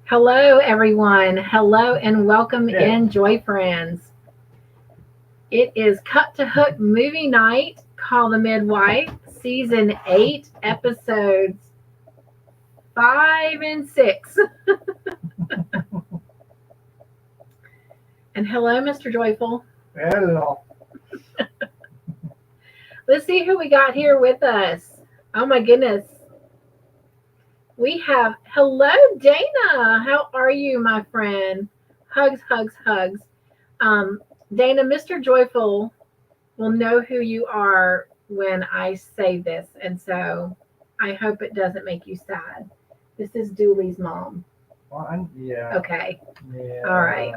Hello, everyone. Hello, and welcome in, Joy Friends. It is Cup2Hook movie night, Call the Midwife, Season 8, Episodes 5 and 6. And hello, Mr. Joyful. Hello. Let's see who we got here with us. Oh, my goodness. We have, hello, Dana. How are you, my friend? Hugs, hugs, hugs. Dana, Mr. Joyful will know who you are when I say this, and so I hope it doesn't make you sad. This is Dooley's mom. Yeah. Okay. Yeah. All right.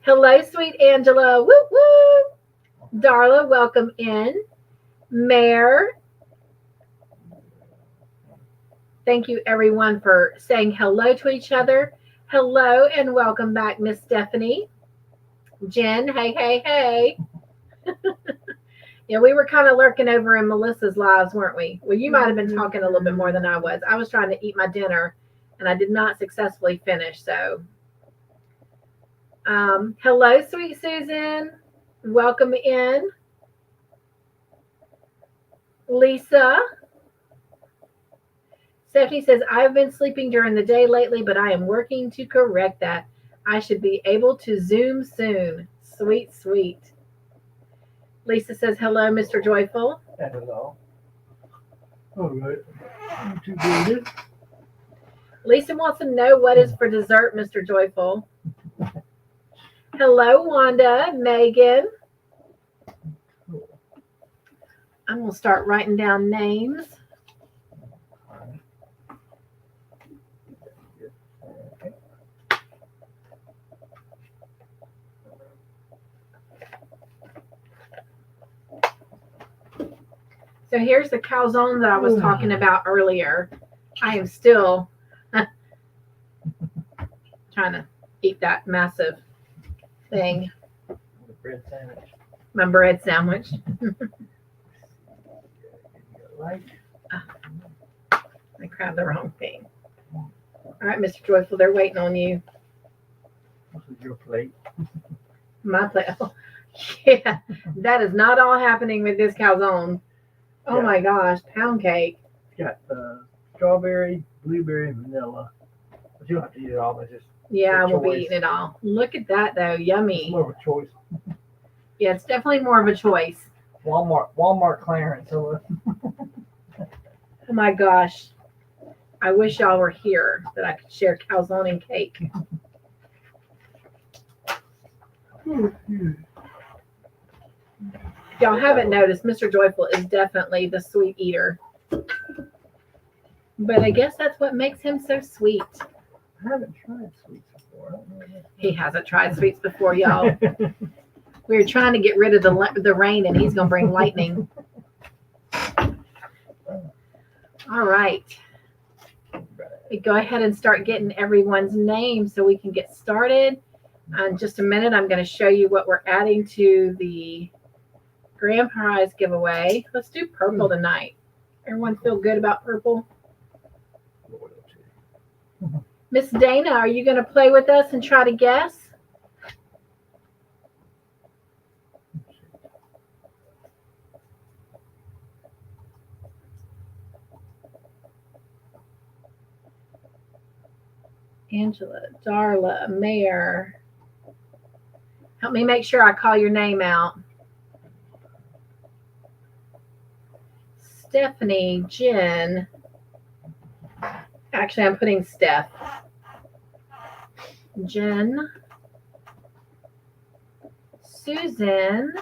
Hello, sweet Angela. Woo woo. Darla, welcome in. Mare. Thank you, everyone, for saying hello to each other. Hello, and welcome back, Miss Stephanie. Jen, hey, hey, hey. Yeah, we were kind of lurking over in Melissa's lives, weren't we? Well, you might have been talking a little bit more than I was. I was trying to eat my dinner, and I did not successfully finish. So, hello, sweet Susan. Welcome in. Lisa. Stephanie says, I've been sleeping during the day lately, but I am working to correct that. I should be able to Zoom soon. Sweet, sweet. Lisa says, hello, Mr. Joyful. Hello. All right. Not too good. Lisa wants to know what is for dessert, Mr. Joyful. Hello, Wanda, Megan. I'm going to start writing down names. So here's the calzone that I was talking about earlier. I am still trying to eat that massive thing. The bread sandwich. My bread sandwich. Right. I grabbed the wrong thing. All right, Mr. Joyful, they're waiting on you. This is your plate. My plate. Oh, yeah, that is not all happening with this calzone. Oh Yeah. my gosh, pound cake. It's got strawberry, blueberry, and vanilla. But you don't have to eat it all. But just Yeah, a we'll be choice. eating it all. Look at that, though. It's Yummy. more of a choice. Yeah, it's definitely more of a choice. Walmart clearance. So, Oh my gosh. I wish y'all were here that I could share calzone and cake. Y'all haven't noticed, Mr. Joyful is definitely the sweet eater. But I guess that's what makes him so sweet. I haven't tried sweets before. I don't know. He hasn't tried sweets before, y'all. We were trying to get rid of the rain, and he's going to bring lightning. All right. We go ahead and start getting everyone's name so we can get started. In just a minute, I'm going to show you what we're adding to the grand prize giveaway. Let's do purple tonight. Everyone feel good about purple? Miss Dana, are you going to play with us and try to guess? Angela, Darla, Mayor. Help me make sure I call your name out. Stephanie, Jen. Actually, I'm putting Steph. Jen. Susan.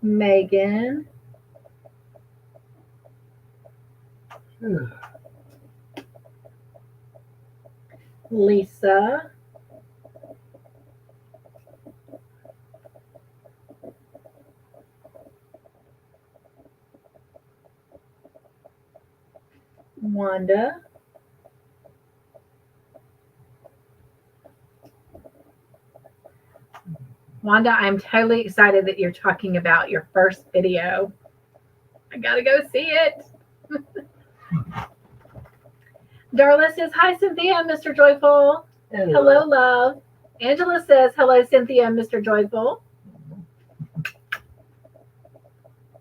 Megan. Lisa. Wanda. Wanda, I'm totally excited that you're talking about your first video. I gotta go see it. Darla says, hi, Cynthia and Mr. Joyful. Hello, love. Angela says, hello, Cynthia and Mr. Joyful.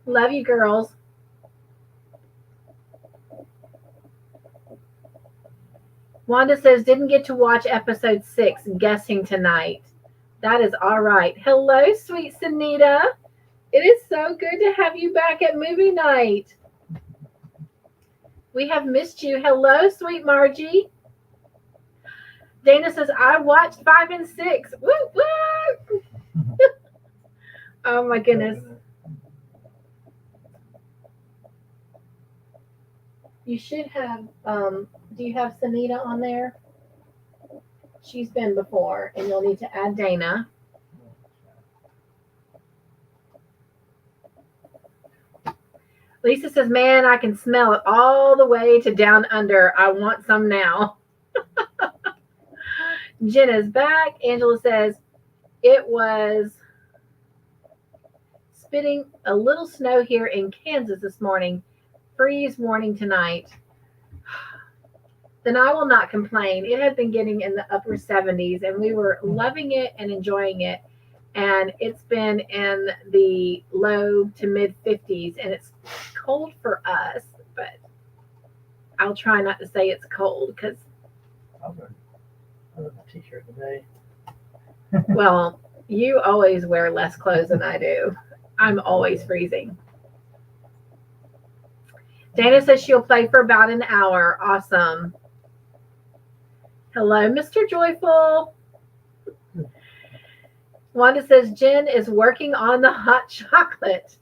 Love you, girls. Wanda says, didn't get to watch episode 6, guessing tonight. That is all right. Hello, sweet Sunita. It is so good to have you back at movie night. We have missed you. Hello, sweet Margie. Dana says, I watched 5 and 6. Woo, woo. Oh, my goodness. You should have, do you have Sunita on there? She's been before, and you'll need to add Dana. Lisa says, man, I can smell it all the way to down under. I want some now. Jenna's back. Angela says, it was spitting a little snow here in Kansas this morning. Freeze warning tonight. Then I will not complain. It had been getting in the upper 70s, and we were loving it and enjoying it. And it's been in the low to mid 50s, and it's cold for us, but I'll try not to say it's cold because I wear a t-shirt today. well, you always wear less clothes than I do. I'm always freezing. Dana says she'll play for about an hour. Awesome. Hello, Mr. Joyful. Wanda says Jen is working on the hot chocolate.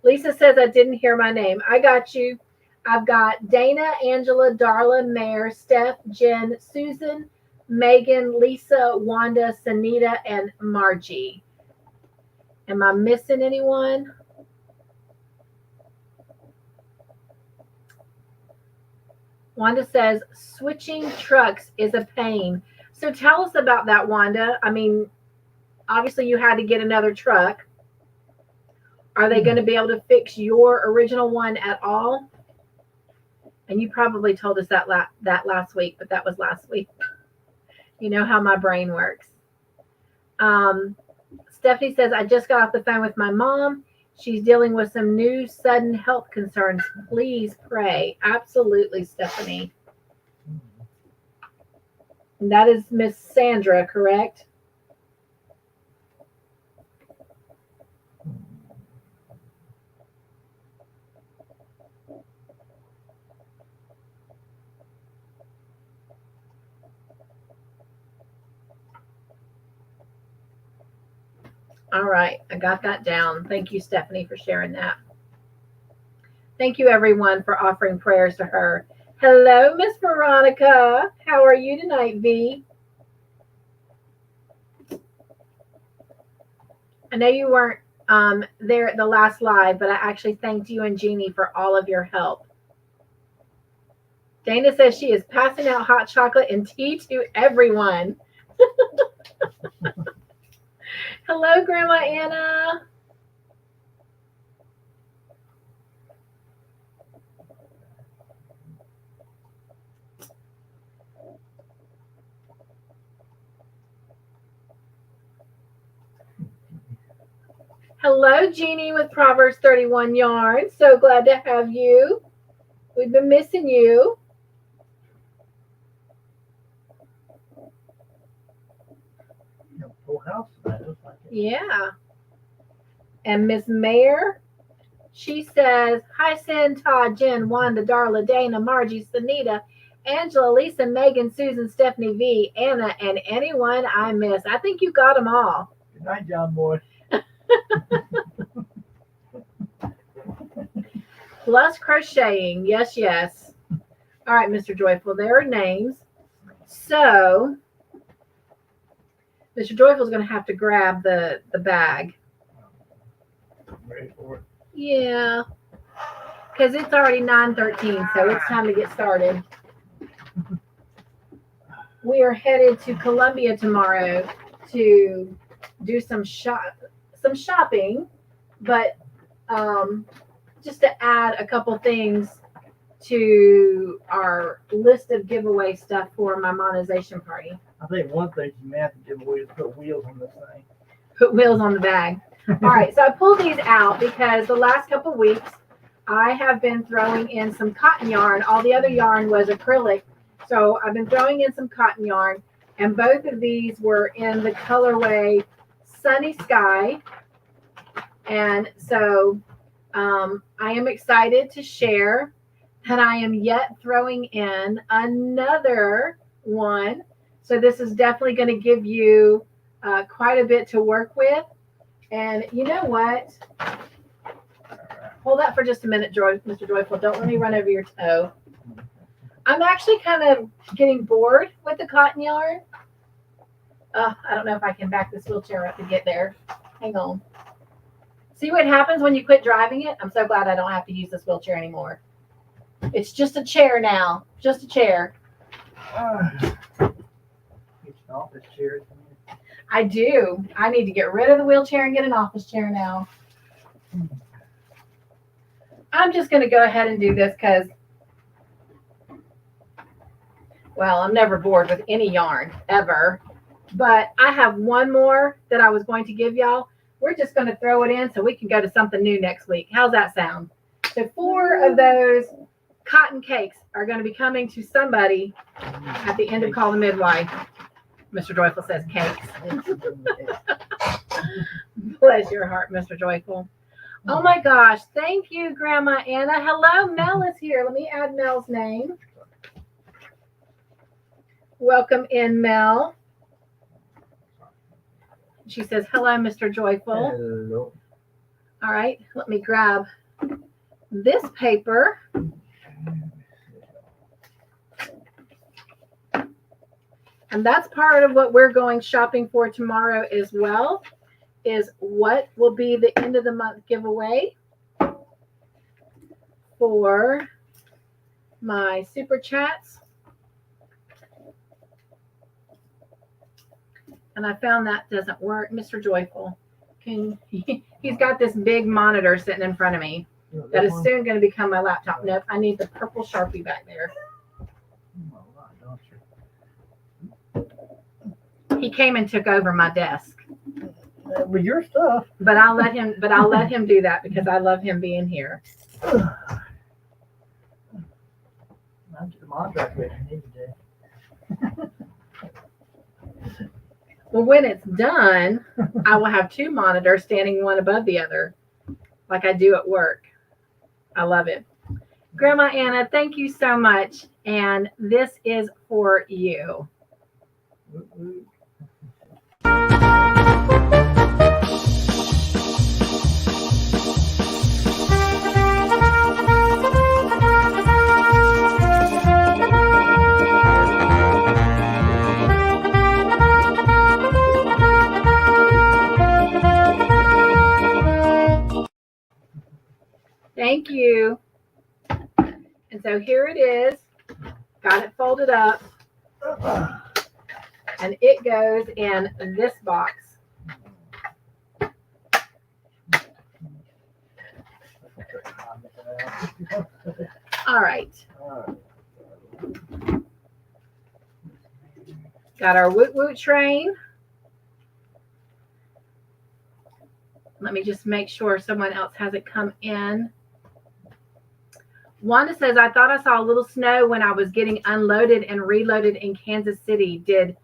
Lisa says I didn't hear my name. I got you. I've got Dana, Angela, Darla, Mare, Steph, Jen, Susan, Megan, Lisa, Wanda, Sunita, and Margie. Am I missing anyone? Wanda says switching trucks is a pain. So tell us about that, Wanda. I mean, obviously you had to get another truck. Are they going to be able to fix your original one at all? And you probably told us that last week, but that was last week. You know how my brain works. Stephanie says, I just got off the phone with my mom. She's dealing with some new sudden health concerns. Please pray. Absolutely, Stephanie. And that is Miss Sandra, correct? All right, I got that down. Thank you, Stephanie, for sharing that. Thank you, everyone, for offering prayers to her. Hello, Miss Veronica. How are you tonight, V? I know you weren't there at the last live, but I actually thanked you and Jeannie for all of your help. Dana says she is passing out hot chocolate and tea to everyone. Hello, Grandma Anna. Hello, Jeannie with Proverbs 31 Yarn. So glad to have you. We've been missing you. Full house tonight, looks like it. Yeah. And Miss Mayor, she says, hi, Sin, Todd, Jen, Wanda, Darla, Dana, Margie, Sunita, Angela, Lisa, Megan, Susan, Stephanie, V, Anna, and anyone I miss. I think you got them all. Good night, John Boy. Plus crocheting. Yes, yes. All right, Mr. Joyful, there are names. So Mr. Joyful's going to have to grab the bag. I'm ready for it. Yeah. Because it's already 9:13, so it's time to get started. We are headed to Columbia tomorrow to do some shopping, but just to add a couple things to our list of giveaway stuff for my monetization party. I think one thing you may have to give away is put wheels on this thing. Put wheels on the bag. All right, so I pulled these out because the last couple weeks I have been throwing in some cotton yarn. All the other yarn was acrylic. So I've been throwing in some cotton yarn, and both of these were in the colorway Sunny Sky. And so I am excited to share that I am yet throwing in another one. So this is definitely going to give you quite a bit to work with. And you know what? Hold that for just a minute, Mr. Joyful. Don't let me run over your toe. I'm actually kind of getting bored with the cotton yarn. I don't know if I can back this wheelchair up to get there. Hang on. See what happens when you quit driving it? I'm so glad I don't have to use this wheelchair anymore. It's just a chair now. Just a chair. It's an office chair. I do. I need to get rid of the wheelchair and get an office chair now. I'm just going to go ahead and do this because, well, I'm never bored with any yarn, ever. But I have one more that I was going to give y'all. We're just going to throw it in so we can go to something new next week. How's that sound? So 4 of those cotton cakes are going to be coming to somebody at the end of Call the Midwife. Mr. Joyful says cakes. Bless your heart, Mr. Joyful. Oh my gosh. Thank you, Grandma Anna. Hello, Mel is here. Let me add Mel's name. Welcome in, Mel. She says, hello, Mr. Joyful. Hello. All right, let me grab this paper. And that's part of what we're going shopping for tomorrow as well, is what will be the end of the month giveaway for my super chats. And I found that doesn't work. Mr. Joyful, he's got this big monitor sitting in front of me that is soon going to become my laptop. Nope, I need the purple Sharpie back there. He came and took over my desk. With your stuff. But I'll let him do that because I love him being here. I'm just a monitor. Well, when it's done, I will have 2 monitors standing one above the other, like I do at work. I love it. Grandma Anna, thank you so much. And this is for you. Thank you. And so here it is. Got it folded up. And it goes in this box. All right. Got our Woot Woot train. Let me just make sure someone else hasn't come in. Wanda says, I thought I saw a little snow when I was getting unloaded and reloaded in Kansas City. Did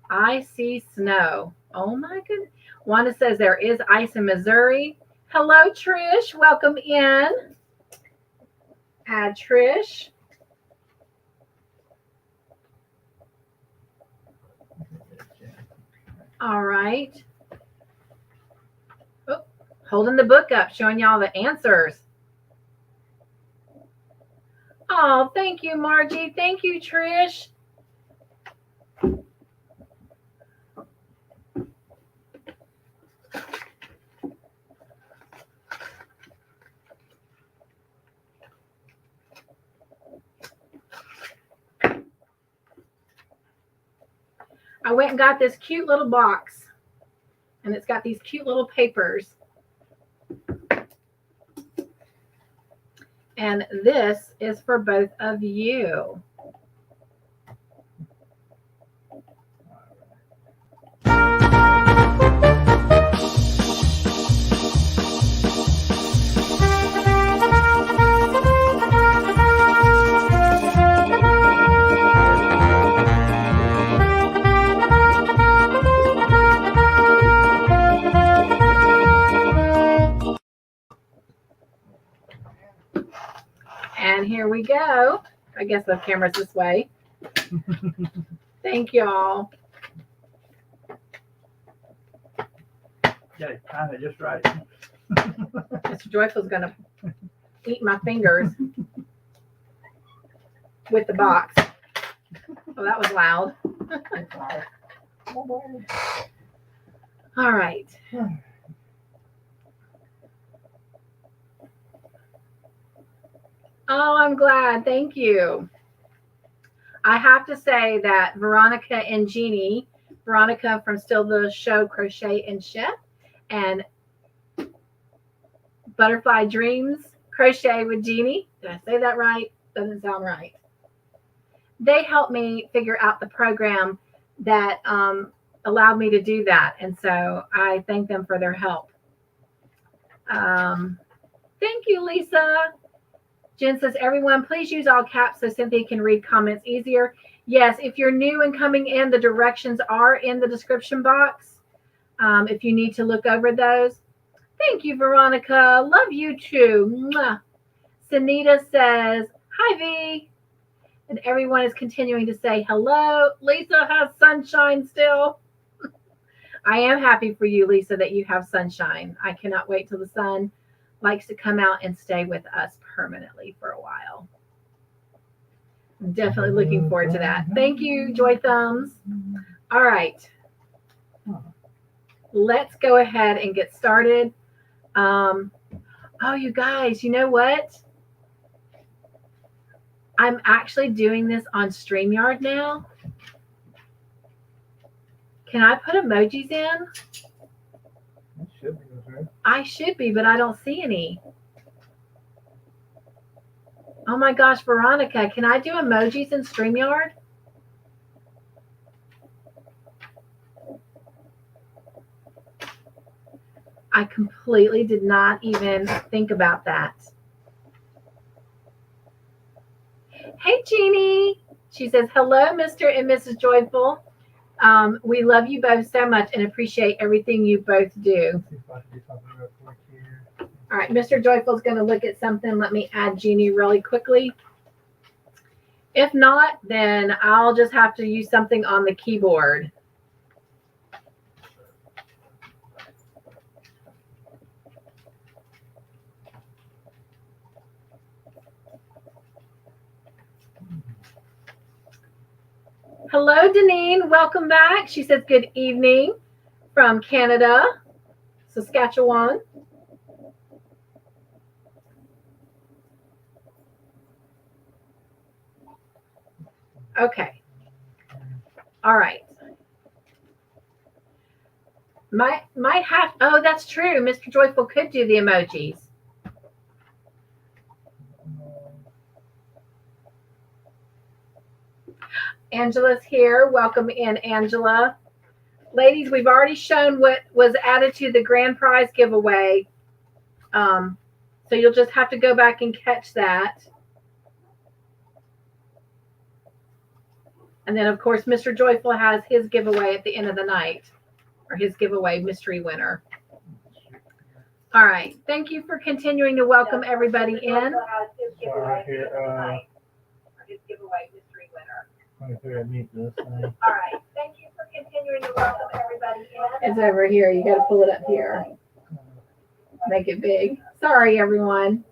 I see snow? Oh my goodness. Wanda says there is ice in Missouri. Hello, Trish. Welcome in. Add Trish. All right. Oh, holding the book up, showing y'all the answers. Oh, thank you, Margie. Thank you, Trish. I went and got this cute little box, and it's got these cute little papers. And this is for both of you. And here we go. I guess the camera's this way. Thank y'all. Yeah, kind of just right. Mr. Joyful's going to eat my fingers with the box. Oh, that was loud. All right. Oh, I'm glad. Thank you. I have to say that Veronica and Jeannie, Veronica from Still the Show Crochet and Chef, and Butterfly Dreams Crochet with Jeannie. Did I say that right? Doesn't sound right. They helped me figure out the program that allowed me to do that. And so I thank them for their help. Thank you, Lisa. Jen says, everyone, please use all caps so Cynthia can read comments easier. Yes, if you're new and coming in, the directions are in the description box. If you need to look over those. Thank you, Veronica. Love you too. Mwah. Sunita says, hi, V. And everyone is continuing to say hello. Lisa has sunshine still. I am happy for you, Lisa, that you have sunshine. I cannot wait till the sun likes to come out and stay with us permanently for a while. I'm definitely looking forward to that. Thank you, Joy Thumbs. All right. Let's go ahead and get started. Oh, you guys, you know what? I'm actually doing this on StreamYard now. Can I put emojis in? It should be okay. I should be, but I don't see any. Oh my gosh, Veronica, can I do emojis in StreamYard? I completely did not even think about that. Hey, Jeannie. She says, hello, Mr. and Mrs. Joyful. We love you both so much and appreciate everything you both do. All right, Mr. Joyful's going to look at something. Let me add Jeannie really quickly. If not, then I'll just have to use something on the keyboard. Hello, Deneen. Welcome back. She says good evening from Canada, Saskatchewan. Okay. All right. Might have. Oh, that's true. Mr. Joyful could do the emojis. Angela's here. Welcome in, Angela. Ladies, we've already shown what was added to the grand prize giveaway. So you'll just have to go back and catch that. And then, of course, Mr. Joyful has his giveaway at the end of the night, or his giveaway mystery winner. All right. Thank you for continuing to welcome everybody in. His giveaway mystery winner. All right. Thank you for continuing to welcome everybody in. It's over here. You got to pull it up here. Make it big. Sorry, everyone.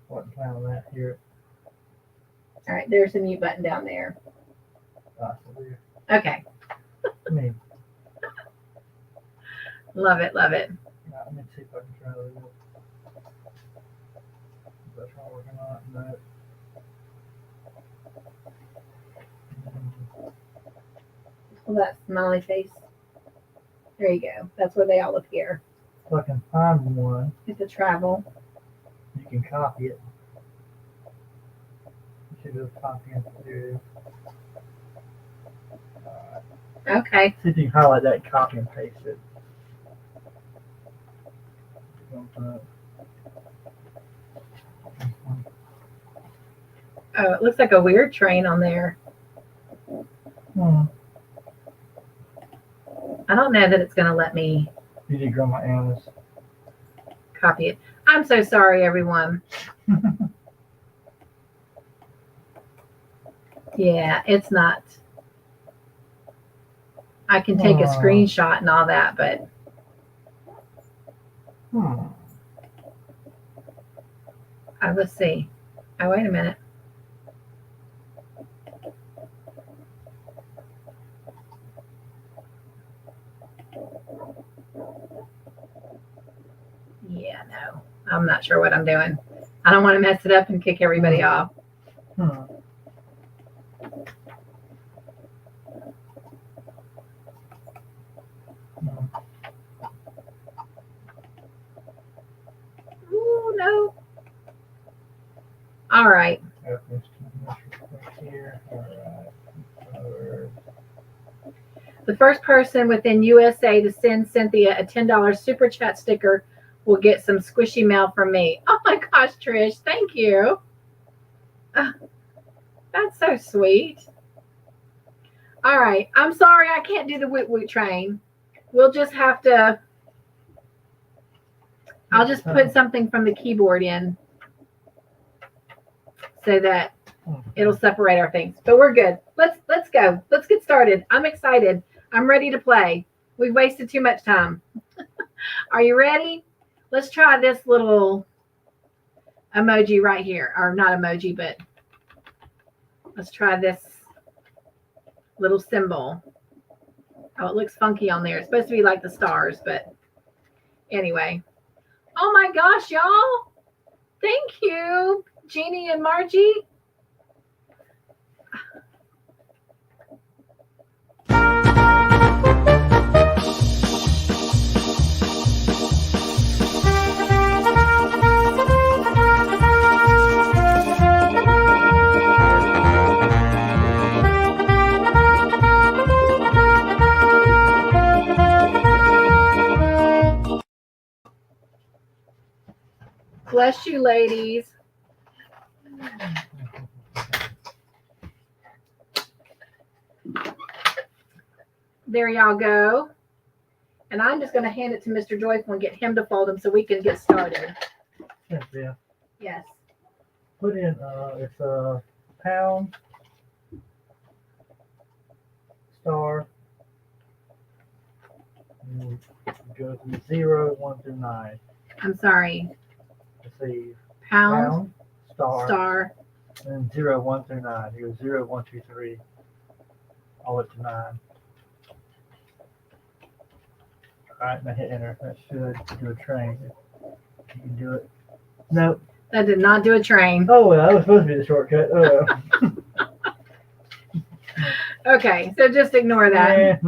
What kind of that here? All right. There's the mute button down there. Okay. Love it. Love it. Let me see if I can try this. That's not working on it. No. Well, that smiley face. There you go. That's where they all appear. If I can find one, It's a travel. you can copy it. You should go copy it through. Okay. See if you can highlight that and copy and paste it. Oh, it looks like a weird train on there. I don't know that it's going to let me You did grow my animals. copy it. I'm so sorry, everyone. Yeah, it's not. I can take a screenshot and all that, but let's see. Oh, wait a minute. Yeah, no. I'm not sure what I'm doing. I don't want to mess it up and kick everybody off. Ooh, no. All right. The first person within USA to send Cynthia a $10 super chat sticker will get some squishy mail from me. Oh my gosh, Trish, thank you. That's so sweet. All right. I'm sorry I can't do the woot woot train. We'll just have to. I'll just put something from the keyboard in so that it'll separate our things. But we're good. Let's go. Let's get started. I'm excited. I'm ready to play. We've wasted too much time. Are you ready? Let's try this little emoji right here. Or not emoji, but let's try this little symbol. Oh, it looks funky on there. It's supposed to be like the stars, but anyway. Oh my gosh, y'all. Thank you, Jeannie and Margie. Bless you, ladies. There y'all go. And I'm just going to hand it to Mr. Joyful and get him to fold them so we can get started. Cynthia, Yes. put in, it's a pound, star, and go from 0, 1 through 9. I'm sorry. Let's see. Pound, star, and 0, 1 through 9. You go 0, 1, 2, 3, all up to 9. All right, now hit enter. That should do a train. You can do it. Nope. That did not do a train. Oh, well, that was supposed to be the shortcut. Oh, well. Okay, so just ignore that.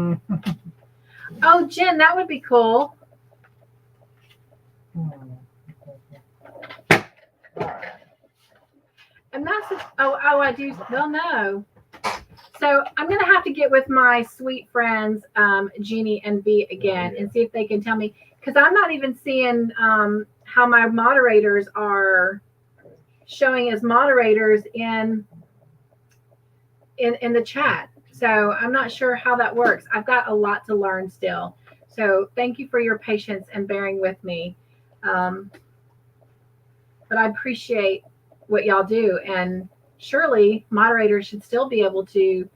Oh, Jen, that would be cool. And that's I do. Well, no. So I'm gonna have to get with my sweet friends, Jeannie and V again, and see if they can tell me, because I'm not even seeing how my moderators are showing as moderators in the chat. So I'm not sure how that works. I've got a lot to learn still. So thank you for your patience and bearing with me. But I appreciate what y'all do. And surely moderators should still be able to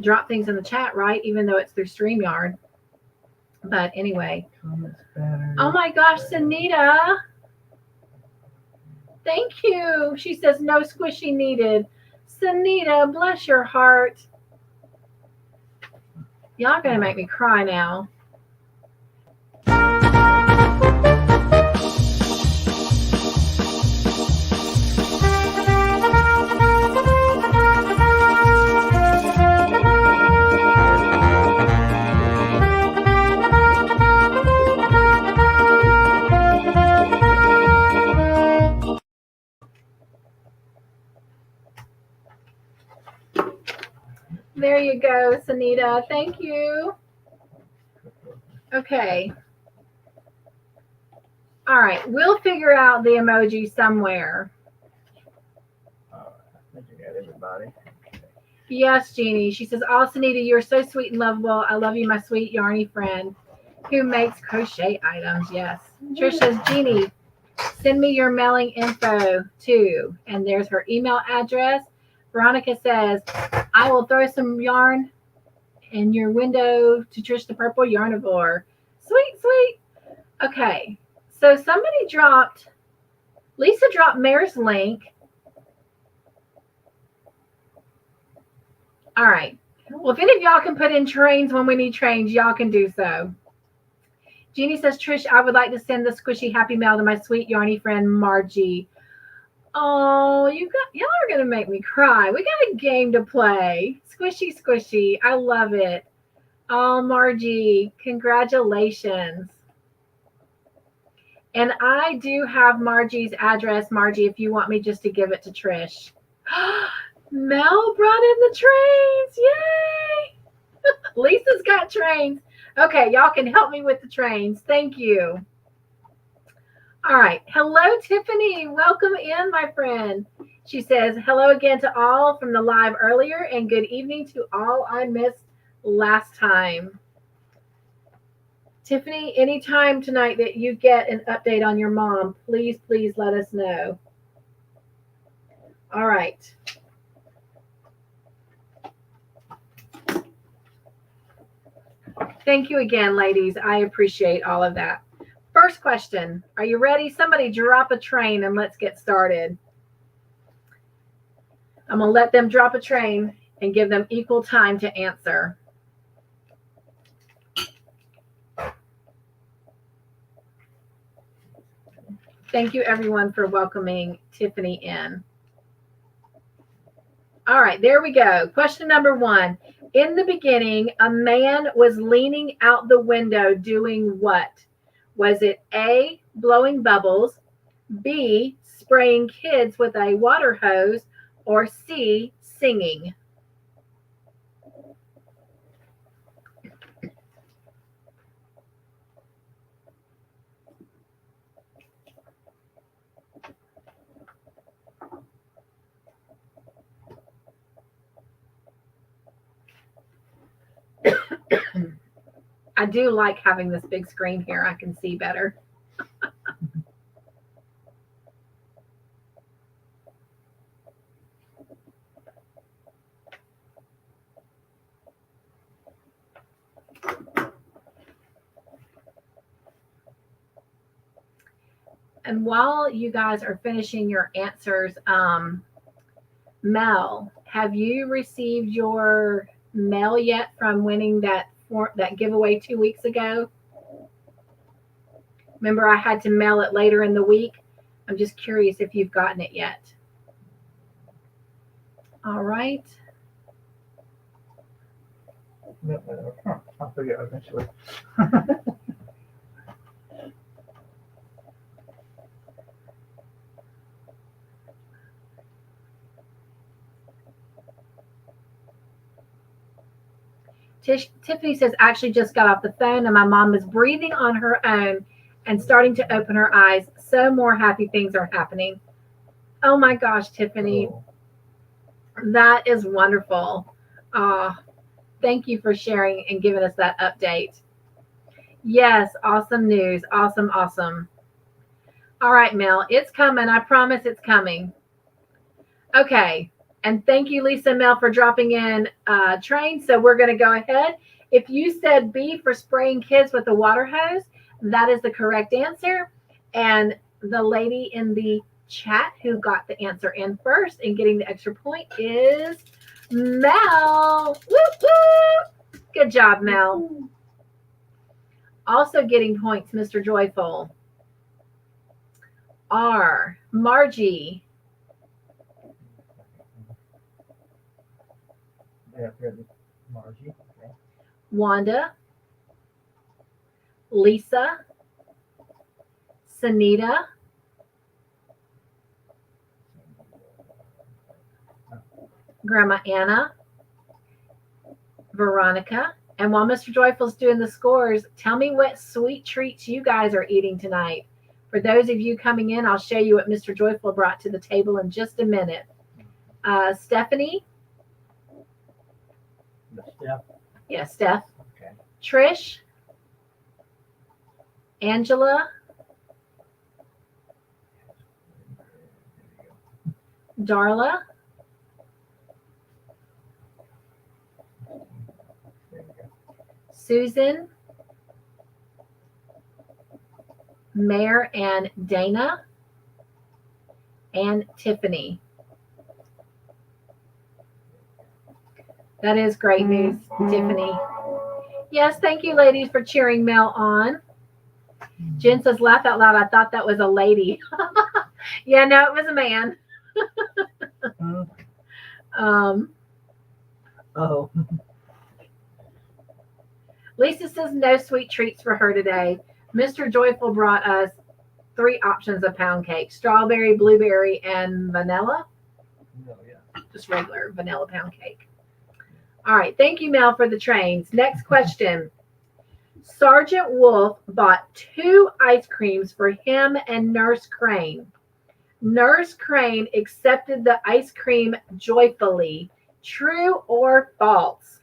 drop things in the chat, right? Even though it's through StreamYard. But anyway. Oh my gosh, Sunita. Thank you. She says no squishy needed. Sunita, bless your heart. Y'all gonna make me cry now. There you go, Sanita. Thank you. Okay. All right. We'll figure out the emoji somewhere. I think you got everybody. Yes, Jeannie. She says, "Oh, Sanita, you're so sweet and lovable. I love you, my sweet yarny friend who makes crochet items." Yes. Trish says, "Jeannie, send me your mailing info too." And there's her email address. Veronica says, "I will throw some yarn in your window to Trish the Purple Yarnivore." Sweet, sweet. Okay. So Lisa dropped Mare's link. All right. Well, if any of y'all can put in trains when we need trains, y'all can do so. Jeannie says, "Trish, I would like to send the squishy happy mail to my sweet yarny friend Margie." Oh, y'all are gonna make me cry. We got a game to play. Squishy, squishy. I love it. Oh, Margie, congratulations. And I do have Margie's address, Margie, if you want me just to give it to Trish. Mel brought in the trains. Yay! Lisa's got trains. Okay, y'all can help me with the trains. Thank you. All right. Hello, Tiffany. Welcome in, my friend. She says, "Hello again to all from the live earlier, and good evening to all I missed last time." Tiffany, anytime tonight that you get an update on your mom, please, please let us know. All right. Thank you again, ladies. I appreciate all of that. First question. Are you ready? Somebody drop a train and let's get started. I'm going to let them drop a train and give them equal time to answer. Thank you, everyone, for welcoming Tiffany in. All right, there we go. Question number 1. In the beginning, a man was leaning out the window doing what? Was it A, blowing bubbles, B, spraying kids with a water hose, or C, singing? I do like having this big screen here. I can see better. And while you guys are finishing your answers, Mel, have you received your mail yet from winning that giveaway 2 weeks ago? Remember, I had to mail it later in the week. I'm just curious if you've gotten it yet. All right. I'll figure it out eventually. Tiffany says, "Actually just got off the phone and my mom is breathing on her own and starting to open her eyes. So more happy things are happening." Oh my gosh, Tiffany. Oh. That is wonderful. Thank you for sharing and giving us that update. Yes, awesome news. Awesome, awesome. All right, Mel, it's coming. I promise it's coming. Okay. And thank you, Lisa Mel, for dropping in train. So we're going to go ahead. If you said B for spraying kids with a water hose, that is the correct answer. And the lady in the chat who got the answer in first and getting the extra point is Mel. Whoop, whoop. Good job, Mel. Also getting points, Mr. Joyful. R. Margie. Yeah, Margie. Okay. Wanda. Lisa. Sanita. Grandma Anna. Veronica. And while Mr. Joyful's doing the scores, tell me what sweet treats you guys are eating tonight. For those of you coming in, I'll show you what Mr. Joyful brought to the table in just a minute. Stephanie? Steph? Yeah, Steph. Okay. Trish? Angela? Darla? Susan? Mare and Dana? And Tiffany. That is great news, Tiffany. Yes, thank you, ladies, for cheering Mel on. Jen says, laugh out loud. I thought that was a lady. Yeah, no, it was a man. Oh. Lisa says, no sweet treats for her today. Mr. Joyful brought us 3 options of pound cake: strawberry, blueberry, and vanilla. No, yeah. Just regular vanilla pound cake. All right. Thank you, Mel, for the trains. Next question. Sergeant Wolf bought 2 ice creams for him and Nurse Crane. Nurse Crane accepted the ice cream joyfully. True or false?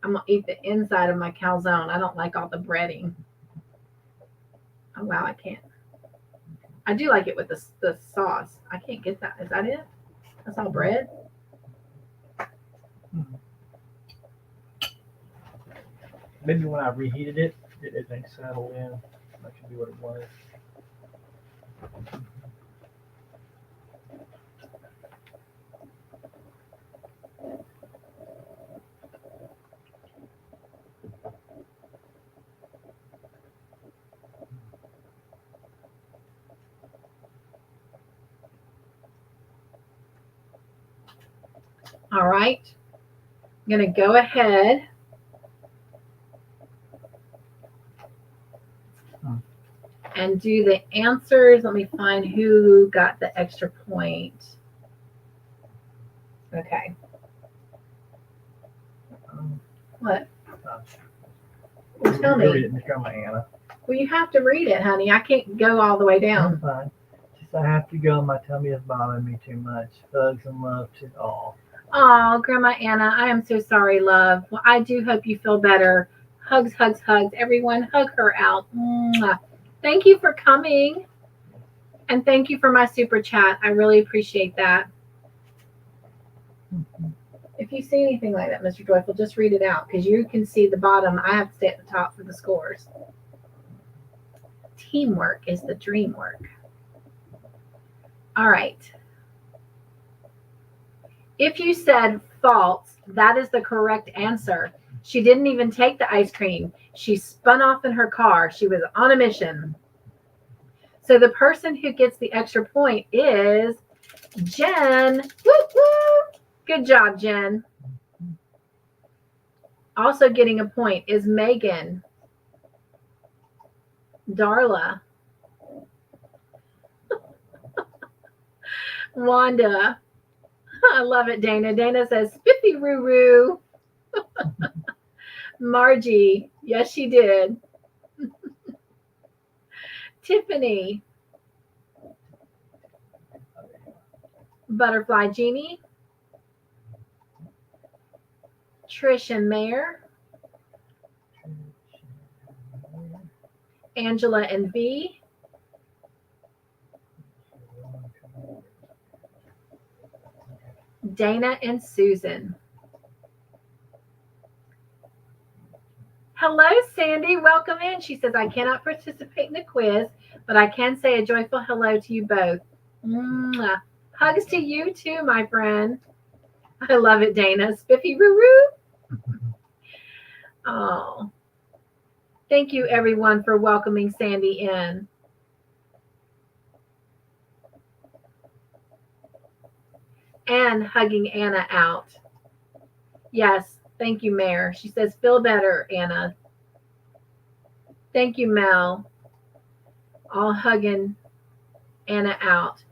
I'm going to eat the inside of my calzone. I don't like all the breading. Oh, wow, I can't. I do like it with the sauce. I can't get that. Is that it? That's all bread? Maybe when I reheated it, it didn't settle in. That could be what it was. All right. I'm going to go ahead and do the answers. Let me find who got the extra point. Okay. What? Well, tell me. Read it, Miss Grandma Anna. Well, you have to read it, honey. I can't go all the way down. I'm fine. Just I have to go. My tummy is bothering me too much. Hugs and love to all. Oh, Grandma Anna, I am so sorry, love. Well, I do hope you feel better. Hugs, hugs, hugs. Everyone, hug her out. Mwah. Thank you for coming. And thank you for my super chat. I really appreciate that. If you see anything like that, Mr. Joyful, just read it out because you can see the bottom. I have to stay at the top for the scores. Teamwork is the dream work. All right. If you said false, that is the correct answer. She didn't even take the ice cream. She spun off in her car. She was on a mission. So the person who gets the extra point is Jen. Woo, woo. Good job, Jen. Also getting a point is Megan. Darla. Wanda. I love it, Dana. Dana says, spiffy roo roo. Margie. Yes, she did. Tiffany. Butterfly Genie. Trish and Mayor. Angela and V. Dana and Susan. Hello, Sandy. Welcome in. She says, I cannot participate in the quiz, but I can say a joyful hello to you both. Mwah. Hugs to you too, my friend. I love it, Dana. Spiffy roo roo. Oh. Thank you, everyone, for welcoming Sandy in. And hugging Anna out. Yes, thank you, Mayor. She says, feel better, Anna. Thank you, Mel. all hugging Anna out.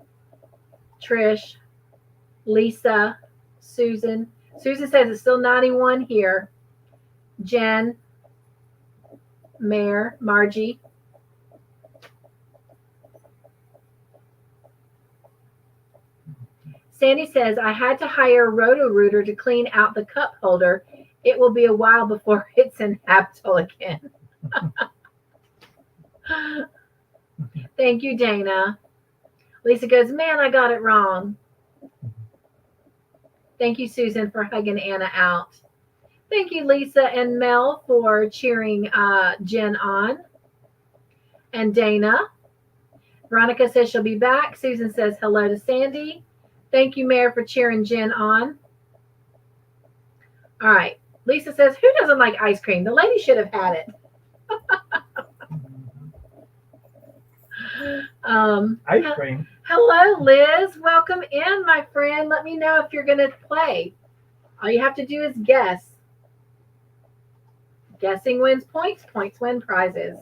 Trish, Lisa, Susan. Susan says it's still 91 here. Jen, Mare, Margie. Sandy says, I had to hire a Roto-Rooter to clean out the cup holder. It will be a while before it's inhabitable again. Thank you, Dana. Lisa goes, man, I got it wrong. Thank you, Susan, for hugging Anna out. Thank you, Lisa and Mel, for cheering Jen on. And Dana. Veronica says she'll be back. Susan says hello to Sandy. Thank you, Mare, for cheering Jen on. All right. Lisa says, who doesn't like ice cream? The lady should have had it. Ice cream. Hello, Liz. Welcome in, my friend. Let me know if you're going to play. All you have to do is guess. Guessing wins points. Points win prizes.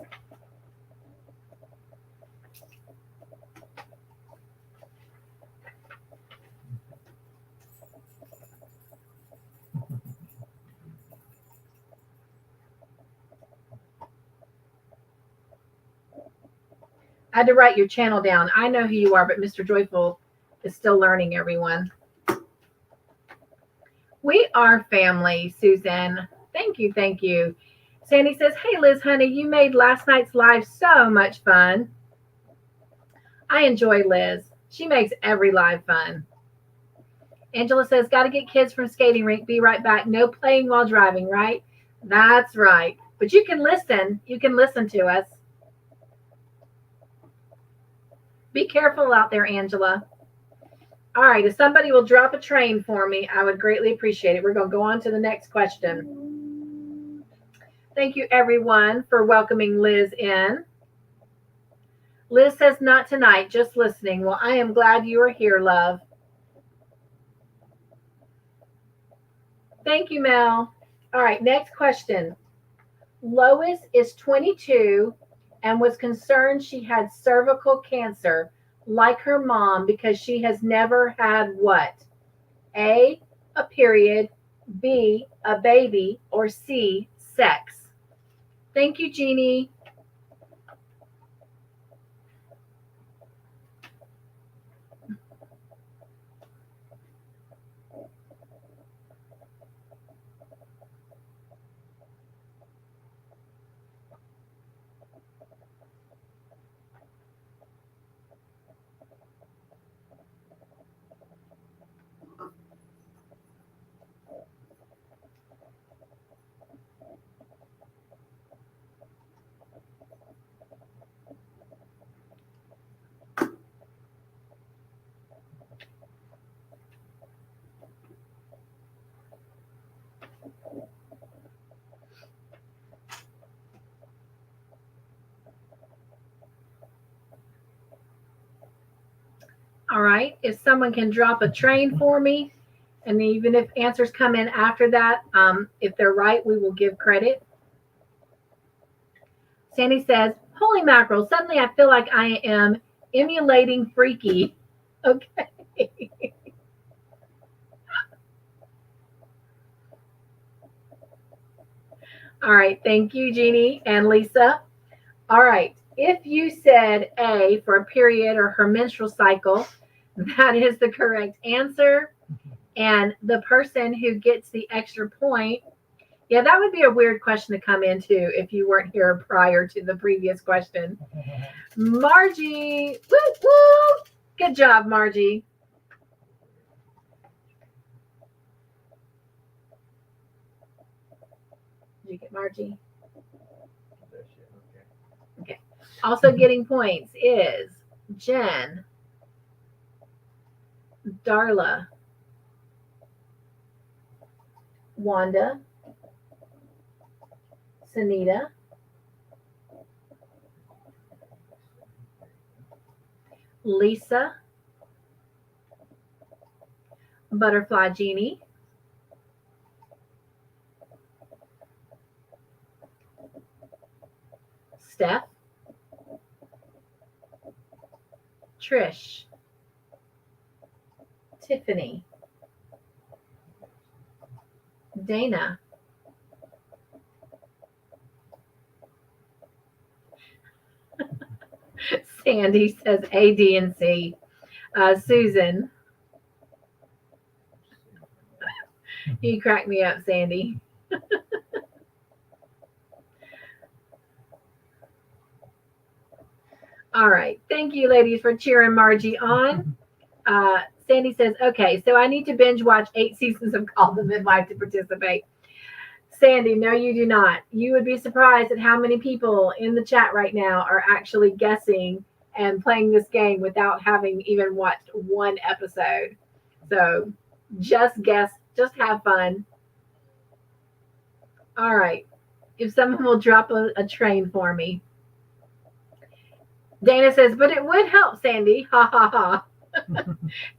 I had to write your channel down. I know who you are, but Mr. Joyful is still learning, everyone. We are family, Susan. Thank you, thank you. Sandy says, hey, Liz, honey, you made last night's live so much fun. I enjoy Liz. She makes every live fun. Angela says, got to get kids from skating rink. Be right back. No playing while driving, right? That's right. But you can listen. You can listen to us. Be careful out there, Angela. All right, if somebody will drop a train for me, I would greatly appreciate it. We're going to go on to the next question. Thank you, everyone, for welcoming Liz in. Liz says, not tonight, just listening. Well, I am glad you are here, love. Thank you, Mel. All right, next question. Lois is 22 and was concerned she had cervical cancer like her mom because she has never had what? A period, B, a baby, or C, sex. Thank you, Jeannie. All right, if someone can drop a train for me, and even if answers come in after that, if they're right, we will give credit. Sandy says, holy mackerel, suddenly I feel like I am emulating Freaky. Okay. All right, thank you, Jeannie and Lisa. All right, if you said A for a period or her menstrual cycle, that is the correct answer. And the person who gets the extra point, yeah, that would be a weird question to come into if you weren't here prior to the previous question. Margie, woo, woo. Good job, Margie. Did you get Margie? Okay. Also getting points is Jen, Darla, Wanda, Sunita, Lisa, Butterfly Genie, Steph, Trish, Tiffany, Dana, Sandy says A, D, and C. Susan, you crack me up, Sandy. All right. Thank you, ladies, for cheering Margie on. Sandy says, okay, so I need to binge watch 8 seasons of Call the Midwife to participate. Sandy, no, you do not. You would be surprised at how many people in the chat right now are actually guessing and playing this game without having even watched one episode. So just guess, just have fun. All right. If someone will drop a train for me. Dana says, but it would help, Sandy. Ha, ha, ha.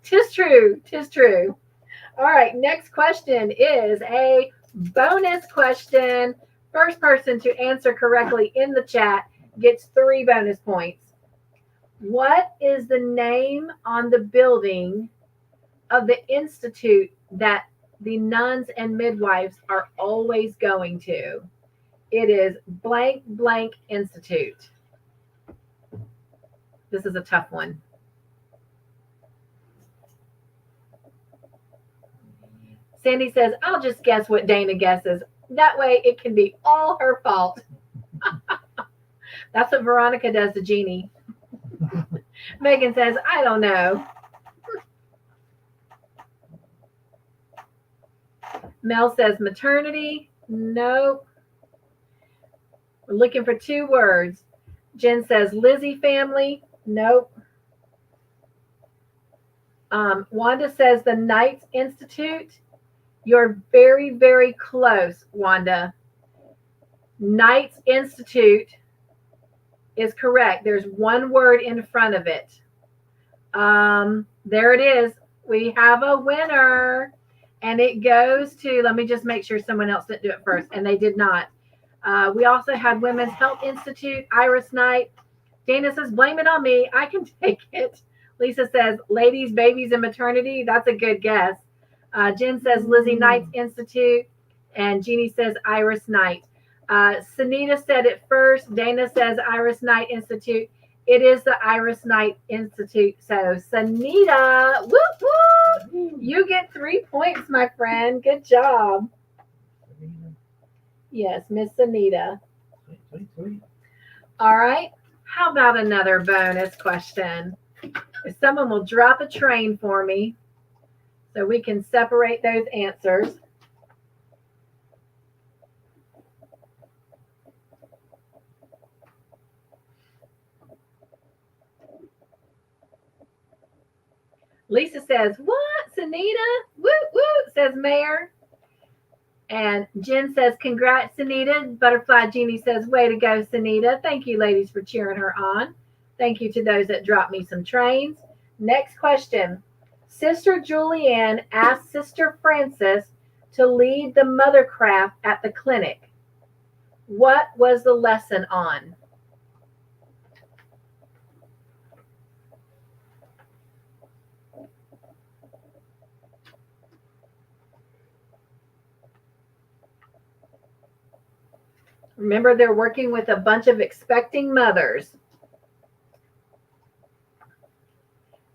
Tis true. Tis true. All right. Next question is a bonus question. First person to answer correctly in the chat gets 3 bonus points. What is the name on the building of the institute that the nuns and midwives are always going to? It is blank blank institute. This is a tough one. Sandy says, I'll just guess what Dana guesses. That way it can be all her fault. That's what Veronica does to Jeannie. Megan says, I don't know. Mel says maternity. Nope. We're looking for 2 words. Jen says Lizzie family. Nope. Wanda says the Knights Institute. You're very, very close, Wanda. Knights Institute is correct. There's 1 word in front of it. There it is. We have a winner. And it goes to, let me just make sure someone else didn't do it first. And they did not. We also had Women's Health Institute, Iris Knight. Dana says, blame it on me. I can take it. Lisa says, ladies, babies, and maternity. That's a good guess. Jen says, Lizzie Knight's Institute. And Jeannie says, Iris Knight. Sunita said it first. Dana says, Iris Knight Institute. It is the Iris Knight Institute. So, Sunita, whoop, whoop. You get 3 points, my friend. Good job. Yes, Miss Sunita. Sweet. All right. How about another bonus question? If someone will drop a train for me so we can separate those answers. Lisa says, what, Sunita? Woo, woo, says Mayor. And Jen says, congrats, Sunita. Butterfly Jeannie says, way to go, Sunita. Thank you, ladies, for cheering her on. Thank you to those that dropped me some trains. Next question. Sister Julianne asked Sister Frances to lead the mothercraft at the clinic. What was the lesson on? Remember, they're working with a bunch of expecting mothers.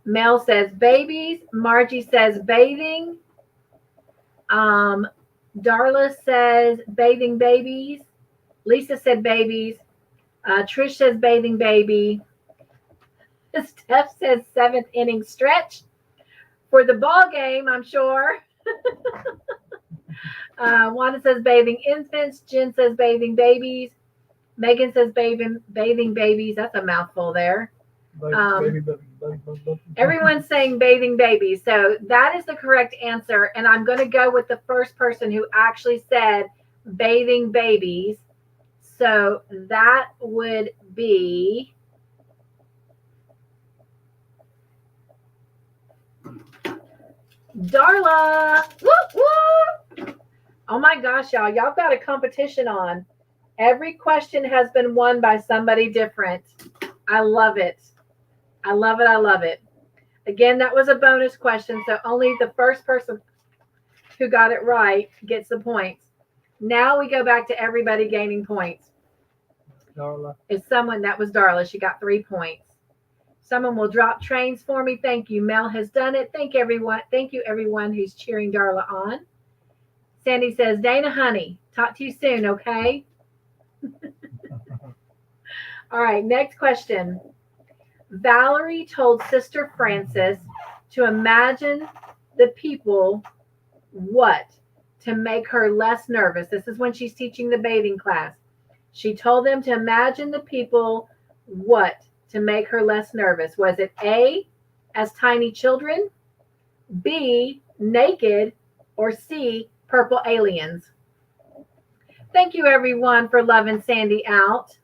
Mel says babies. Margie says bathing. Darla says bathing babies. Lisa said babies. Trish says bathing baby. Steph says 7th inning stretch for the ball game, I'm sure. Wanda says bathing infants. Jen says bathing babies. Megan says bathing babies. That's a mouthful there. Baby. Everyone's saying bathing babies. So that is the correct answer. And I'm going to go with the first person who actually said bathing babies. So that would be Darla. Whoop, whoop. Oh my gosh, y'all. Y'all got a competition on. Every question has been won by somebody different. I love it. I love it. I love it. Again, that was a bonus question, so only the first person who got it right gets the points. Now we go back to everybody gaining points. Darla. It's someone that was Darla. She got 3 points. Someone will drop trains for me. Thank you. Mel has done it. Thank everyone. Thank you, everyone who's cheering Darla on. Sandy says, Dana, honey, talk to you soon, okay? All right, next question. Valerie told Sister Frances to imagine the people what to make her less nervous. This is when she's teaching the bathing class. She told them to imagine the people what to make her less nervous. Was it A, as tiny children, B, naked, or C, purple aliens? Thank you, everyone, for loving Sandy out.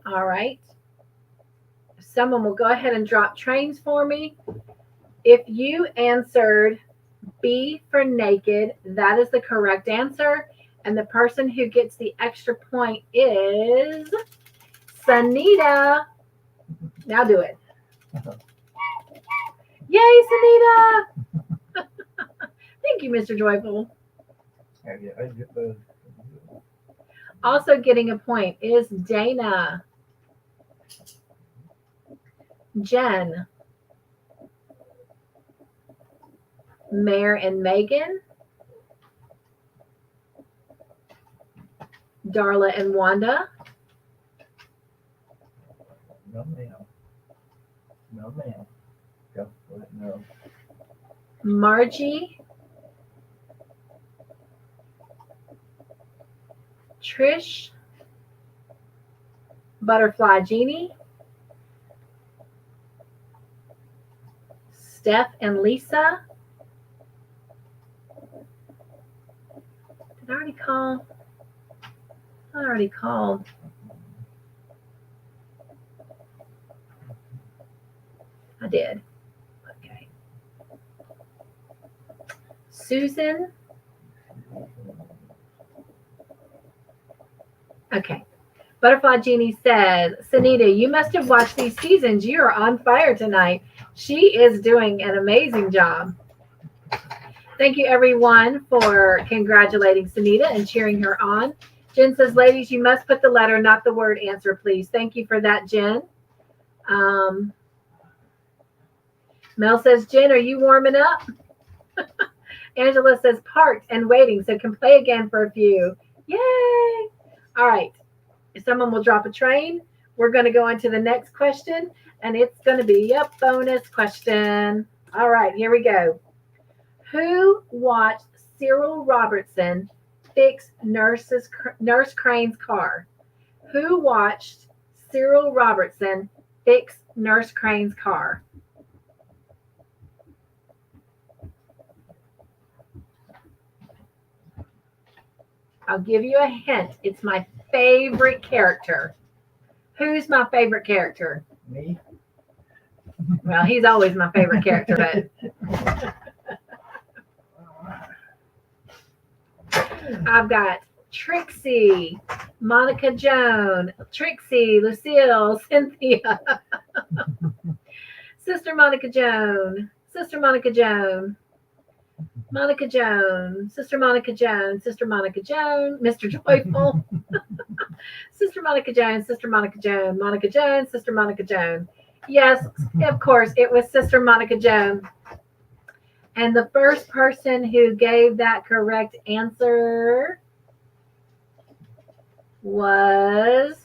All right. Someone will go ahead and drop trains for me. If you answered B for naked, that is the correct answer. And the person who gets the extra point is Sunita. Now do it. Yay, Sunita! Thank you, Mr. Joyful. Also getting a point is Dana. Jen. Mare and Megan. Darla and Wanda. No, ma'am. No, ma'am. Go. No. Margie. Trish. Butterfly Jeannie. Steph and Lisa. Did I already call? I already called. I did. Okay. Susan. Okay. Butterfly Jeannie says, Sunita, you must have watched these seasons. You are on fire tonight. She is doing an amazing job. Thank you, everyone, for congratulating Sunita and cheering her on. Jen says, ladies, you must put the letter, not the word answer, please. Thank you for that, Jen. Mel says, Jen, are you warming up? Angela says, parked and waiting, so can play again for a few. Yay! All right. If someone will drop a train, we're going to go into the next question, and it's going to be a bonus question. All right, here we go. Who watched Cyril Robertson fix Nurse Crane's car? Who watched Cyril Robertson fix Nurse Crane's car? I'll give you a hint. It's my favorite character. Who's my favorite character? Me? Well, he's always my favorite character, but I've got Trixie, Monica Joan, Trixie, Lucille, Cynthia, Sister Monica Joan, Sister Monica Joan, Monica Joan, Sister Monica Joan, Sister Monica Joan, Mr. Joyful, Sister Monica Joan, Sister Monica Joan, Monica Joan, Sister Monica Joan. Yes, of course, it was Sister Monica Joan. And the first person who gave that correct answer was,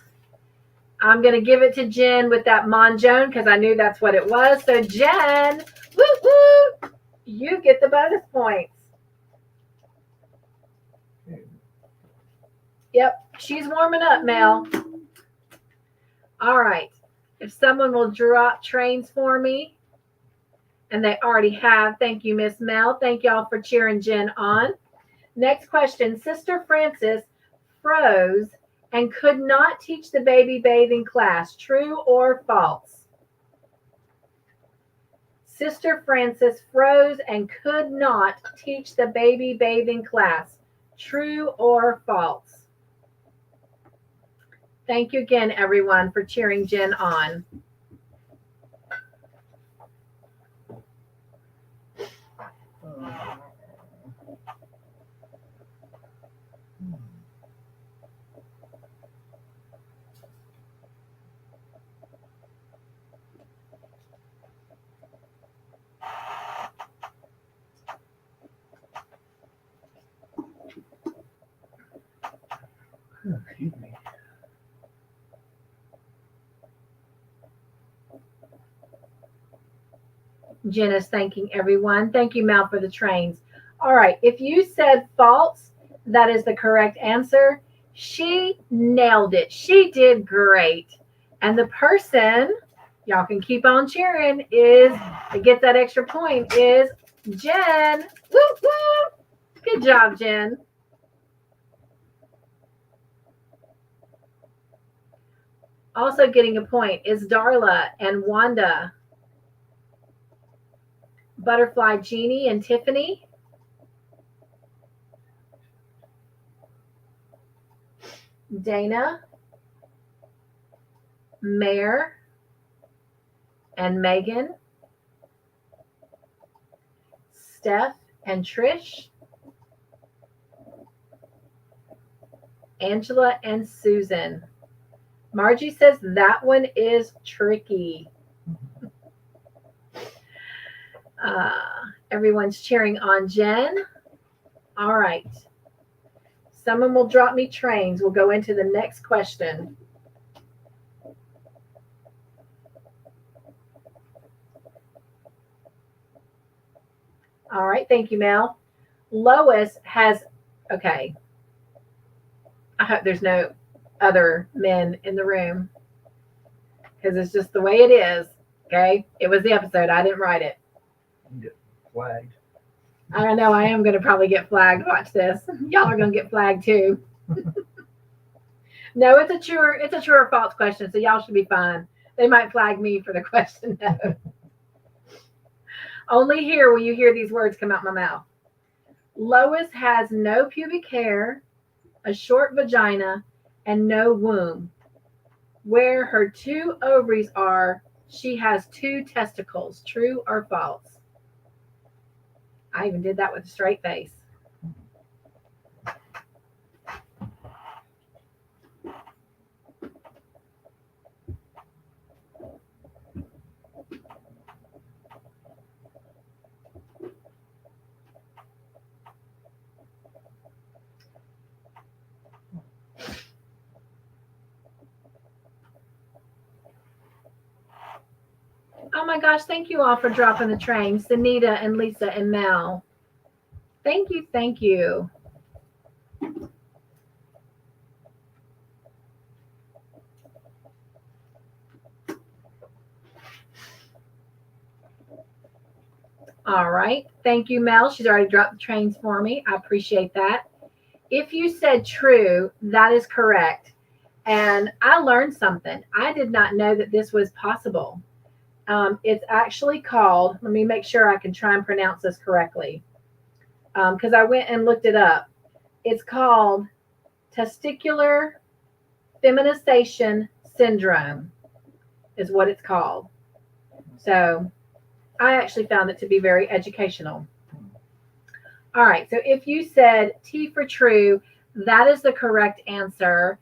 I'm going to give it to Jen with that Mon Joan because I knew that's what it was. So Jen, woo woo. You get the bonus points. Yep, she's warming up, Mel. All right. If someone will drop trains for me, and they already have, thank you, Miss Mel. Thank y'all for cheering Jen on. Next question. Sister Frances froze and could not teach the baby bathing class. True or false? Sister Frances froze and could not teach the baby bathing class. True or false? Thank you again, everyone, for cheering Jen on. Excuse me. Jen is thanking everyone. Thank you, Mal, for the trains. All right. If you said false, that is the correct answer. She nailed it. She did great. And the person, y'all can keep on cheering, is to get that extra point is Jen. Woo, woo. Good job, Jen. Also getting a point is Darla and Wanda. Butterfly Jeannie and Tiffany. Dana, Mare, and Megan. Steph and Trish. Angela and Susan. Margie says that one is tricky. Everyone's cheering on Jen. All right. Someone will drop me trains. We'll go into the next question. All right. Thank you, Mel. Lois has, okay. I hope there's no other men in the room because it's just the way it is. Okay. It was the episode. I didn't write it. You get flagged. I don't know. I am going to probably get flagged. Watch this. Y'all are going to get flagged too. No, it's a true or false question, so y'all should be fine. They might flag me for the question though. Only here will you hear these words come out my mouth. Lois has no pubic hair, a short vagina, and no womb. Where her 2 ovaries are, she has 2 testicles. True or false? I even did that with a straight face. Oh my gosh, thank you all for dropping the train. Sunita and Lisa and Mel. Thank you, thank you. All right. Thank you, Mel. She's already dropped the trains for me. I appreciate that. If you said true, that is correct. And I learned something. I did not know that this was possible. It's actually called, let me make sure I can try and pronounce this correctly, because I went and looked it up. It's called testicular feminization syndrome is what it's called. So I actually found it to be very educational. All right, so if you said T for true, that is the correct answer.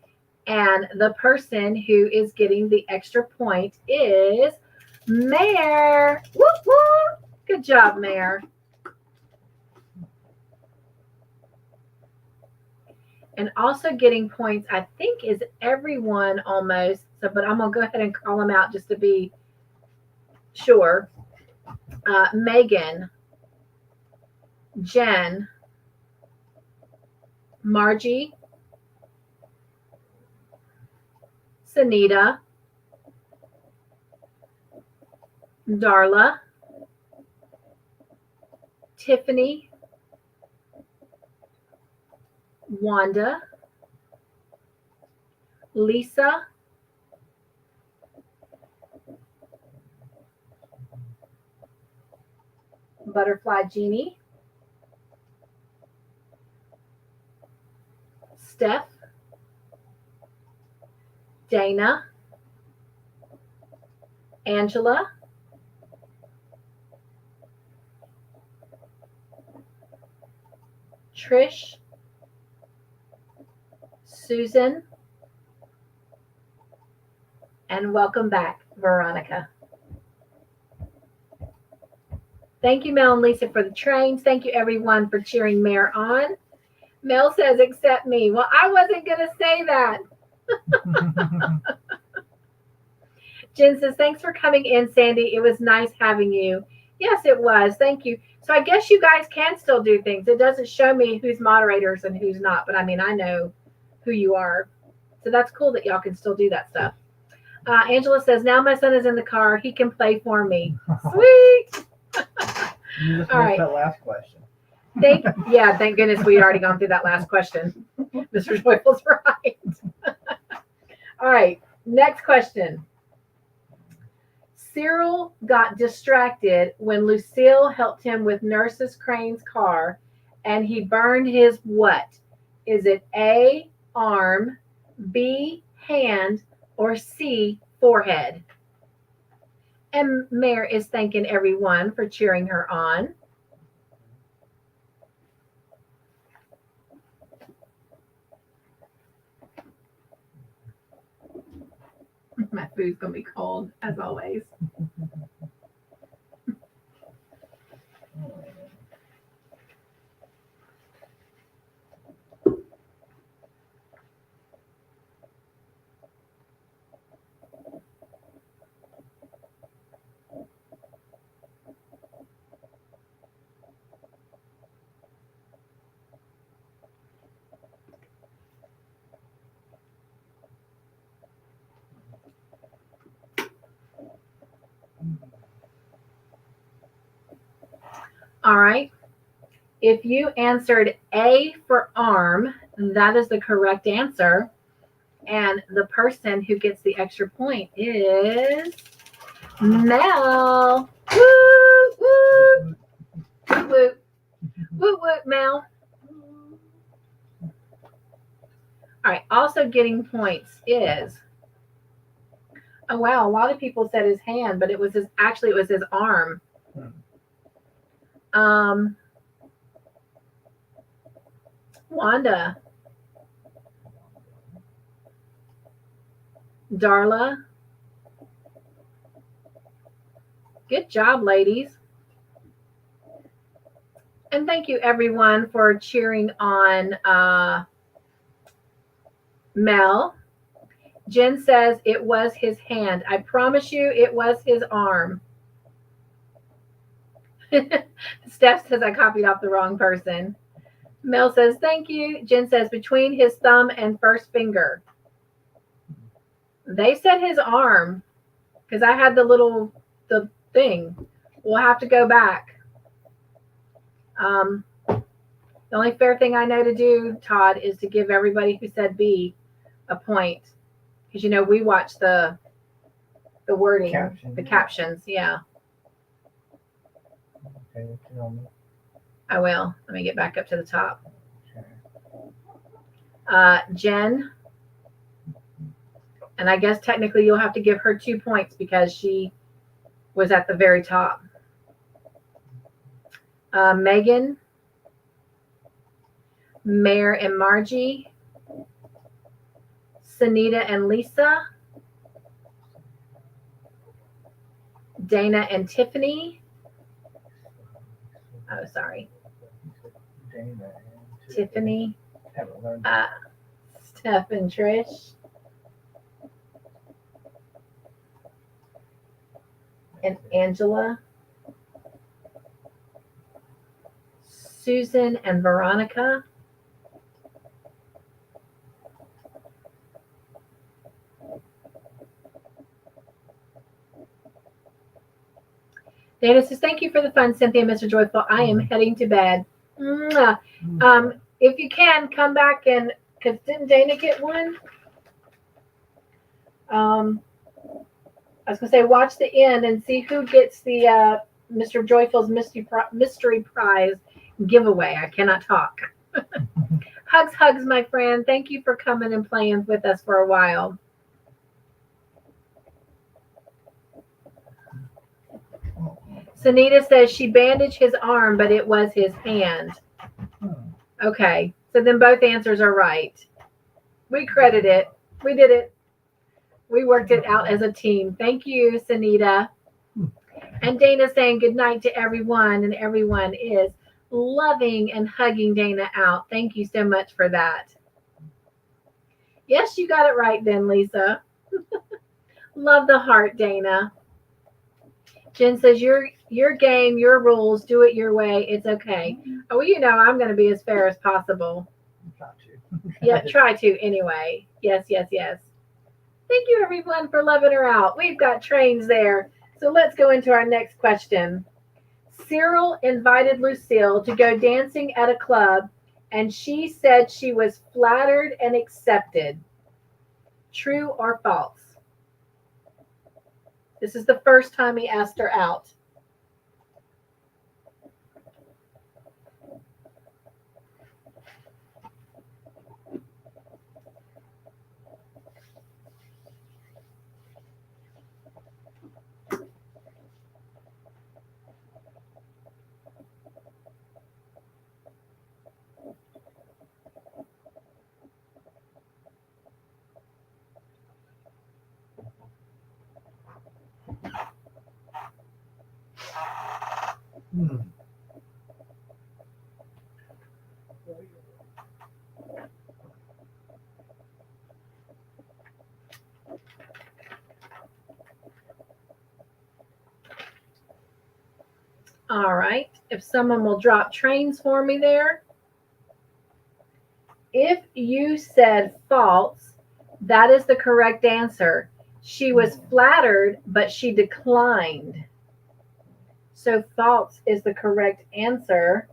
And the person who is getting the extra point is Mare. Woo woo! Good job, Mare. And also getting points, I think, is everyone almost. So, but I'm gonna go ahead and call them out just to be sure. Megan, Jen, Margie, Sunita, Darla, Tiffany, Wanda, Lisa, Butterfly Genie, Steph, Dana, Angela, Trish, Susan, and welcome back, Veronica. Thank you, Mel and Lisa, for the trains. Thank you, everyone, for cheering Mare on. Mel says, accept me. Well, I wasn't going to say that. Jen says, thanks for coming in, Sandy. It was nice having you. Yes, it was. Thank you. So I guess you guys can still do things. It doesn't show me who's moderators and who's not, but I mean, I know who you are. So that's cool that y'all can still do that stuff. Angela says, now my son is in the car. He can play for me. Sweet. You just All missed right. that last question. Thank goodness we had already gone through that last question. Mr. Joyful's right. All right, next question. Cyril got distracted when Lucille helped him with Nurses Crane's car, and he burned his what? Is it A, arm, B, hand, or C, forehead? And Mare is thanking everyone for cheering her on. My food's going to be cold, as always. All right. If you answered A for arm, that is the correct answer. And the person who gets the extra point is Mel. Woo, woo, woo, woo, woo, woo, Mel. All right. Also getting points is, oh wow, a lot of people said his hand, but it was his arm. Wanda, Darla. Good job, ladies. And thank you, everyone, for cheering on Mel. Jen says it was his hand. I promise you it was his arm. Steph says I copied off the wrong person. Mel says thank you. Jen says between his thumb and first finger. They said his arm because I had the thing. We'll have to go back. The only fair thing I know to do, Todd, is to give everybody who said B a point. Because, you know, we watch the wording, the captions. Yeah. Okay, tell me. I will. Let me get back up to the top. Jen. And I guess technically you'll have to give her 2 points because she was at the very top. Megan, Mare and Margie, Sunita and Lisa, Dana and Tiffany. Oh, sorry. Dana and Tiffany, Haven't learned Steph and Trish, and Angela, Susan and Veronica. Dana says, thank you for the fun, Cynthia and Mr. Joyful. I am heading to bed. Mwah. If you can, come back and, because didn't Dana get one? I was going to say, watch the end and see who gets the Mr. Joyful's mystery prize giveaway. I cannot talk. Hugs, hugs, my friend. Thank you for coming and playing with us for a while. Sunita says she bandaged his arm, but it was his hand. Okay, so then both answers are right. We credit it. We did it. We worked it out as a team. Thank you, Sunita. And Dana saying good night to everyone, and everyone is loving and hugging Dana out. Thank you so much for that. Yes, you got it right then, Lisa. Love the heart, Dana. Jen says, your game, your rules, do it your way. It's okay. Oh, well, you know, I'm going to be as fair as possible. Try to. Yeah, try to anyway. Yes, yes, yes. Thank you, everyone, for loving her out. We've got trains there. So let's go into our next question. Cyril invited Lucille to go dancing at a club, and she said she was flattered and accepted. True or false? This is the first time he asked her out. All right. If someone will drop trains for me there. If you said false, that is the correct answer. She was flattered, but she declined. So false is the correct answer.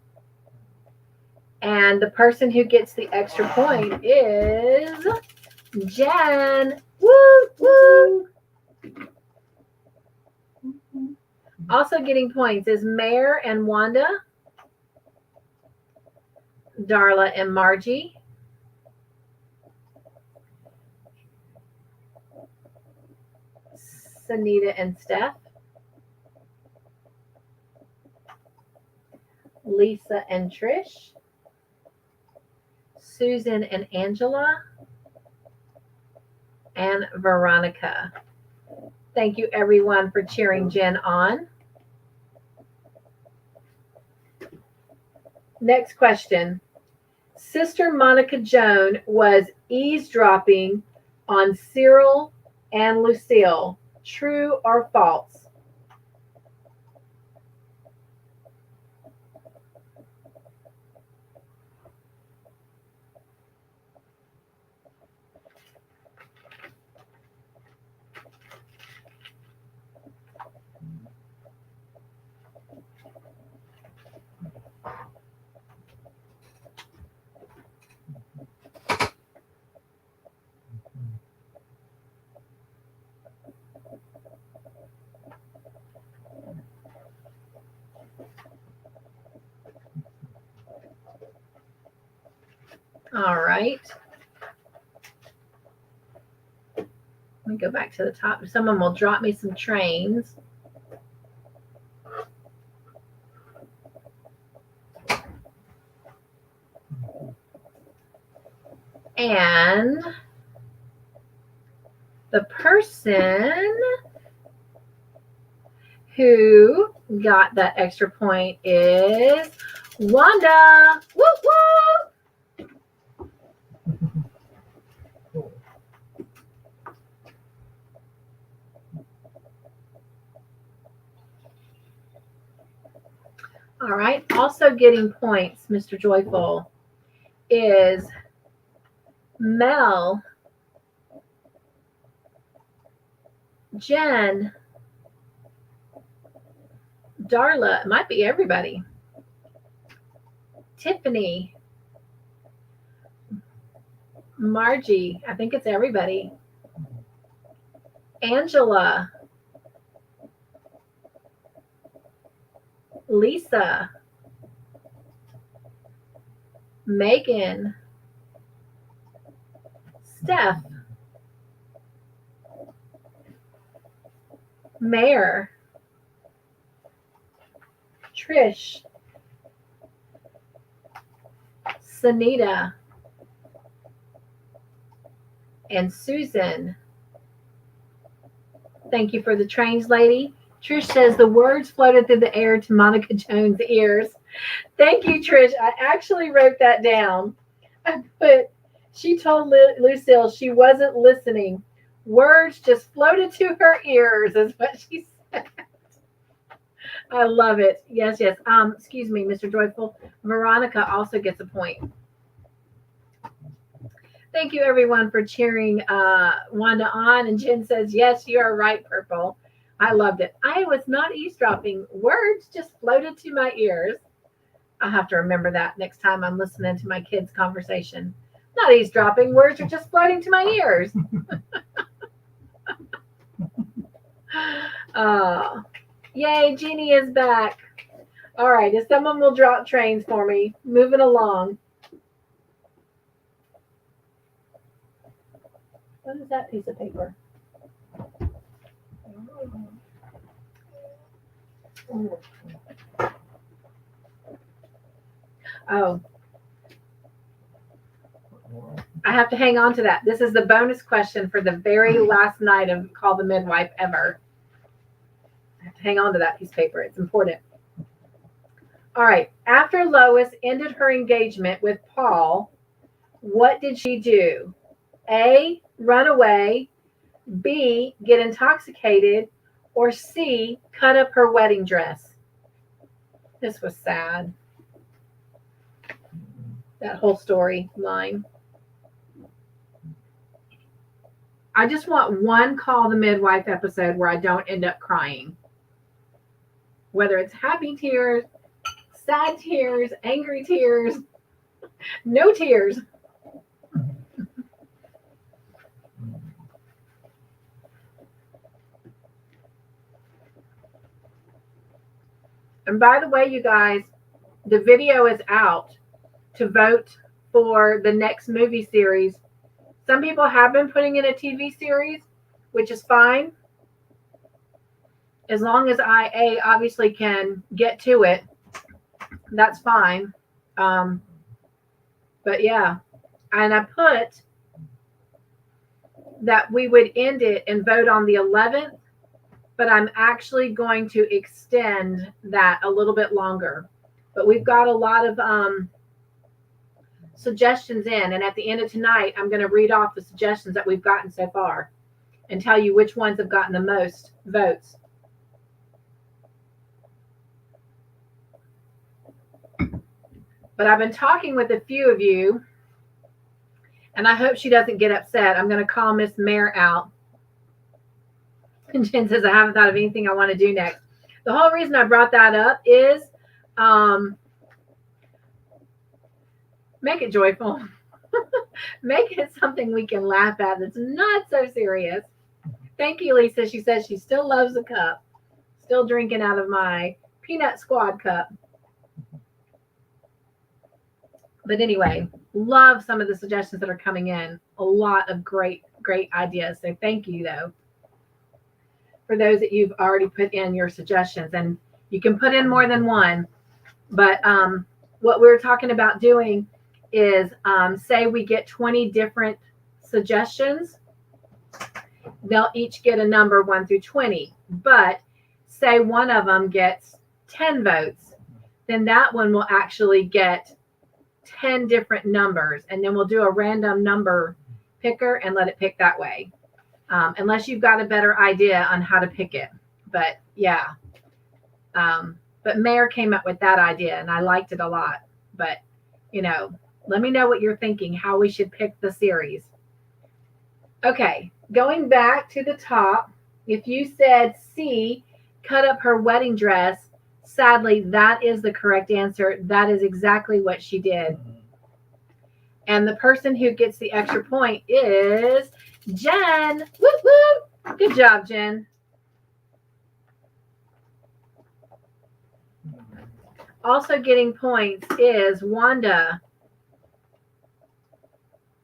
And the person who gets the extra point is Jen. Woo, woo. Also getting points is Mare and Wanda, Darla and Margie, Sunita and Steph, Lisa and Trish, Susan and Angela, and Veronica. Thank you, everyone, for cheering Jen on. Next question. Sister Monica Joan was eavesdropping on Cyril and Lucille. True or false? All right. Let me go back to the top. Someone will drop me some trains. And the person who got that extra point is Wanda. Woo woo! All right. Also getting points, Mr. Joyful, is Mel, Jen, Darla. It might be everybody. Tiffany, Margie. I think it's everybody. Angela, Lisa, Megan, Steph, Mare, Trish, Sunita, and Susan. Thank you for the trains, lady. Trish says the words floated through the air to Monica Jones' ears. Thank you, Trish. I actually wrote that down. I put, she told Lucille she wasn't listening. Words just floated to her ears, is what she said. I love it. Yes, yes. Excuse me, Mr. Joyful. Veronica also gets a point. Thank you, everyone, for cheering Wanda on. And Jen says, yes, you are right, Purple. I loved it. I was not eavesdropping. Words just floated to my ears. I'll have to remember that next time I'm listening to my kids' conversation. Not eavesdropping. Words are just floating to my ears. Yay, Jeannie is back. All right, if someone will drop trains for me. Moving along. What is that piece of paper? Oh. I have to hang on to that. This is the bonus question for the very last night of Call the Midwife ever. I have to hang on to that piece of paper. It's important. All right. After Lois ended her engagement with Paul, what did she do? A, run away. B, get intoxicated. Or C, cut up her wedding dress. This was sad. That whole storyline. I just want one Call the Midwife episode where I don't end up crying. Whether it's happy tears, sad tears, angry tears, no tears. And by the way, you guys, the video is out to vote for the next movie series. Some people have been putting in a TV series, which is fine. As long as I obviously can get to it, that's fine. But yeah, and I put that we would end it and vote on the 11th, but I'm actually going to extend that a little bit longer. But we've got a lot of suggestions in, and at the end of tonight, I'm going to read off the suggestions that we've gotten so far and tell you which ones have gotten the most votes. But I've been talking with a few of you, and I hope she doesn't get upset. I'm going to call Miss Mare out. And Jen says, I haven't thought of anything I want to do next. The whole reason I brought that up is make it joyful. Make it something we can laugh at that's not so serious. Thank you, Lisa. She says she still loves the cup. Still drinking out of my Peanut Squad cup. But anyway, love some of the suggestions that are coming in. A lot of great ideas. So thank you, though, for those that you've already put in your suggestions. And you can put in more than one. But what we're talking about doing is say we get 20 different suggestions. They'll each get a number 1 through 20. But say one of them gets 10 votes, then that one will actually get 10 different numbers, and then we'll do a random number picker and let it pick that way, unless you've got a better idea on how to pick it. But yeah, but But Mayor came up with that idea, and I liked it a lot. But, let me know what you're thinking, how we should pick the series. Okay, going back to the top, if you said C, cut up her wedding dress, sadly, that is the correct answer. That is exactly what she did. And the person who gets the extra point is Jen. Whoop, whoop. Good job, Jen. Also getting points is Wanda,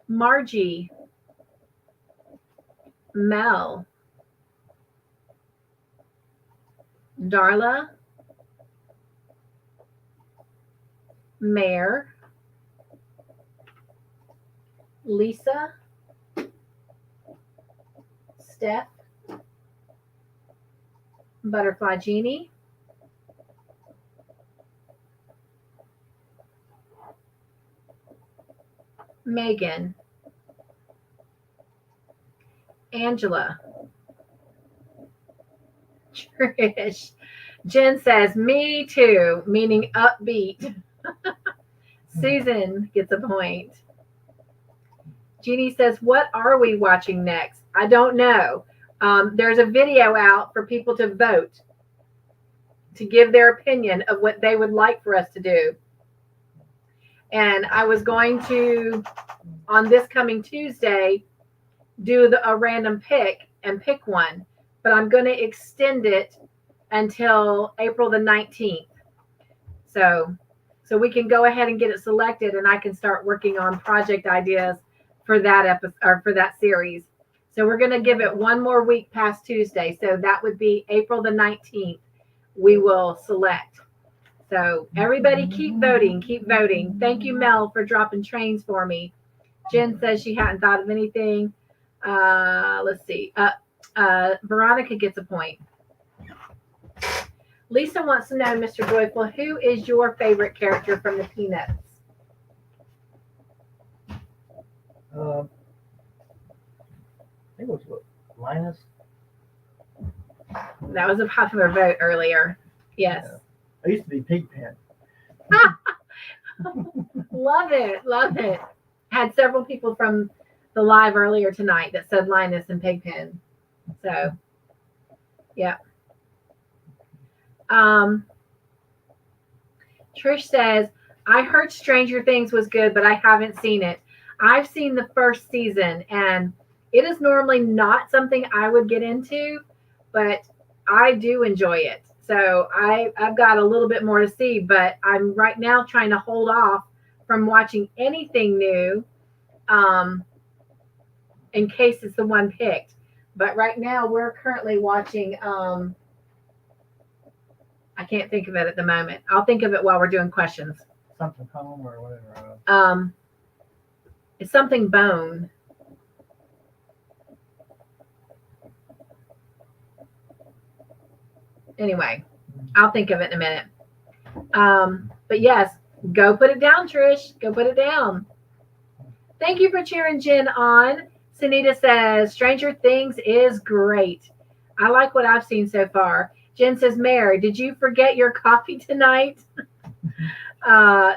Margie, Mel, Darla, Mare, Lisa, Steph, Butterfly Genie, Megan, Angela, Trish. Jen says, me too, meaning upbeat. Susan gets a point. Jeannie says, what are we watching next? I don't know. There's a video out for people to vote, to give their opinion of what they would like for us to do. And I was going to, on this coming Tuesday, do a random pick and pick one. But I'm going to extend it until April the 19th. So we can go ahead and get it selected, and I can start working on project ideas for that episode or for that series. So we're going to give it one more week past Tuesday. So that would be April the 19th. We will select. So everybody keep voting, keep voting. Thank you, Mel, for dropping trains for me. Jen says she hadn't thought of anything. Let's see. Veronica gets a point. Lisa wants to know, Mr. Joyful, who is your favorite character from the Peanuts? I think it was Linus. That was a popular vote earlier. Yes. Yeah. I used to be Pigpen. Love it. Love it. Had several people from the live earlier tonight that said Linus and Pigpen. So, yeah. Trish says, I heard Stranger Things was good, but I haven't seen it. I've seen the first season, and it is normally not something I would get into, but I do enjoy it. So I've got a little bit more to see, but I'm right now trying to hold off from watching anything new in case it's the one picked. But right now we're currently watching, I can't think of it at the moment. I'll think of it while we're doing questions. Something home or whatever. It's something bone. Anyway, I'll think of it in a minute. But yes, go put it down, Trish. Go put it down. Thank you for cheering Jen on. Sunita says, Stranger Things is great. I like what I've seen so far. Jen says, Mary, did you forget your coffee tonight?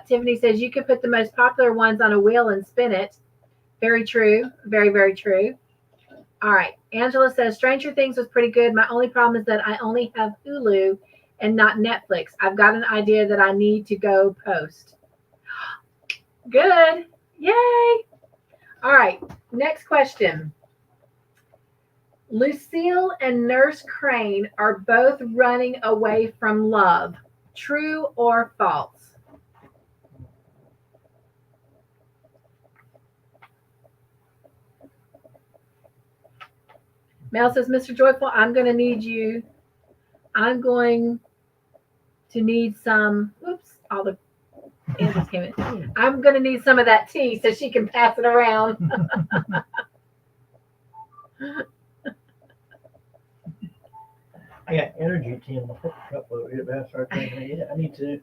Tiffany says, you can put the most popular ones on a wheel and spin it. Very true. Very, very true. All right. Angela says, Stranger Things was pretty good. My only problem is that I only have Hulu and not Netflix. I've got an idea that I need to go post. Good. Yay. All right. Next question. Lucille and Nurse Crane are both running away from love. True or false? Mel says, Mr. Joyful, I'm going to need some, oops, all the answers came in. I'm going to need some of that tea so she can pass it around. I got energy tea in my cup over here, but I started thinking, yeah, I need to.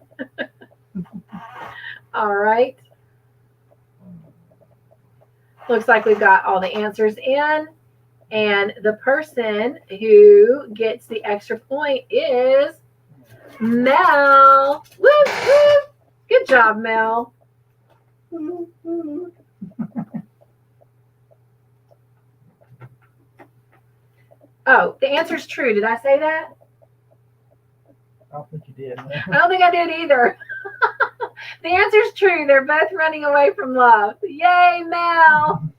All right. Looks like we've got all the answers in. And the person who gets the extra point is Mel. Woo, woo. Good job, Mel. Oh, the answer's true. Did I say that? I don't think you did. I don't think I did either. The answer's true. They're both running away from love. Yay, Mel.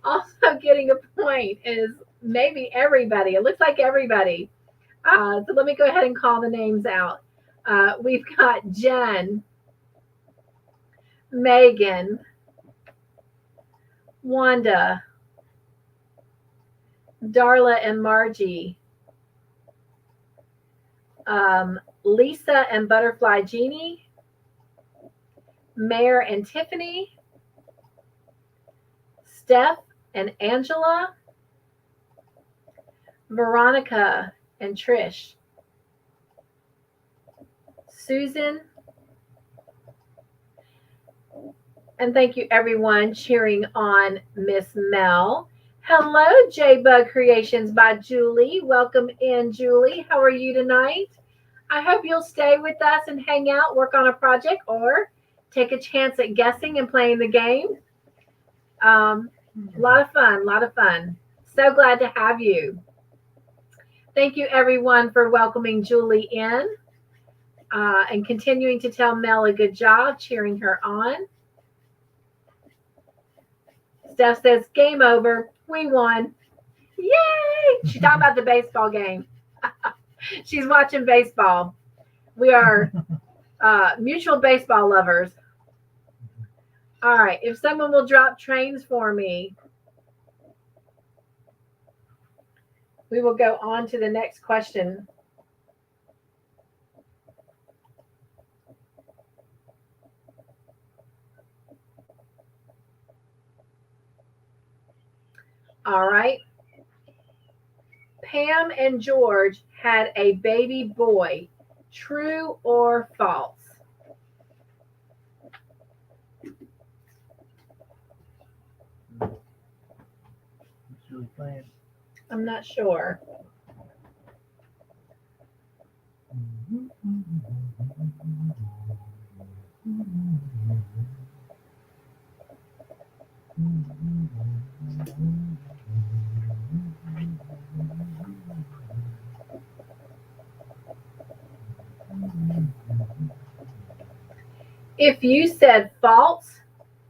Also getting a point is maybe everybody. It looks like everybody. So let me go ahead and call the names out. We've got Jen, Megan, Wanda, Darla and Margie, Lisa and Butterfly Jeannie, Mare and Tiffany, Steph and Angela, Veronica and Trish, Susan, and thank you everyone cheering on Miss Mel. Hello, J-Bug Creations by Julie. Welcome in, Julie. How are you tonight? I hope you'll stay with us and hang out, work on a project, or take a chance at guessing and playing the game. A lot of fun. So glad to have you. Thank you, everyone, for welcoming Julie in and continuing to tell Mel a good job, cheering her on. Steph says, game over. We won. Yay! She's talking about the baseball game. She's watching baseball. We are mutual baseball lovers. All right. If someone will drop trains for me, we will go on to the next question. All right. Pam and George had a baby boy. True or false? Really playing. I'm not sure. If you said false,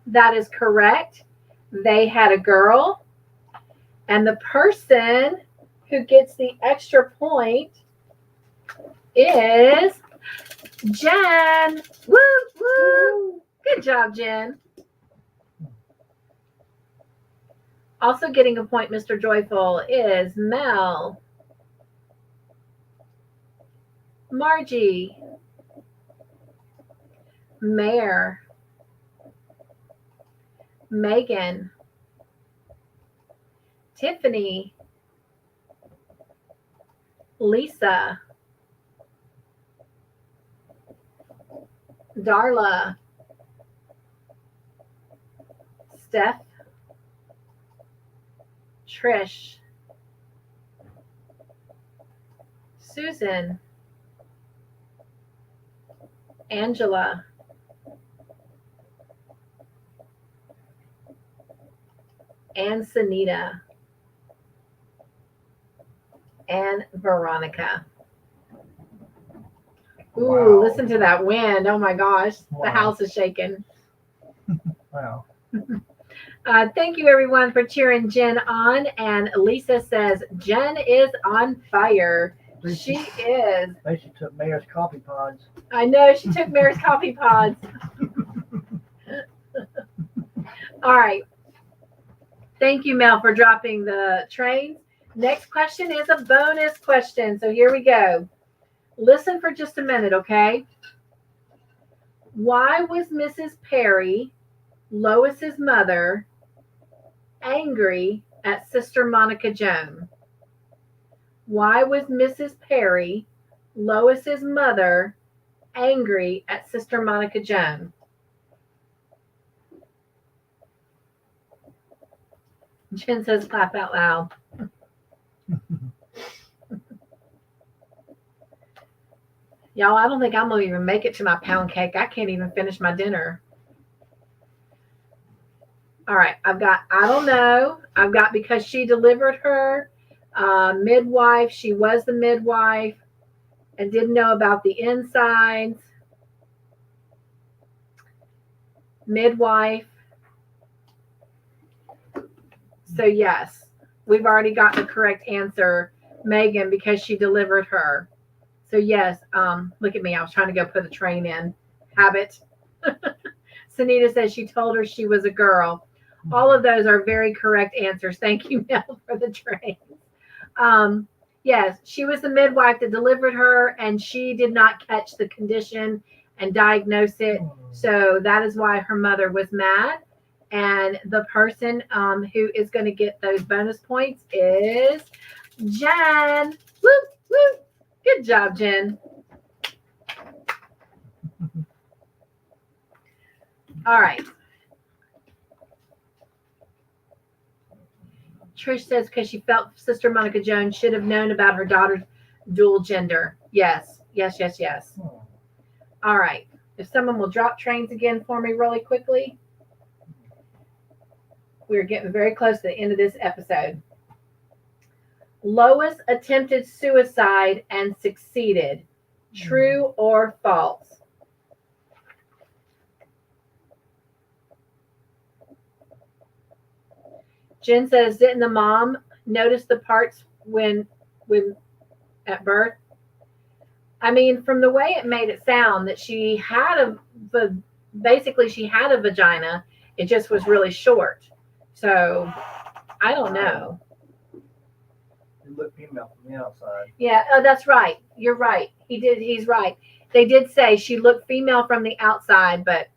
that is correct. They had a girl. And the person who gets the extra point is Jen. Woo, woo. Good job, Jen. Also getting a point, Mr. Joyful, is Mel, Margie, Mare, Megan, Tiffany, Lisa, Darla, Steph, Trish, Susan, Angela, and Sunita, and Veronica. Ooh, wow. Listen to that wind. Oh my gosh. Wow. The house is shaking. Wow. Thank you everyone for cheering Jen on. And Lisa says, Jen is on fire. She is. She took Mayor's coffee pods. I know, she took Mayor's coffee pods. All right. Thank you, Mel, for dropping the trains. Next question is a bonus question. So here we go. Listen for just a minute, okay? Why was Mrs. Perry, Lois's mother, angry at Sister Monica Joan? Why was Mrs. Perry, Lois's mother, angry at Sister Monica Joan? Jen says, laugh out loud. Y'all, I don't think I'm going to even make it to my pound cake. I can't even finish my dinner. All right, I've got, I don't know. I've got because she delivered her. Midwife, she was the midwife and didn't know about the insides. Midwife. So yes, we've already got the correct answer, Megan, because she delivered her. So yes, look at me. I was trying to go put a train in. Habit. Sunita says she told her she was a girl. All of those are very correct answers. Thank you, Mel, for the trains. Yes, she was the midwife that delivered her, and she did not catch the condition and diagnose it. So that is why her mother was mad. And the person who is going to get those bonus points is Jen. Woo, woo. Good job, Jen. All right. Trish says because she felt Sister Monica Jones should have known about her daughter's dual gender. Yes, yes, yes, yes. All right. If someone will drop trains again for me really quickly. We're getting very close to the end of this episode. Lois attempted suicide and succeeded. True or false? Jen says, didn't the mom notice the parts when at birth? I mean, from the way it made it sound that she had basically she had a vagina. It just was really short. So I don't know. It looked female from the outside. Yeah, that's right. You're right. He's right. They did say she looked female from the outside, but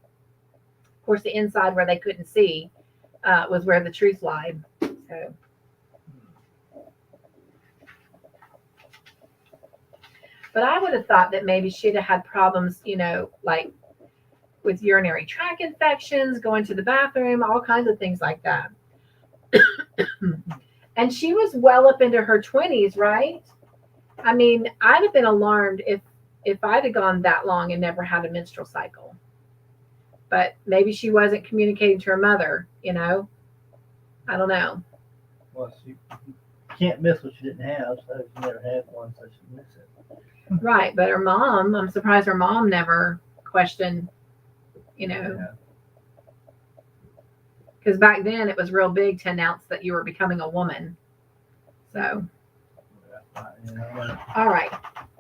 of course the inside where they couldn't see was where the truth lied. So. But I would have thought that maybe she'd have had problems, like with urinary tract infections, going to the bathroom, all kinds of things like that. And she was well up into her 20s, right? I mean, I'd have been alarmed if I'd have gone that long and never had a menstrual cycle. But maybe she wasn't communicating to her mother, I don't know. Well, you can't miss what you didn't have, so if you never had one, so you miss it. Right, but her mom, I'm surprised her mom never questioned, because back then it was real big to announce that you were becoming a woman. So, all right.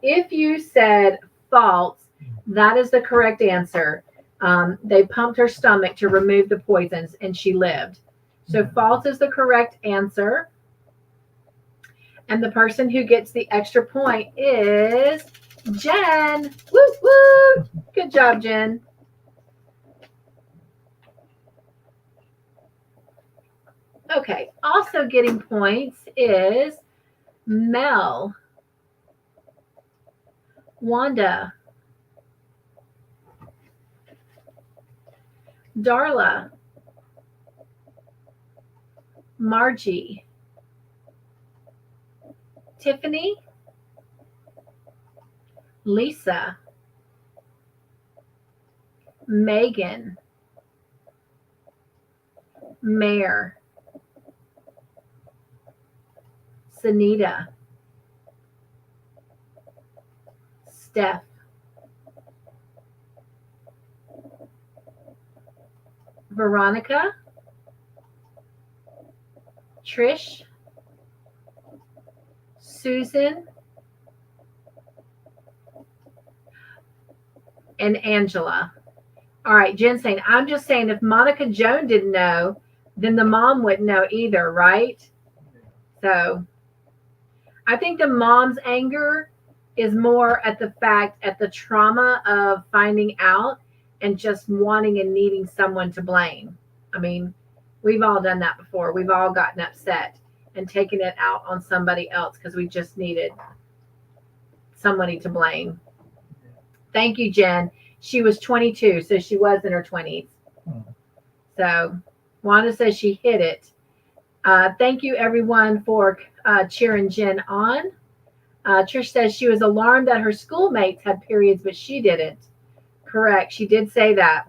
If you said false, that is the correct answer. They pumped her stomach to remove the poisons, and she lived. So false is the correct answer. And the person who gets the extra point is Jen. Woo, woo. Good job, Jen. Okay. Also getting points is Mel, Wanda, Darla, Margie, Tiffany, Lisa, Megan, Mare, Sunita, Steph, Veronica, Trish, Susan, and Angela. All right, Jen saying, I'm just saying if Monica Joan didn't know, then the mom wouldn't know either, right? So I think the mom's anger is more at the trauma of finding out and just wanting and needing someone to blame. I mean, we've all done that before. We've all gotten upset and taken it out on somebody else because we just needed somebody to blame. Thank you, Jen. She was 22, so she was in her 20s. So Wanda says she hit it. Thank you, everyone, for cheering Jen on. Trish says she was alarmed that her schoolmates had periods, but she didn't. Correct. She did say that.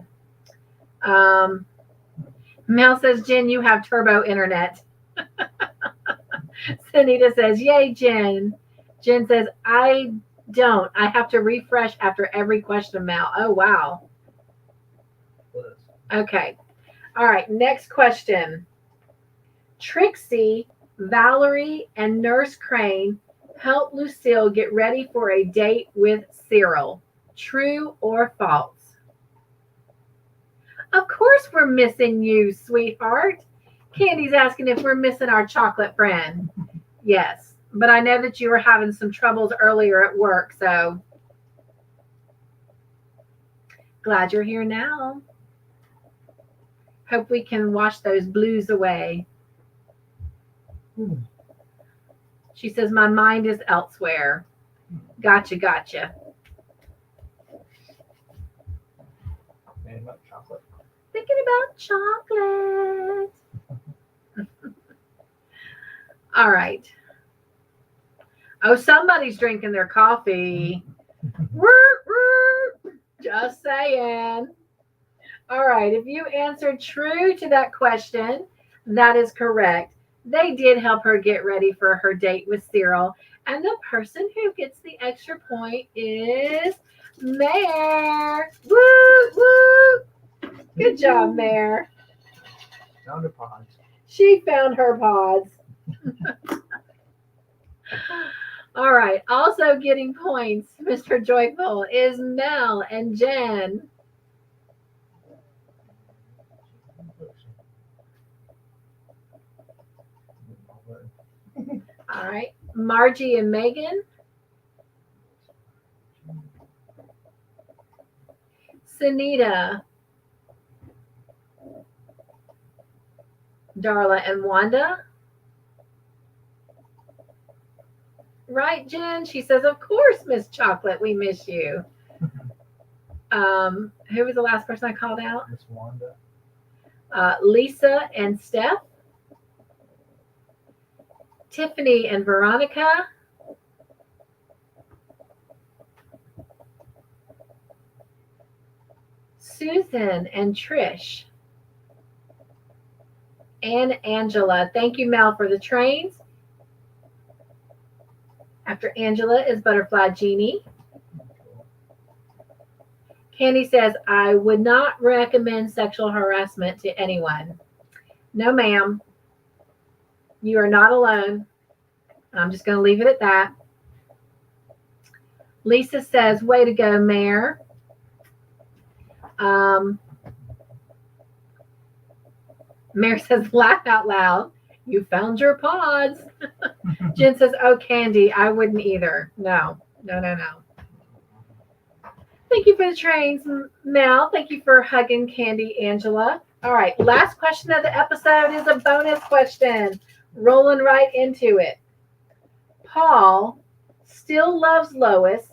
Mel says, Jen, you have turbo internet. Sunita says, yay, Jen. Jen says, I don't. I have to refresh after every question, Mel. Oh, wow. Okay. All right. Next question. Trixie, Valerie, and Nurse Crane help Lucille get ready for a date with Cyril. True or false? Of course we're missing you, sweetheart. Candy's asking if we're missing our chocolate friend. Yes, but I know that you were having some troubles earlier at work, so glad you're here now. Hope we can wash those blues away. She says, my mind is elsewhere. Gotcha. Chocolate. Thinking about chocolate. All right. Oh, somebody's drinking their coffee. Just saying. All right. If you answered true to that question, that is correct. They did help her get ready for her date with Cyril. And the person who gets the extra point is Mare. Woo! Good job, Mare. Found her pods. She found her pods. All right. Also getting points, Mr. Joyful, is Mel and Jen. All right. Margie and Megan. Sunita. Darla and Wanda. Right, Jen? She says, of course, Miss Chocolate, we miss you. Who was the last person I called out? Miss Wanda. Lisa and Steph. Tiffany and Veronica. Susan and Trish. And Angela. Thank you, Mel, for the trains. After Angela is Butterfly Jeannie. Candy says, I would not recommend sexual harassment to anyone. No, ma'am. You are not alone. I'm just going to leave it at that. Lisa says, way to go, Mayor. Mayor says, laugh out loud. You found your pods. Jen says, oh, Candy, I wouldn't either. No. Thank you for the trains, Mel. Thank you for hugging Candy, Angela. All right, last question of the episode is a bonus question. Rolling right into it. Paul still loves Lois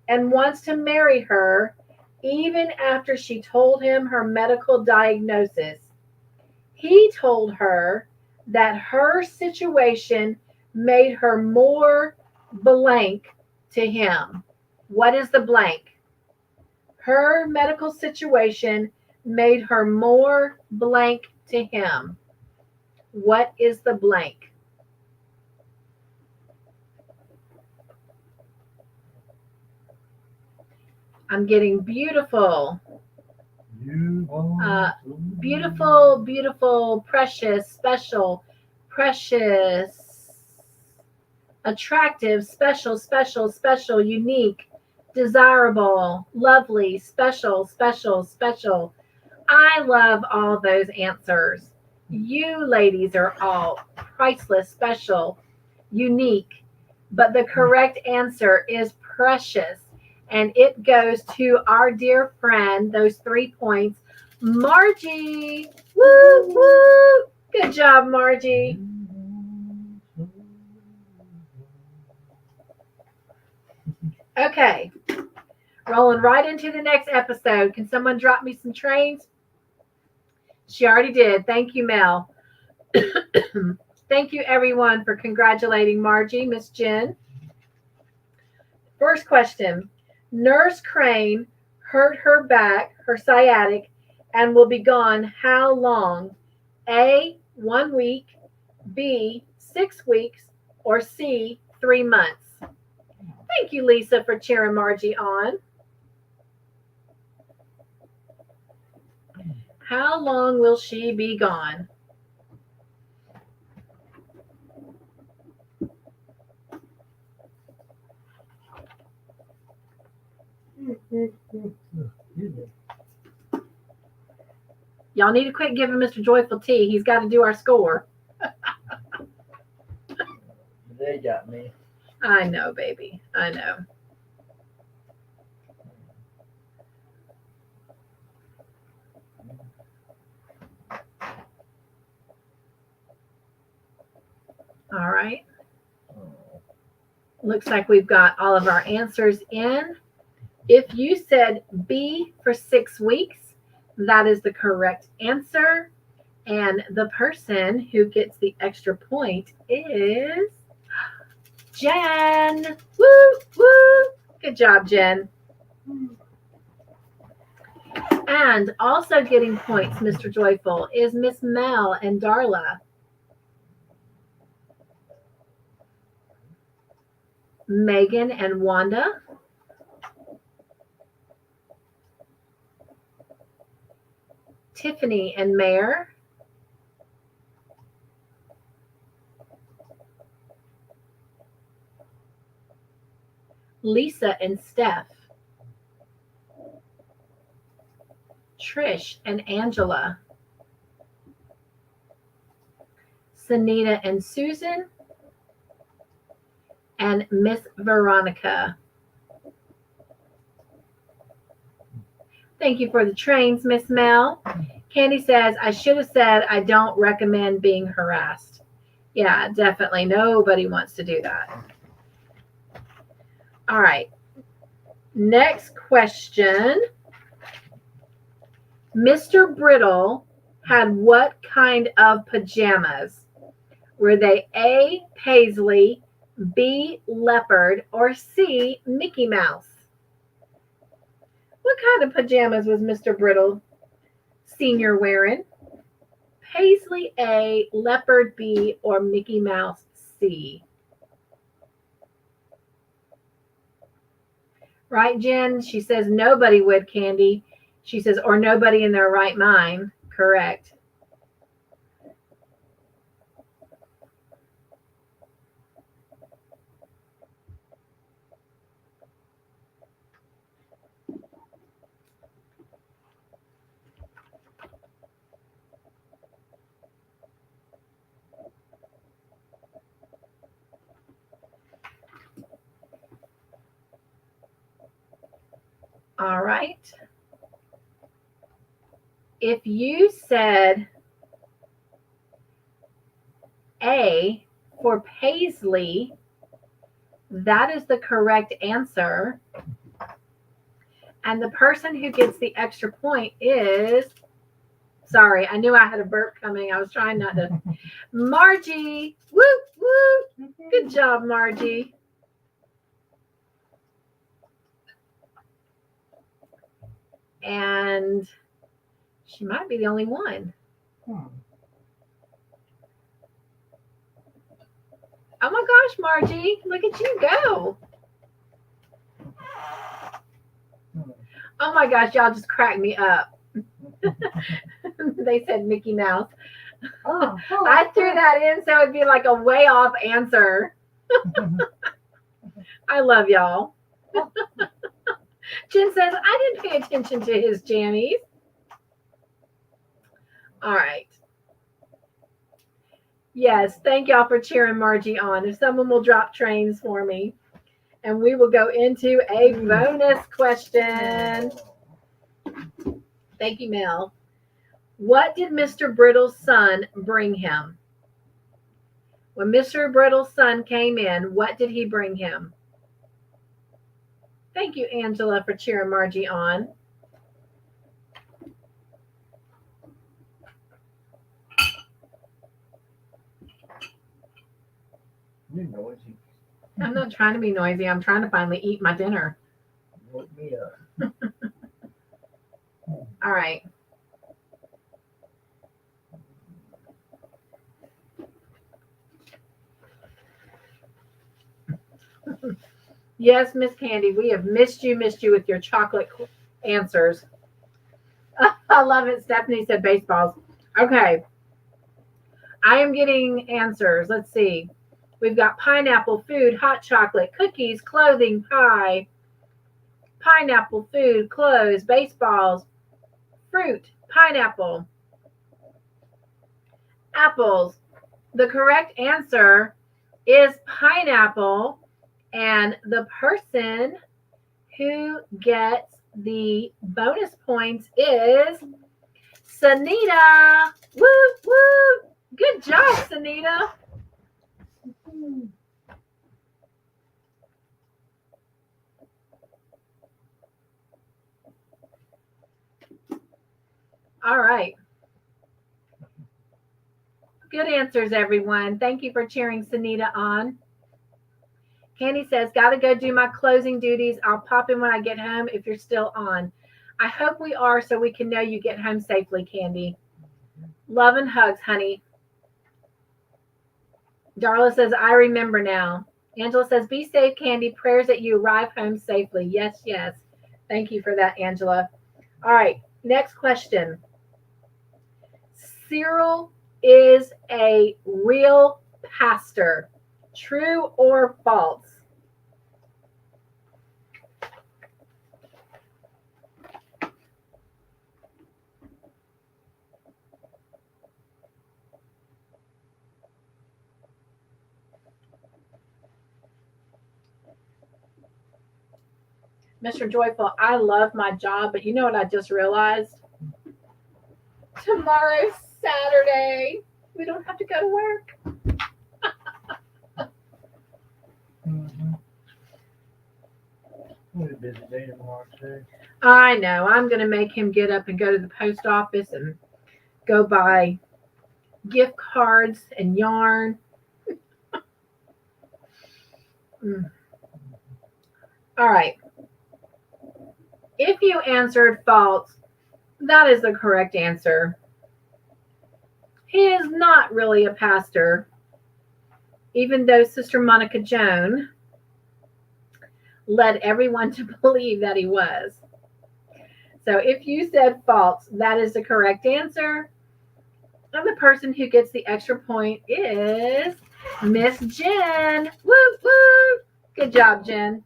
and wants to marry her even after she told him her medical diagnosis. He told her that her situation made her more blank to him. What is the blank? Her medical situation made her more blank to him. What is the blank? I'm getting beautiful. Beautiful, precious, special, precious, attractive, special, unique, desirable, lovely, special. I love all those answers. You ladies are all priceless, special, unique, but the correct answer is precious. And it goes to our dear friend, those 3 points, Margie. Woo! Good job, Margie. Okay. Rolling right into the next episode. Can someone drop me some trains? She already did. Thank you, Mel. Thank you, everyone, for congratulating Margie, Miss Jen. First question. Nurse Crane hurt her back, her sciatic, and will be gone how long? A, 1 week, B, 6 weeks, or C, 3 months? Thank you, Lisa, for cheering Margie on. How long will she be gone? Y'all need to quit giving Mr. Joyful tea. He's got to do our score. They got me. I know, baby. I know. All right. Looks like we've got all of our answers in. If you said B for 6 weeks, that is the correct answer. And the person who gets the extra point is Jen. Woo, woo. Good job, Jen. And also getting points, Mr. Joyful, is Miss Mel and Darla. Megan and Wanda. Tiffany and Mayor. Lisa and Steph. Trish and Angela. Sunita and Susan. And Miss Veronica. Thank you for the trains, Miss Mel. Candy says, I should have said I don't recommend being harassed. Yeah, definitely. Nobody wants to do that. All right. Next question. Mr. Brittle had what kind of pajamas? Were they A, paisley, B, leopard, or C, Mickey Mouse? What kind of pajamas was Mr. Brittle Sr. wearing? Paisley A, leopard B, or Mickey Mouse C? Right, Jen? She says nobody would, Candy. She says, or nobody in their right mind. Correct. All right. If you said A for paisley, that is the correct answer. And the person who gets the extra point is, sorry, I knew I had a burp coming. I was trying not to. Margie. Woo, woo. Good job, Margie. And she might be the only one. Oh my gosh, Margie, look at you go. Oh my gosh, y'all just cracked me up. They said Mickey Mouse. I threw that in so it'd be like a way off answer. I love y'all. Jen says, I didn't pay attention to his jammies. All right. Yes, thank y'all for cheering Margie on. If someone will drop trains for me. And we will go into a bonus question. Thank you, Mel. What did Mr. Brittle's son bring him? When Mr. Brittle's son came in, what did he bring him? Thank you, Angela, for cheering Margie on. You're noisy. I'm not trying to be noisy. I'm trying to finally eat my dinner. Woke me up. All right. Yes, Miss Candy, we have missed you with your chocolate answers. I love it. Stephanie said baseballs. Okay. I am getting answers. Let's see. We've got pineapple, food, hot chocolate, cookies, clothing, pie, pineapple, food, clothes, baseballs, fruit, pineapple, apples. The correct answer is pineapple. And the person who gets the bonus points is Sanita. Woo, woo. Good job, Sanita. All right. Good answers, everyone. Thank you for cheering Sanita on. Candy says, got to go do my closing duties. I'll pop in when I get home if you're still on. I hope we are so we can know you get home safely, Candy. Love and hugs, honey. Darla says, I remember now. Angela says, be safe, Candy. Prayers that you arrive home safely. Yes, yes. Thank you for that, Angela. All right, next question. Cyril is a real pastor. True or false? Mr. Joyful, I love my job, but you know what I just realized? Tomorrow's Saturday. We don't have to go to work. Mm-hmm. It's a busy day tomorrow, too. I know. I'm going to make him get up and go to the post office and go buy gift cards and yarn. All right. If you answered false, that is the correct answer. He is not really a pastor, even though Sister Monica Joan led everyone to believe that he was. So if you said false, that is the correct answer. And the person who gets the extra point is Miss Jen. Woo, woo. Good job, Jen.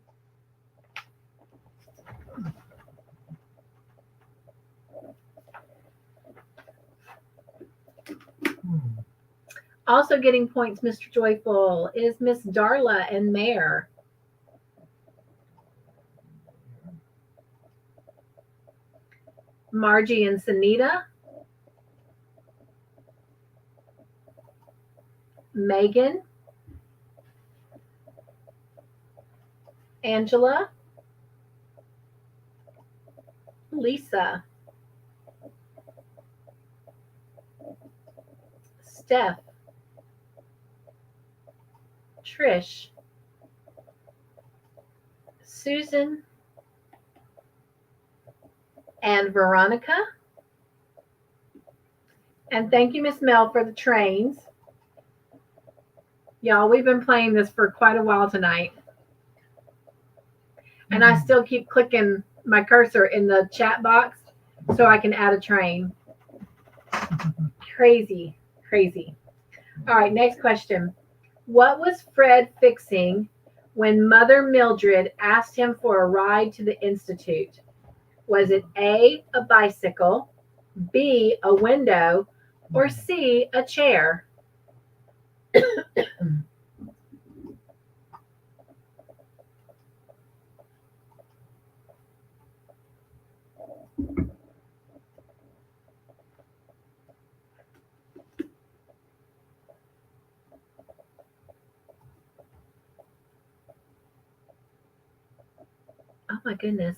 Also getting points, Mr. Joyful, is Miss Darla and Mare. Margie and Sanita. Megan. Angela. Lisa. Steph. Trish. Susan. And Veronica. And thank you, Miss Mel, for the trains. Y'all, we've been playing this for quite a while tonight. And I still keep clicking my cursor in the chat box so I can add a train. Crazy, crazy. All right, next question. What was Fred fixing when Mother Mildred asked him for a ride to the Institute? Was it A, a bicycle, B, a window, or C, a chair? Oh my goodness.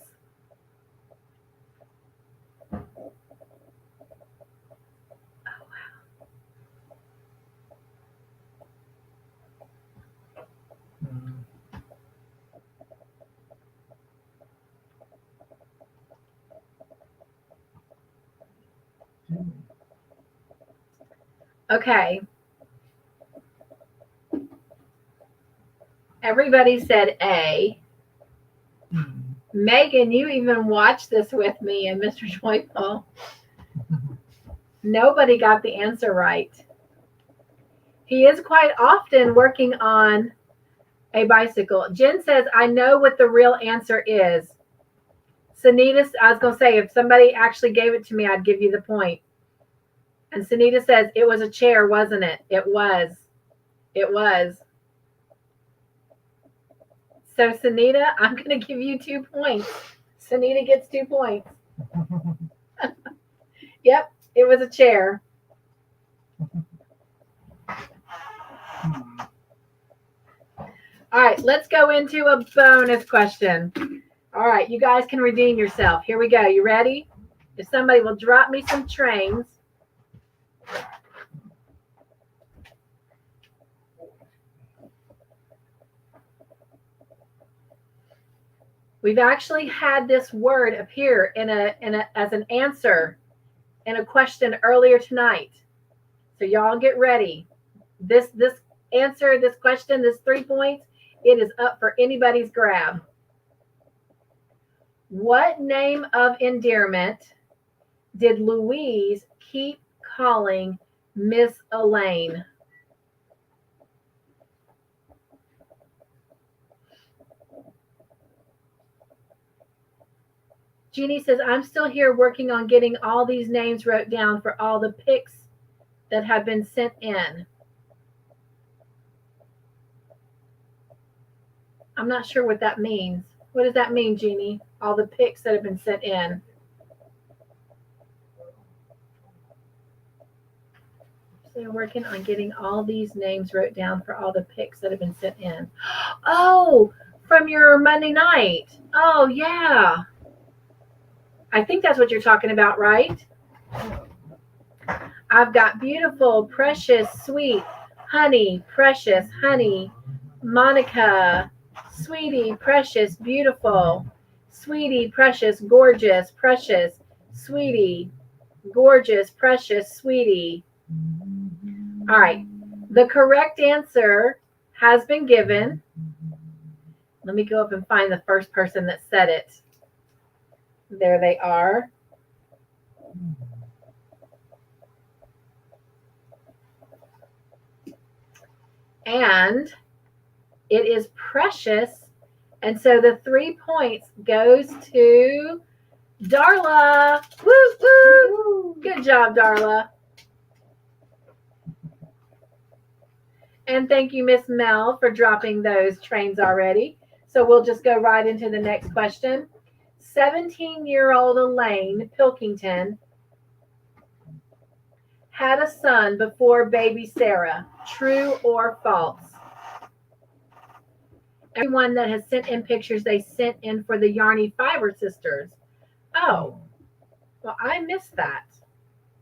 Okay. Everybody said A. Megan, you even watched this with me and Mr. Joyful. Nobody got the answer right. He is quite often working on a bicycle. Jen says, I know what the real answer is. Sunita, I was going to say, if somebody actually gave it to me, I'd give you the point. And Sunita says, it was a chair, wasn't it? It was. It was. So, Sunita, I'm going to give you 2 points. Sunita gets 2 points. Yep, it was a chair. All right, let's go into a bonus question. All right, you guys can redeem yourself. Here we go. You ready? If somebody will drop me some trains. We've actually had this word appear as an answer in a question earlier tonight. So y'all get ready. This answer, this question, this 3 points, it is up for anybody's grab. What name of endearment did Louise keep calling Miss Elaine? Jeannie says, I'm still here working on getting all these names wrote down for all the pics that have been sent in. I'm not sure what that means. What does that mean, Jeannie? All the pics that have been sent in. So you're working on getting all these names wrote down for all the pics that have been sent in. Oh, from your Monday night. Oh, yeah. I think that's what you're talking about, right? I've got beautiful, precious, sweet, honey, precious, honey, Monica, sweetie, precious, beautiful, sweetie, precious, gorgeous, precious, sweetie, gorgeous, precious, sweetie. All right. The correct answer has been given. Let me go up and find the first person that said it. There they are. And it is precious. And so the 3 points goes to Darla. Woo, woo. Good job, Darla. And thank you, Miss Mel, for dropping those trains already. So we'll just go right into the next question. 17-year-old Elaine Pilkington had a son before baby Sarah. True or false? Everyone that has sent in pictures, they sent in for the Yarny Fiber sisters. Oh, well, I missed that.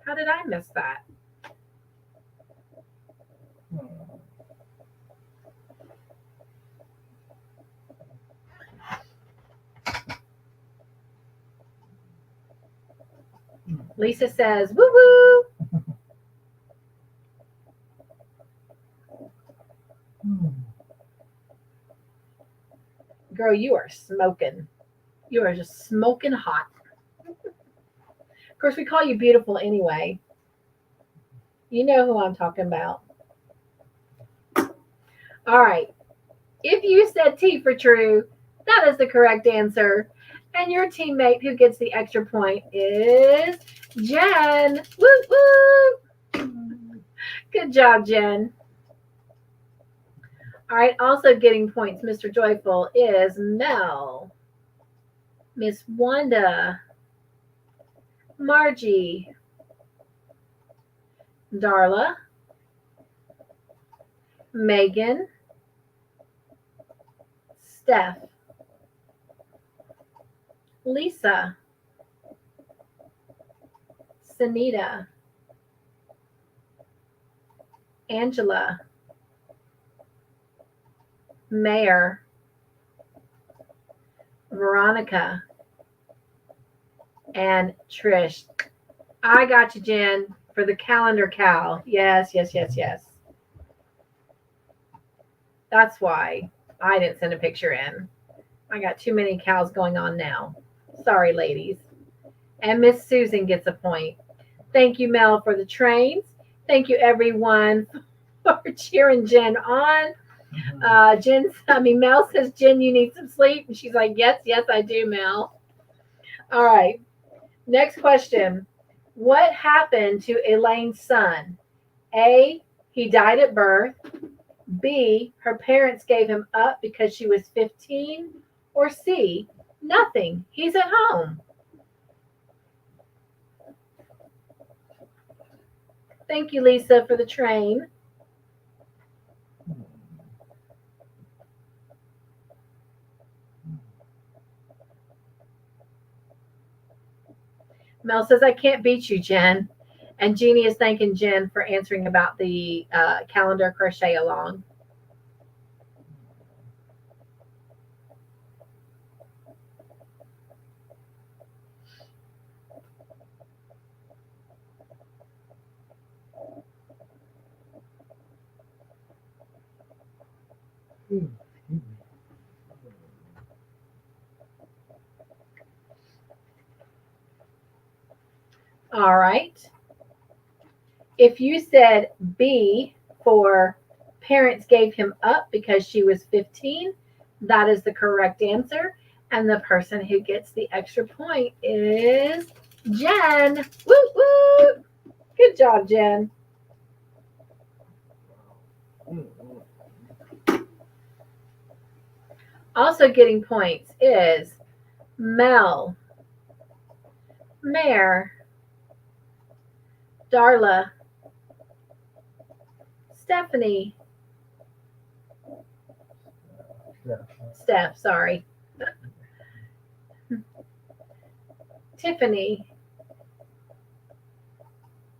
How did I miss that? Lisa says, woo woo. Girl, you are smoking. You are just smoking hot. Of course, we call you beautiful anyway. You know who I'm talking about. All right. If you said T for true, that is the correct answer. And your teammate who gets the extra point is Jen. Woo woo. Good job, Jen. All right. Also getting points, Mr. Joyful, is Mel, Miss Wanda, Margie, Darla, Megan, Steph, Lisa, Sunita, Angela, Mayor, Veronica, and Trish. I got you, Jen. for the calendar cow. Yes, yes, yes, yes. That's why I didn't send a picture in. I got too many cows going on now. Sorry, ladies. And Miss Susan gets a point. Thank you, Mel, for the trains. Thank you, everyone, for cheering Jen on. Mel says, Jen, you need some sleep. And she's like, yes, yes, I do, Mel. All right. Next question. What happened to Elaine's son? A, he died at birth. B, her parents gave him up because she was 15. Or C, nothing. He's at home. Thank you, Lisa, for the train. Mel says, I can't beat you, Jen. And Jeannie is thanking Jen for answering about the calendar crochet along. All right. If you said B for parents gave him up because she was 15, that is the correct answer. And the person who gets the extra point is Jen. Woo woo! Good job, Jen. Also getting points is Mel, Mare, Darla, Stephanie, Steph, sorry, Tiffany,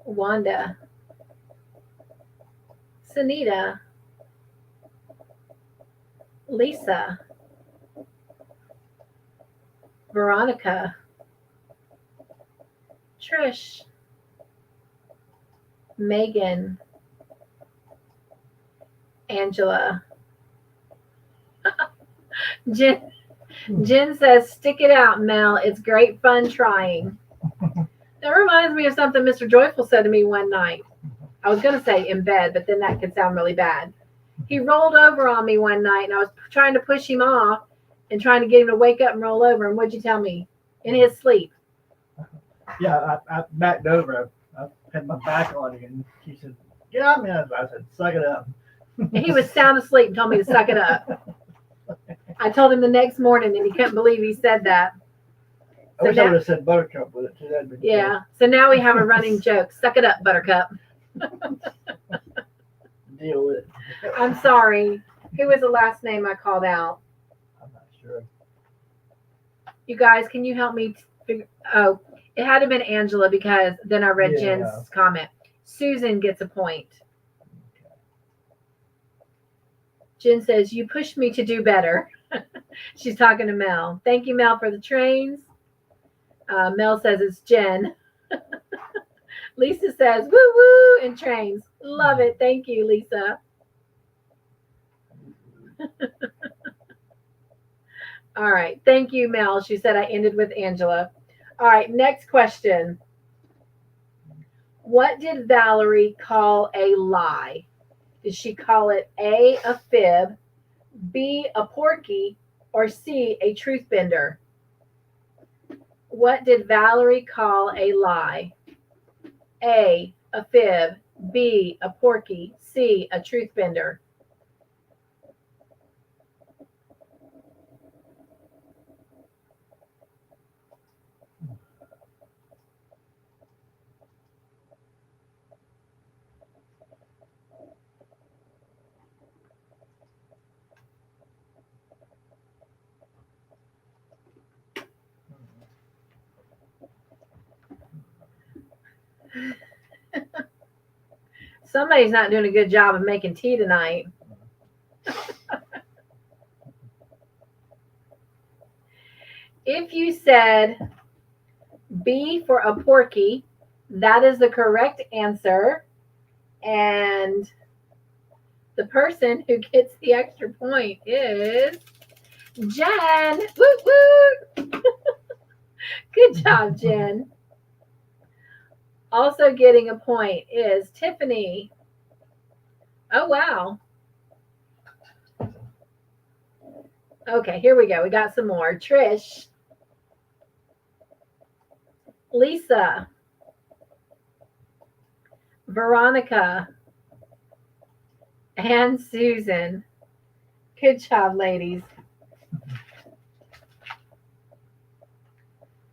Wanda, Sunita, Lisa, Veronica, Trish, Megan, Angela. Jen says, stick it out, Mel. It's great fun trying. That reminds me of something Mr. Joyful said to me one night. I was going to say in bed, but then that could sound really bad. He rolled over on me one night, and I was trying to push him off and trying to get him to wake up and roll over. And what'd you tell me? In his sleep. Yeah, I backed over. I had my back on him, and he said, get on me. I said, suck it up. And he was sound asleep and told me to suck it up. I told him the next morning, and he couldn't believe he said that. I wish I would have said buttercup with it, too. That'd been yeah. Cool. So now we have a running joke. Suck it up, Buttercup. Deal with it. I'm sorry. Who was the last name I called out? I'm not sure. You guys, can you help me figure? Oh, it had to have been Angela because then I read Jen's comment. Susan gets a point. Okay. Jen says, you pushed me to do better. She's talking to Mel. Thank you, Mel, for the trains. Mel says it's Jen. Lisa says, woo woo, and trains. Love it. Thank you, Lisa. All right. Thank you, Mel. She said I ended with Angela. All right. Next question. What did Valerie call a lie? Did she call it A, a fib, B, a porky, or C, a truth bender? What did Valerie call a lie? A, a fib, B, a porky, C, a truth bender. Somebody's not doing a good job of making tea tonight. If you said B for a porky, That is the correct answer. And the person who gets the extra point is Jen. Woo woo! Good job, Jen. Also getting a point is Tiffany. Oh, wow. Okay, here we go. We got some more. Trish, Lisa, Veronica, and Susan. Good job, ladies.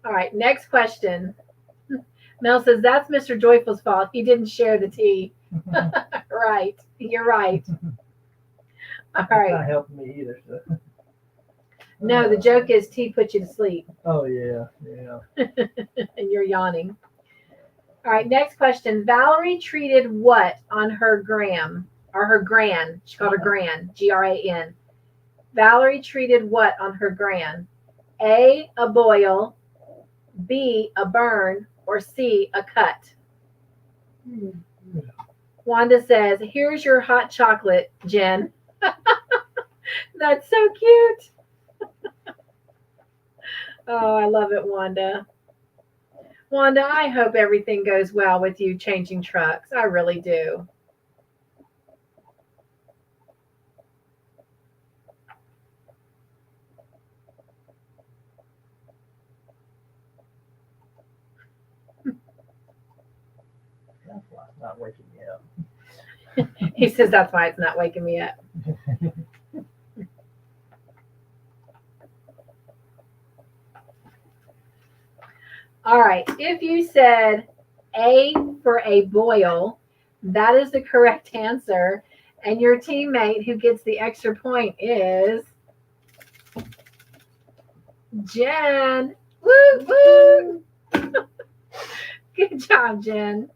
All right, next question. Mel says that's Mr. Joyful's fault. He didn't share the tea. Right, you're right. All It's not right. helping me either. So. No, the joke is tea put you to sleep. Oh yeah, yeah. And you're yawning. All right, next question. Valerie treated what on her gram or her gran? She called her gran, Gran. Valerie treated what on her gran? A boil, B, a burn, or C, a cut? Wanda says, here's your hot chocolate, Jen. That's so cute. Oh, I love it, Wanda. Wanda, I hope everything goes well with you changing trucks. I really do. That's why it's not waking me up. He says that's why it's not waking me up. All right. If you said A for a boil, that is the correct answer. And your teammate who gets the extra point is Jen. Woo woo. Good job, Jen.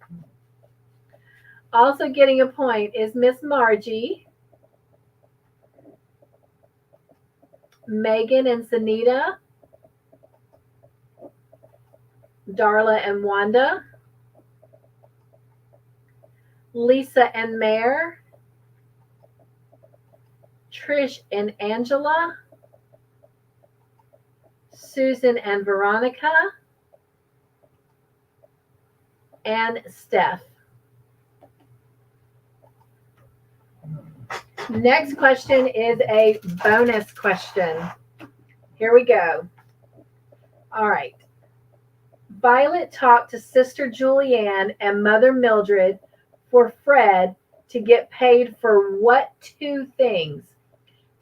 Also getting a point is Miss Margie, Megan and Sunita, Darla and Wanda, Lisa and Mare, Trish and Angela, Susan and Veronica, and Steph. Next question is a bonus question. Here we go. All right. Violet talked to Sister Julianne and Mother Mildred for Fred to get paid for what two things?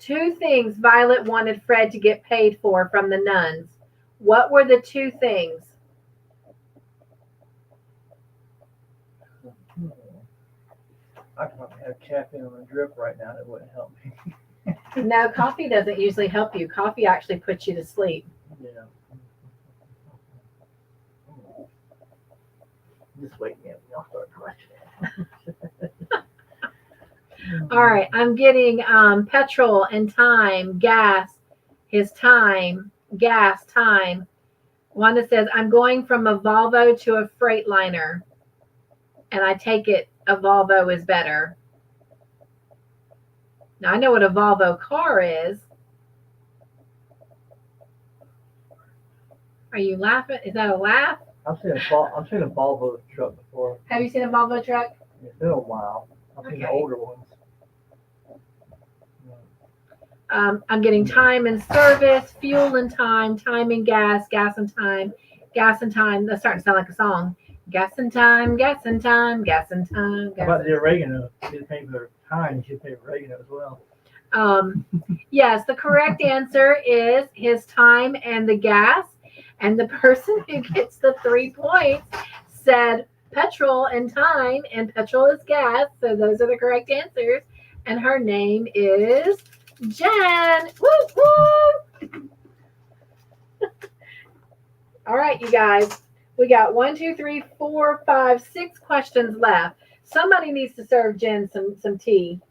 Two things Violet wanted Fred to get paid for from the nuns. What were the two things? I could probably have caffeine on a drip right now. That wouldn't help me. No, coffee doesn't usually help you. Coffee actually puts you to sleep. Yeah. Just wake me up and I'll start questioning. All right, I'm getting petrol and time, gas, his time, gas, time. Wanda says, I'm going from a Volvo to a Freightliner. And I take it a Volvo is better. Now, I know what a Volvo car is. Are you laughing? Is that a laugh? I've seen a Volvo truck before. Have you seen a Volvo truck? It's been a while. I've seen the Okay. older ones. I'm getting time and service, fuel and time, time and gas, gas and time, gas and time. That's starting to sound like a song. Gas and time, gas and time, gas and time. How about the oregano? You should pay for time. You should pay for oregano as well. Yes, the correct answer is his time and the gas. And the person who gets the 3 points said petrol and time, and petrol is gas. So those are the correct answers. And her name is Jen. Woo woo! All right, you guys. We got 1, 2, 3, 4, 5, 6 questions left. Somebody needs to serve Jen some tea.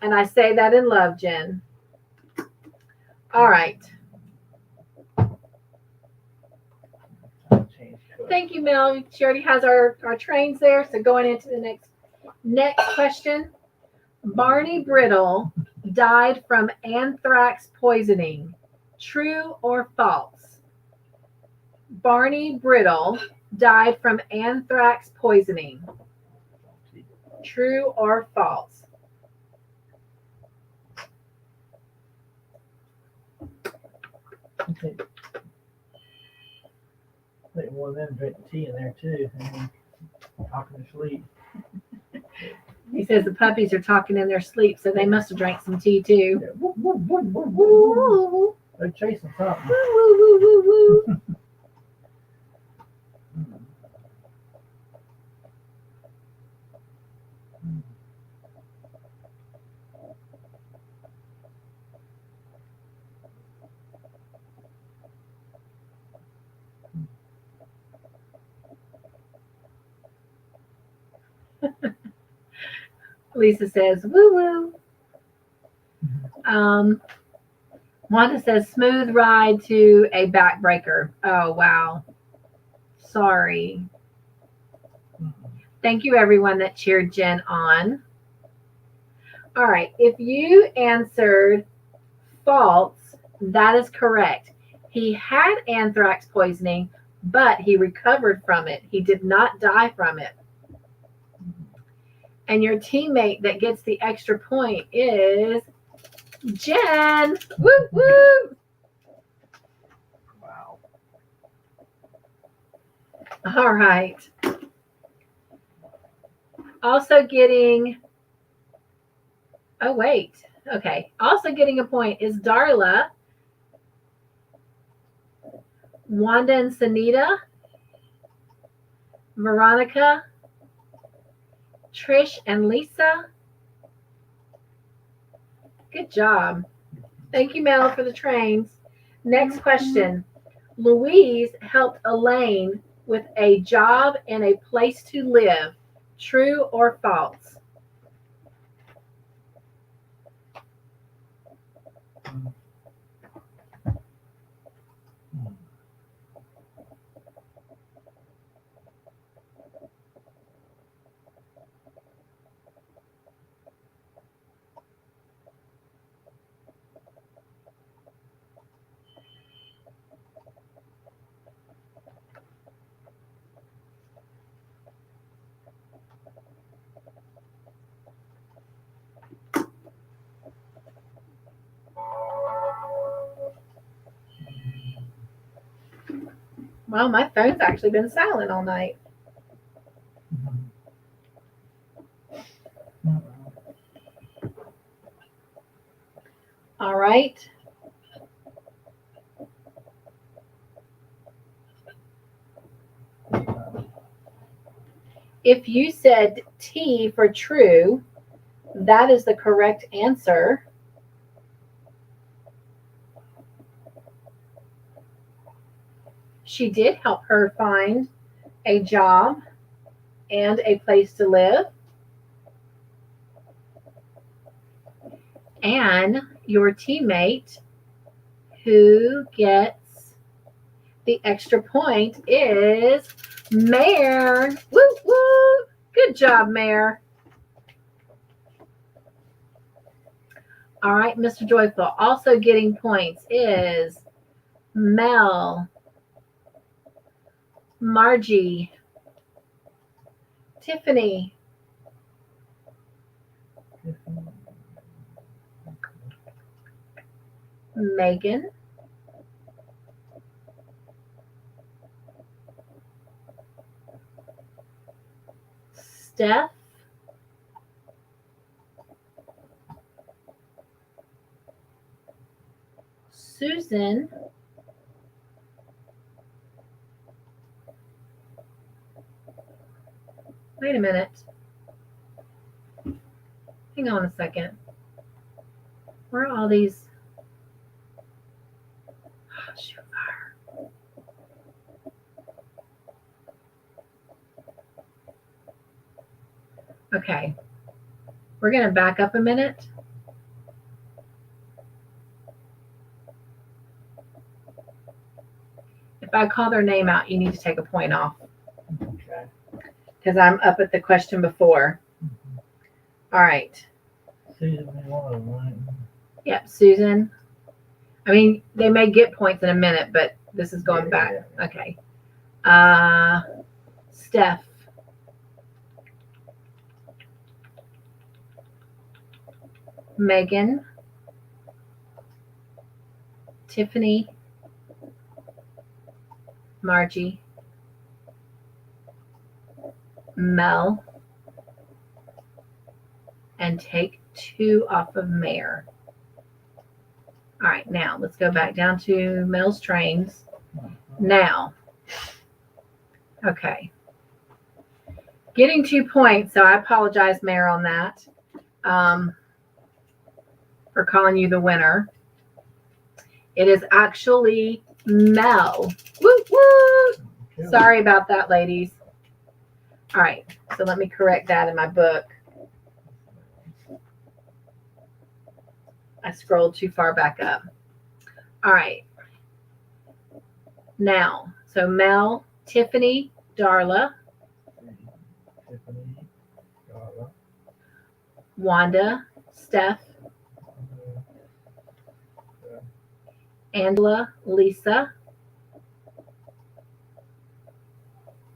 And I say that in love, Jen. All right. Thank you, Mel. She already has our trains there. So going into the next question. Barney Brittle died from anthrax poisoning. True or false? Barney Brittle died from anthrax poisoning. True or false? Okay. I think one of them drinking tea in there too, and talking to sleep. He says the puppies are talking in their sleep, so they must have drank some tea too. Yeah. Woo, woo, woo, woo, Woo, woo. woo, woo. They're chasing something. Woo, woo, woo, woo, woo. Lisa says, woo woo. Wanda says, smooth ride to a backbreaker. Oh, wow. Sorry. Thank you, everyone that cheered Jen on. All right. If you answered false, that is correct. He had anthrax poisoning, but he recovered from it. He did not die from it. And your teammate that gets the extra point is Jen. Woo woo. Wow. All right. Also getting, oh, wait. Okay. Also getting a point is Darla, Wanda and Sunita, Veronica, Trish and Lisa. Good job. Thank you, Mel, for the trains. Next question. Louise helped Elaine with a job and a place to live. True or false? Well, my phone's actually been silent all night. All right. If you said T for true, that is the correct answer. She did help her find a job and a place to live. And your teammate who gets the extra point is Mare. Woo woo! Good job, Mare. All right, Mr. Joyful. Also getting points is Mel, Margie, Tiffany, Megan, Steph, Susan, wait a minute. Hang on a second. Where are all these? Oh, shoot. Okay. We're going to back up a minute. If I call their name out, you need to take a point off Okay. because I'm up at the question before. All right. Susan, right? Yep, Susan. I mean, they may get points in a minute, but this is going back. Yeah. Okay. Steph. Megan. Tiffany. Margie. Mel. And take 2 off of Mare. All right, now let's go back down to Mel's trains. Now, okay. Getting 2 points, so I apologize, Mare, on that, for calling you the winner. It is actually Mel. Woo woo! Okay. Sorry about that, ladies. All right, so let me correct that in my book. I scrolled too far back up. All right. Now, so Mel, Tiffany, Darla, Tiffany, Darla, Wanda, Steph, Angela, Lisa,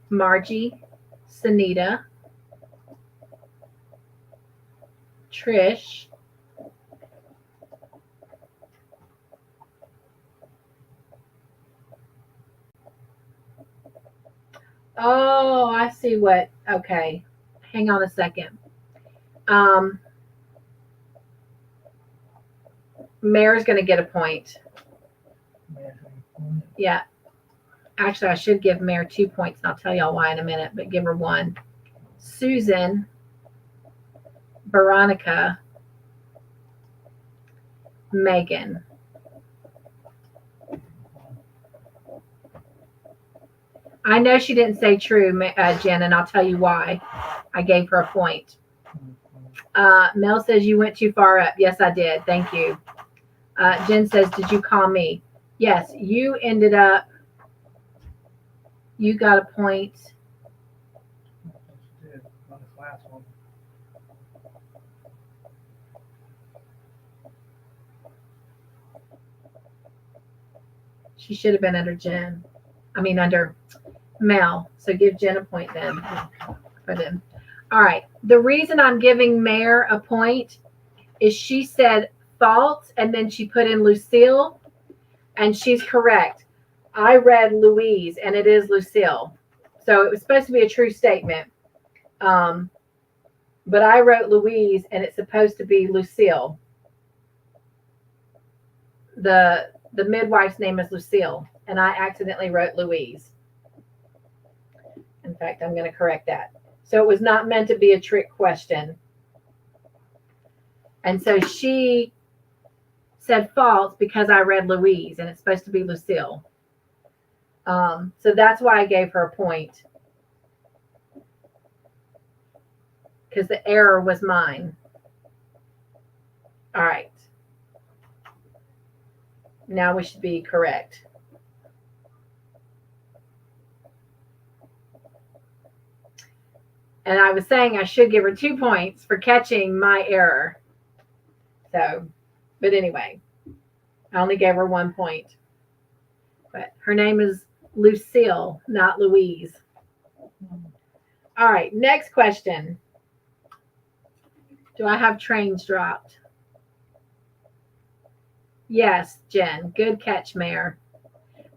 Margie, Sunita, Trish, oh, I see what, okay. Hang on a second. Mare's going to get a point. Yeah. Actually, I should give Mare 2 points, and I'll tell y'all why in a minute, but give her 1. Susan, Veronica, Megan. I know she didn't say true, Jen, and I'll tell you why. I gave her a point. Mel says you went too far up. Yes, I did. Thank you. Jen says, did you call me? Yes, you ended up, you got a point. She should have been under Jen. I mean, under Mel. So give Jen a point then. All right. The reason I'm giving Mare a point is she said false and then she put in Lucille, and she's correct. I read Louise and it is Lucille. So it was supposed to be a true statement. But I wrote Louise and it's supposed to be Lucille. The midwife's name is Lucille, and I accidentally wrote Louise. In fact, I'm going to correct that. So it was not meant to be a trick question. And so she said false because I read Louise, and it's supposed to be Lucille. So that's why I gave her a point. Because the error was mine. All right. Now we should be correct. And I was saying I should give her 2 points for catching my error. So, but anyway, I only gave her 1 point. But her name is Lucille, not Louise. All right, next question. Do I have trains dropped? Yes, Jen. Good catch, Mare.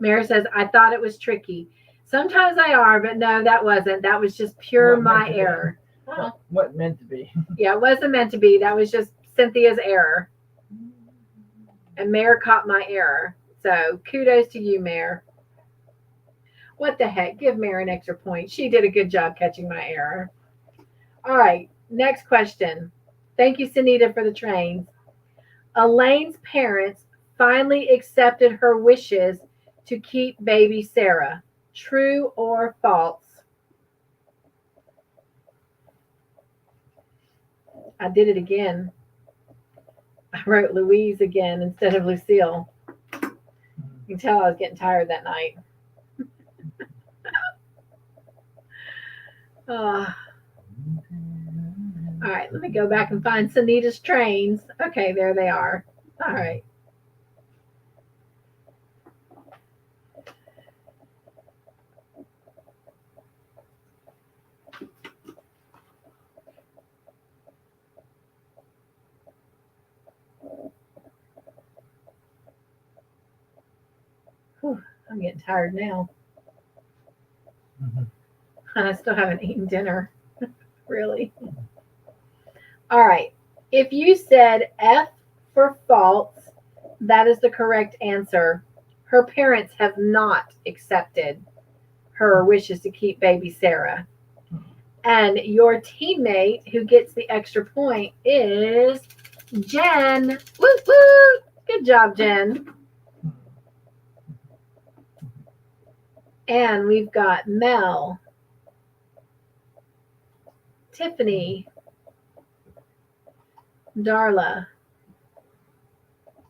Mare says, I thought it was tricky. Sometimes I are, but no, that wasn't. That was just pure my error. What meant to be? Yeah, it wasn't meant to be. That was just Cynthia's error. And Mare caught my error. So kudos to you, Mare. What the heck? Give Mare an extra point. She did a good job catching my error. All right, next question. Thank you, Sunita, for the trains. Elaine's parents finally accepted her wishes to keep baby Sarah. True or false? I did it again. I wrote Louise again instead of Lucille. You can tell I was getting tired that night. Uh, all right, let me go back and find Sunita's trains. Okay, there they are. All right. Whew, I'm getting tired now. And I still haven't eaten dinner, really. All right. If you said F for false, that is the correct answer. Her parents have not accepted her wishes to keep baby Sarah. And your teammate who gets the extra point is Jen. Woo woo! Good job, Jen. And we've got Mel, Tiffany, Darla,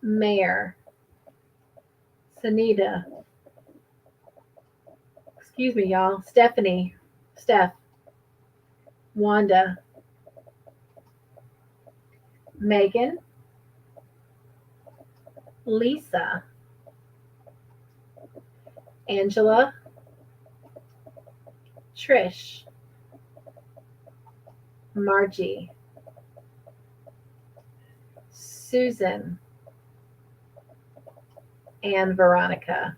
Mayor, Sunita. Excuse me, y'all. Stephanie, Steph, Wanda, Megan, Lisa, Angela, Trish, Margie, Susan, and Veronica.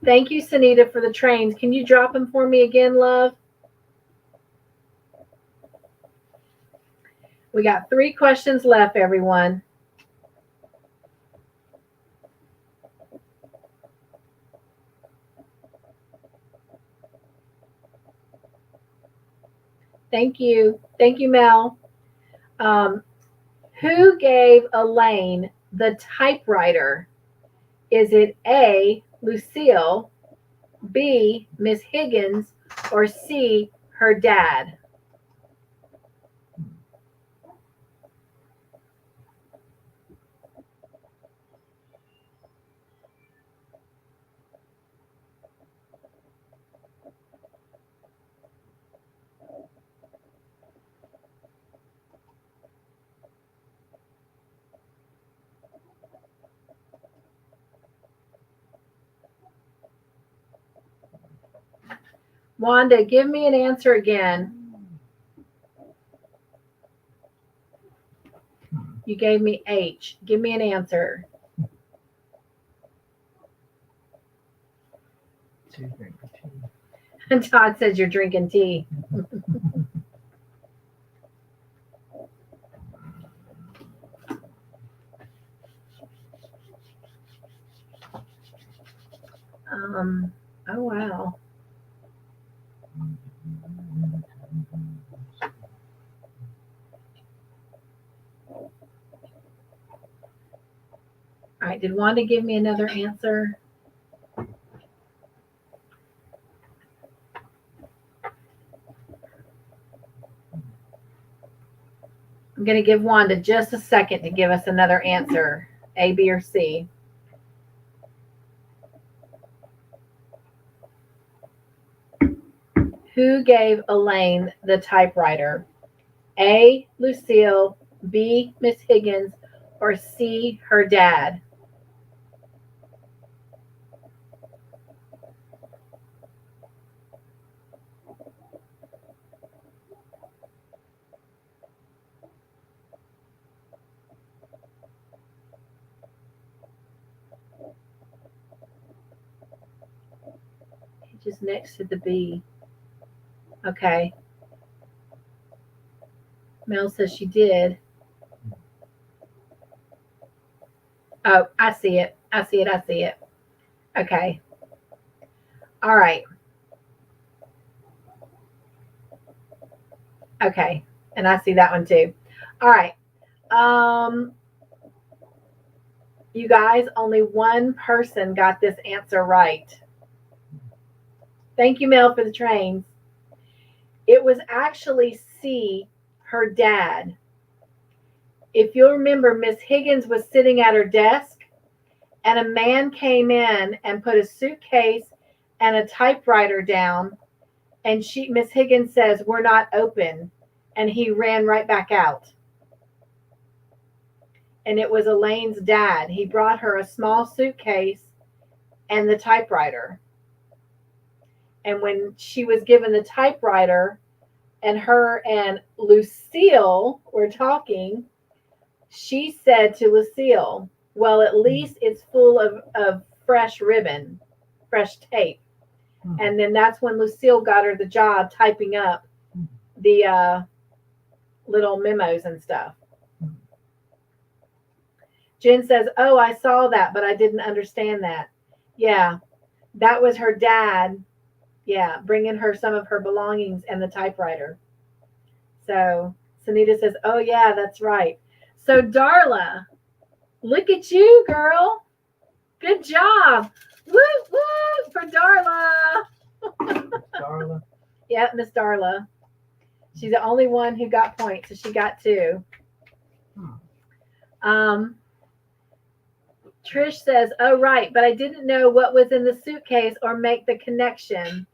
Thank you, Sunita, for the trains. Can you drop them for me again, love? We got 3 questions left, everyone. Thank you. Thank you, Mel. Who gave Elaine the typewriter? Is it A, Lucille, B, Miss Higgins, or C, her dad? Wanda, give me an answer again. You gave me H. Give me an answer. And Todd says you're drinking tea. Oh wow. All right, did Wanda give me another answer? I'm going to give Wanda just a second to give us another answer, A, B, or C. Who gave Elaine the typewriter? A, Lucille, B, Miss Higgins, or C, her dad? Just next to the B. Okay. Mel says she did. Oh, I see it. I see it. I see it. Okay. All right. Okay. And I see that one too. All right. You guys, only one person got this answer right. Thank you, Mel, for the trains. It was actually C, her dad. If you'll remember, Miss Higgins was sitting at her desk and a man came in and put a suitcase and a typewriter down And Miss Higgins says, "We're not open." And he ran right back out. And it was Elaine's dad. He brought her a small suitcase and the typewriter. And when she was given the typewriter and her and Lucille were talking, she said to Lucille, "Well, at least it's full of fresh ribbon, fresh tape." And then that's when Lucille got her the job typing up the little memos and stuff. Jen says, "Oh, I saw that, but I didn't understand that." Yeah, that was her dad. Yeah, bringing her some of her belongings and the typewriter. So Sunita says, "Oh, yeah, that's right." So Darla, look at you, girl. Good job. Woo, woo, for Darla. Darla. Yeah, Miss Darla. She's the only one who got points, so she got 2. Trish says, "Oh, right, but I didn't know what was in the suitcase or make the connection."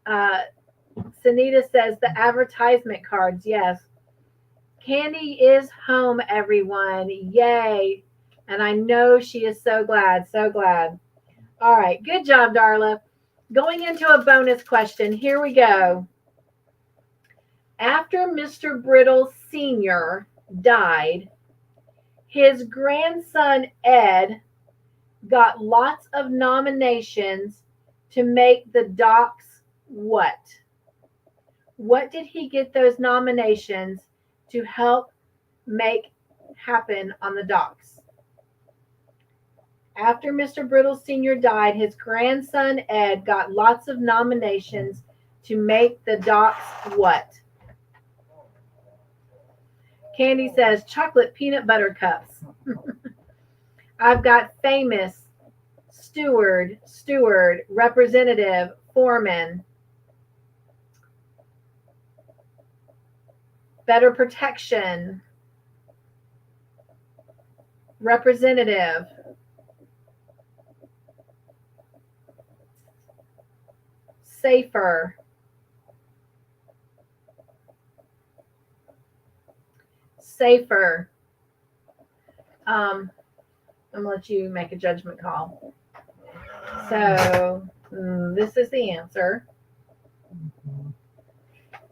Sunita says, "The advertisement cards, yes." Candy is home, everyone. Yay. And I know she is so glad, so glad. All right, good job, Darla. Going into a bonus question, here we go. After Mr. Brittle Sr. died, his grandson Ed got lots of nominations to make the docks what? What did he get those nominations to help make happen on the docks? After Mr. Brittle Sr. died, his grandson Ed got lots of nominations to make the docks what? Candy says chocolate peanut butter cups. I've got famous, steward, representative, foreman, better protection, representative, safer, I'm gonna let you make a judgment call. So this is the answer.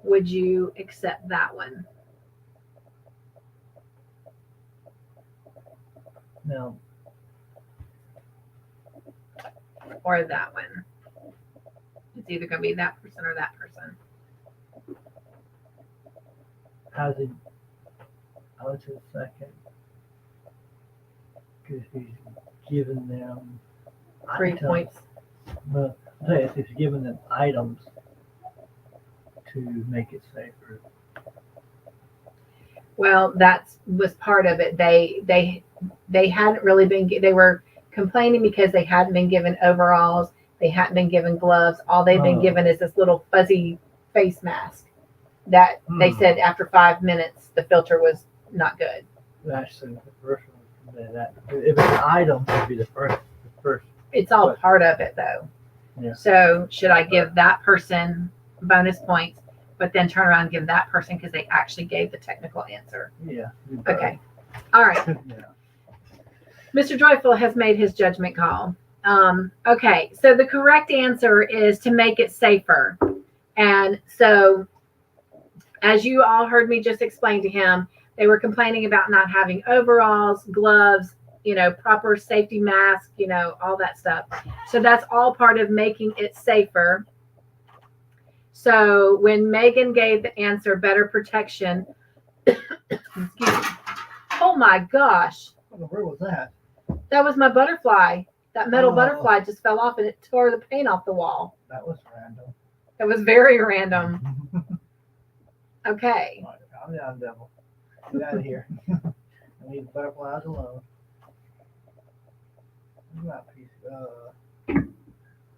Would you accept that one? No. Or that one? It's either going to be that person or that person. How's it? I would say second. Because he's giving them 3 items. points. Well, if he's giving them items to make it safer. Well, that was part of it. They hadn't really been. They were complaining because they hadn't been given overalls. They hadn't been given gloves. All they've been given is this little fuzzy face mask that they said after 5 minutes the filter was not good. Actually, the first one, that if it's an item, it would be the first. It's all part of it, though. Yeah. So should I give that person bonus points, but then turn around and give that person because they actually gave the technical answer? Yeah. Okay. All right. Yeah. Mr. Joyful has made his judgment call. Okay, so the correct answer is to make it safer. And so, as you all heard me just explain to him, they were complaining about not having overalls, gloves, proper safety mask, all that stuff. So that's all part of making it safer. So when Megan gave the answer, better protection, excuse me. Oh my gosh. Where was that? That was my butterfly. That metal butterfly just fell off and it tore the paint off the wall. That was random. It was very random. Okay. Calm down, devil. Get out of here. I need the butterflies alone.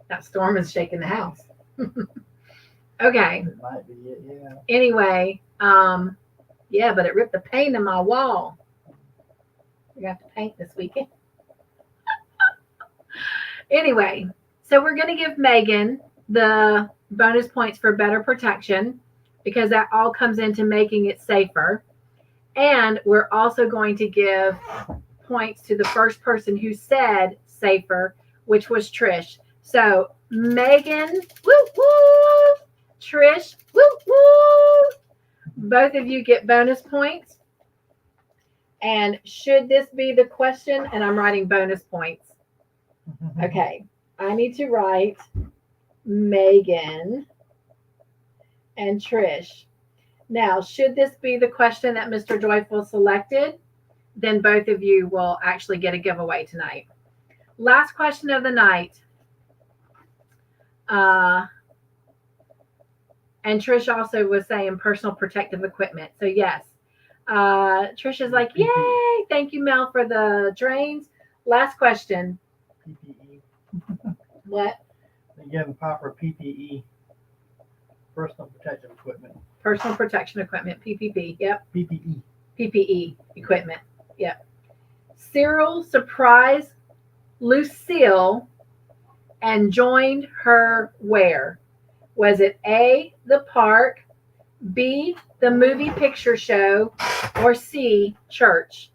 That storm is shaking the house. Okay. It might be it, yeah. Anyway, yeah, but it ripped the paint in my wall. We got to paint this weekend. Anyway, so we're going to give Megan the bonus points for better protection because that all comes into making it safer. And we're also going to give points to the first person who said safer, which was Trish. So Megan, woo woo, Trish, woo woo. Both of you get bonus points. And should this be the question? And I'm writing bonus points. Okay, I need to write Megan and Trish. Now, should this be the question that Mr. Joyful selected, then both of you will actually get a giveaway tonight. Last question of the night. And Trish also was saying personal protective equipment. So yes, Trish is like, yay! Thank you, Mel, for the drains. Last question. PPE. What? Again, proper PPE. Personal protective equipment. Personal protection equipment, PPP. Yep. PPE. PPE equipment. Yep. Cyril surprised Lucille and joined her where? Was it A, the park, B, the movie picture show, or C, church?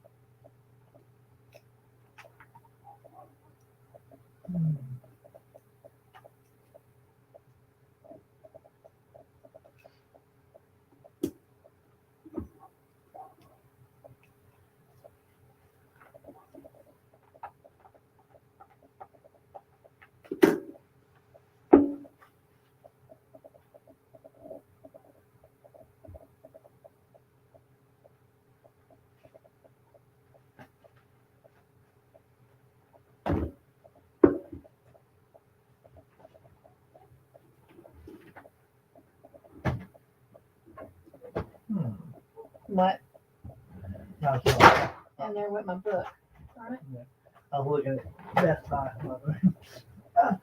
What? No, it's not. And there went my book. All right. Yeah. I was looking at Best Buy. Oh,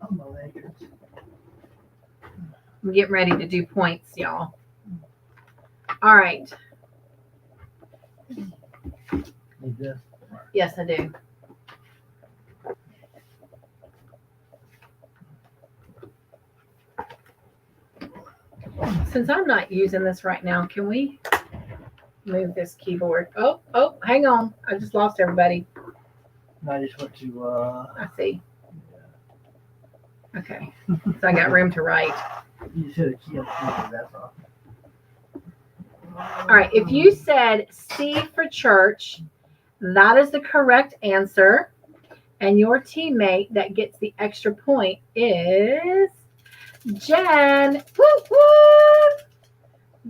my leg. I'm getting ready to do points, y'all. All right. Need this. Yes, I do. Since I'm not using this right now, can we move this keyboard? Oh, hang on. I just lost everybody. No, I just went to, I see. Okay. So I got room to write. you just hit a key on the keyboard, that's all. All right. If you said C for church, that is the correct answer. And your teammate that gets the extra point is Jen. Woo woo!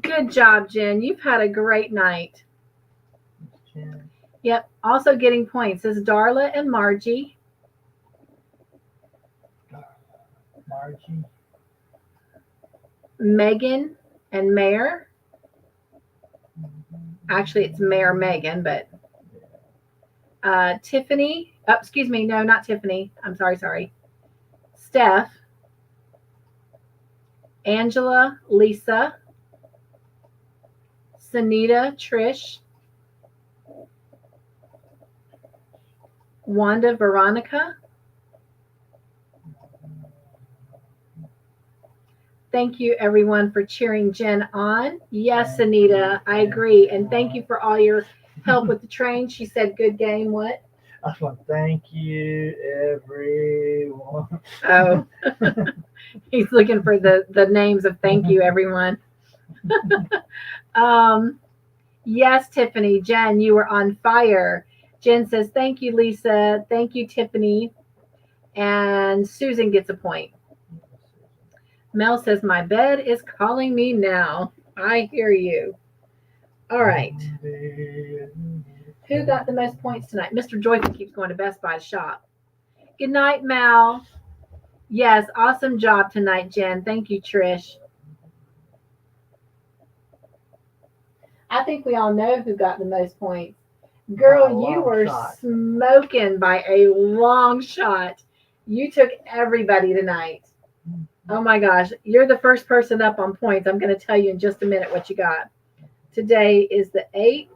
Good job, Jen. You've had a great night. Jen. Yep. Also getting points is Darla and Margie. Margie. Megan and Mayor. Actually, it's Mayor Megan, but Tiffany. Oh, excuse me. No, not Tiffany. I'm sorry. Steph. Angela, Lisa. Sunita, Trish. Wanda, Veronica. Thank you, everyone, for cheering Jen on. Yes, Anita, I agree. And thank you for all your help with the train. She said, good game. What? I just want to thank you, everyone. Oh, he's looking for the names of thank you, everyone. Yes, Tiffany. Jen, you were on fire. Jen says, thank you, Lisa. Thank you, Tiffany. And Susan gets a point. Mel says, my bed is calling me now. I hear you. All right. Who got the most points tonight? Mr. Joyful keeps going to Best Buy to shop. Good night, Mel. Yes, awesome job tonight, Jen. Thank you, Trish. I think we all know who got the most points. Girl, you were smoking by a long shot. You took everybody tonight. Oh my gosh, you're the first person up on points. I'm going to tell you in just a minute what you got. Today is the 8th.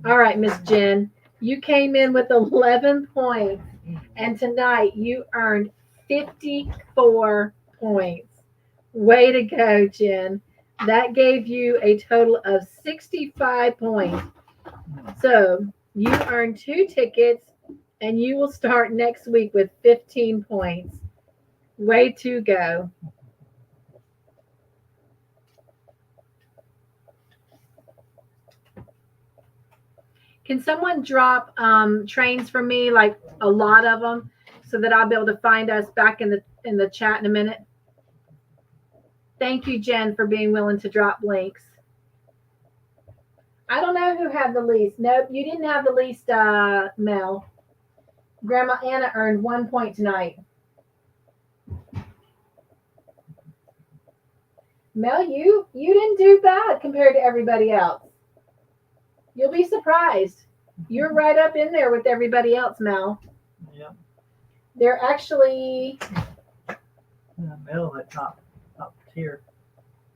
All right, Miss Jen, you came in with 11 points, and tonight you earned 54 points. Way to go, Jen. That gave you a total of 65 points. So you earned 2 tickets and you will start next week with 15 points. Way to go. Can someone drop trains for me, like a lot of them, so that I'll be able to find us back in the chat in a minute? Thank you, Jen, for being willing to drop links. I don't know who had the least. Nope, you didn't have the least, Mel. Grandma Anna earned 1 point tonight. Mel, you didn't do bad compared to everybody else. You'll be surprised. You're right up in there with everybody else, Mel. Yeah. They're actually. Mel, that top tier.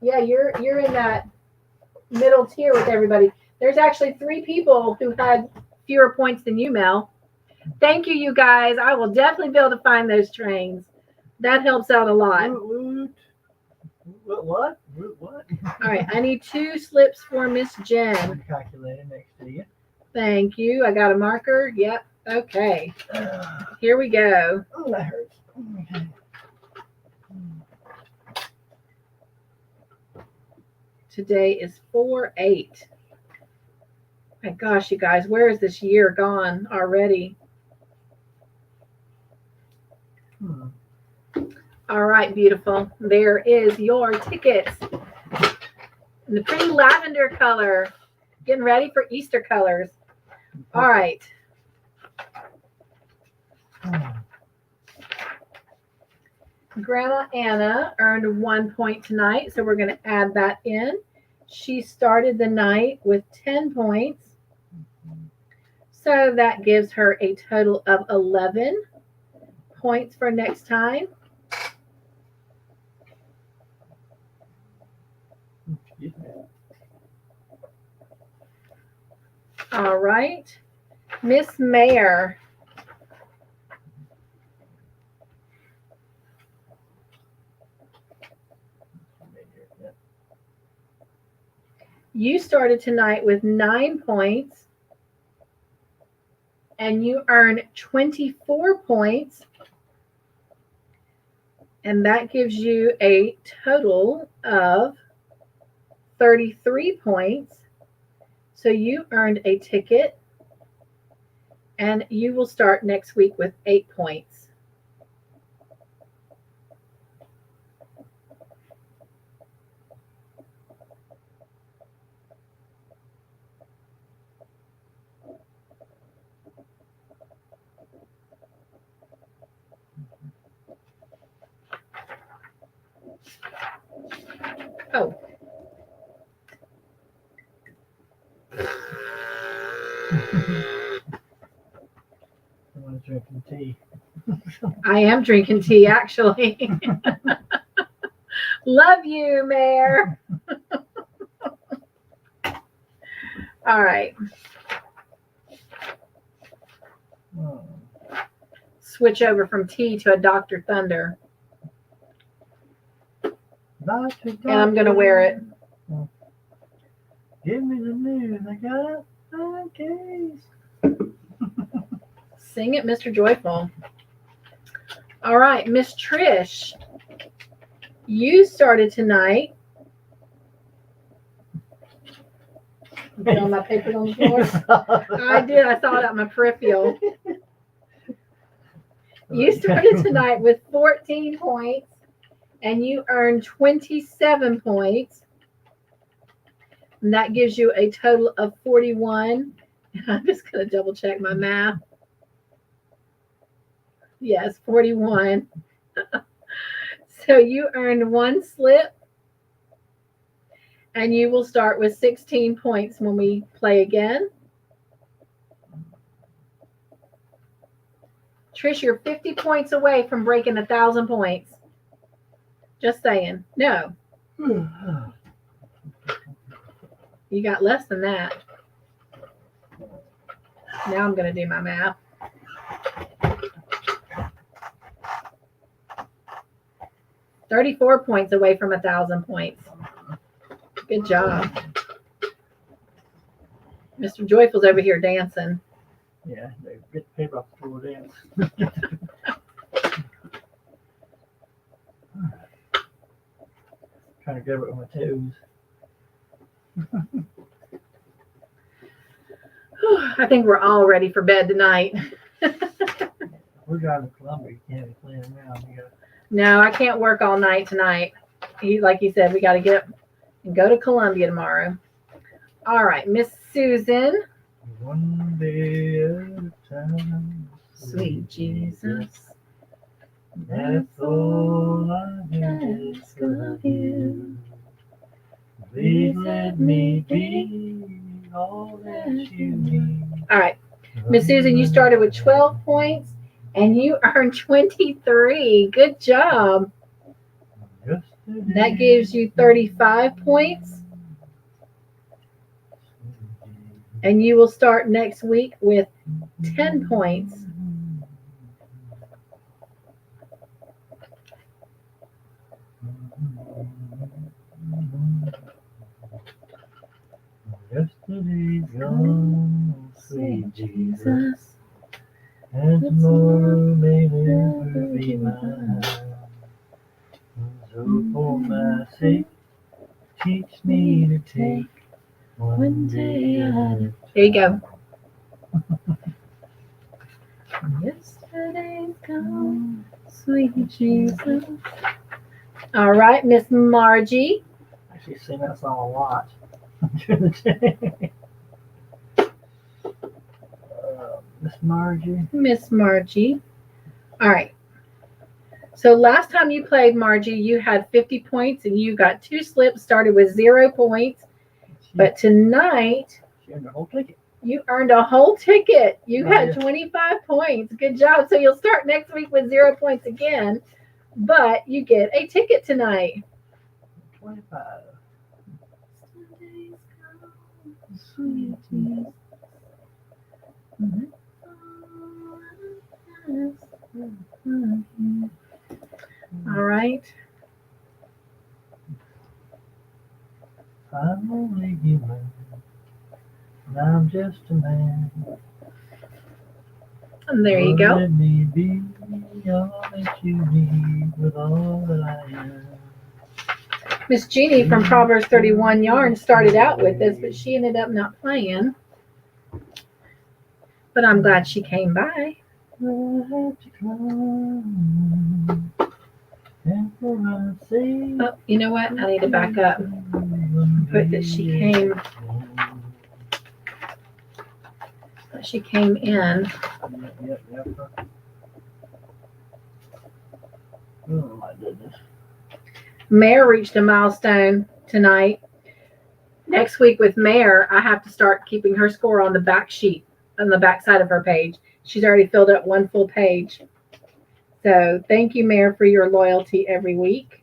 Yeah, you're in that middle tier with everybody. There's actually 3 people who had fewer points than you, Mel. Thank you, you guys. I will definitely be able to find those trains. That helps out a lot. What? All right, I need 2 slips for Miss Jen. Calculator next to you. Thank you. I got a marker. Yep. Okay. Here we go. Oh, that hurts. Okay. Today is 4/8. My gosh, you guys, where is this year gone already? All right, beautiful. There is your tickets. In the pretty lavender color. Getting ready for Easter colors. All right. Grandma Anna earned 1 point tonight, so we're going to add that in. She started the night with 10 points. So that gives her a total of 11 points for next time. All right. Miss Mayor. You started tonight with 9 points. And you earn 24 points. And that gives you a total of 33 points. So you earned a ticket. And you will start next week with 8 points. Oh. Someone's drinking tea. I am drinking tea, actually. Love you, Mayor. All right. Switch over from tea to a Dr. Thunder. Doctor, And I'm going to wear it. Give me the news. I got a case. Sing it, Mr. Joyful. All right, Miss Trish. You started tonight. Put all my papers on the floor. I did. I saw it at my peripheral. You started tonight with 14 points, and you earned 27 points. And that gives you a total of 41. I'm just going to double check my math. Yes, 41. So you earned 1 slip, and you will start with 16 points when we play again. Trish, you're 50 points away from breaking 1,000 points. Just saying. No. You got less than that. Now I'm going to do my math. 34 points away from 1,000 points. Good job. Mr. Joyful's over here dancing. Yeah, they get the paper off the floor dance. Trying to grab it with my toes. I think we're all ready for bed tonight. We're driving to Columbia. You can't be playing around. You gotta... No, I can't work all night tonight. Like he said, we got to get and go to Columbia tomorrow. All right, Miss Susan. One day at a time. Sweet Jesus, That's all I ask of you. Please let me be all that you need. All right, Miss Susan, you started with 12 points and you earned 23. Good job. That gives you 35 points. And you will start next week with 10 points. Yesterday's gone, sweet Jesus, and tomorrow may never be mine. So for my sake, teach me to take one day at a time. There you go. Yesterday's gone, sweet Jesus. All right, Miss Margie. I actually sing that song a lot during the day. Miss Margie. Miss Margie. All right. So last time you played, Margie, you had 50 points and you got 2 slips, started with 0 points. But tonight, She earned a whole ticket. you earned a whole ticket. You Oh, had yeah. 25 points. Good job. So you'll start next week with 0 points again, but you get a ticket tonight. 25. Sweet Jesus. All right. I'm only human, and I'm just a man. And there you go. Let me be all that you need with all that I am. Miss Jeannie from Proverbs 31 Yarn started out with this, but she ended up not playing. But I'm glad she came by. Oh, Oh, you know what? I need to back up. Put that she came in. Yep. Oh my goodness. Mare reached a milestone tonight. Next week with Mare, I have to start keeping her score on the back sheet, on the back side of her page. She's already filled up 1 full page. So thank you, Mare, for your loyalty every week.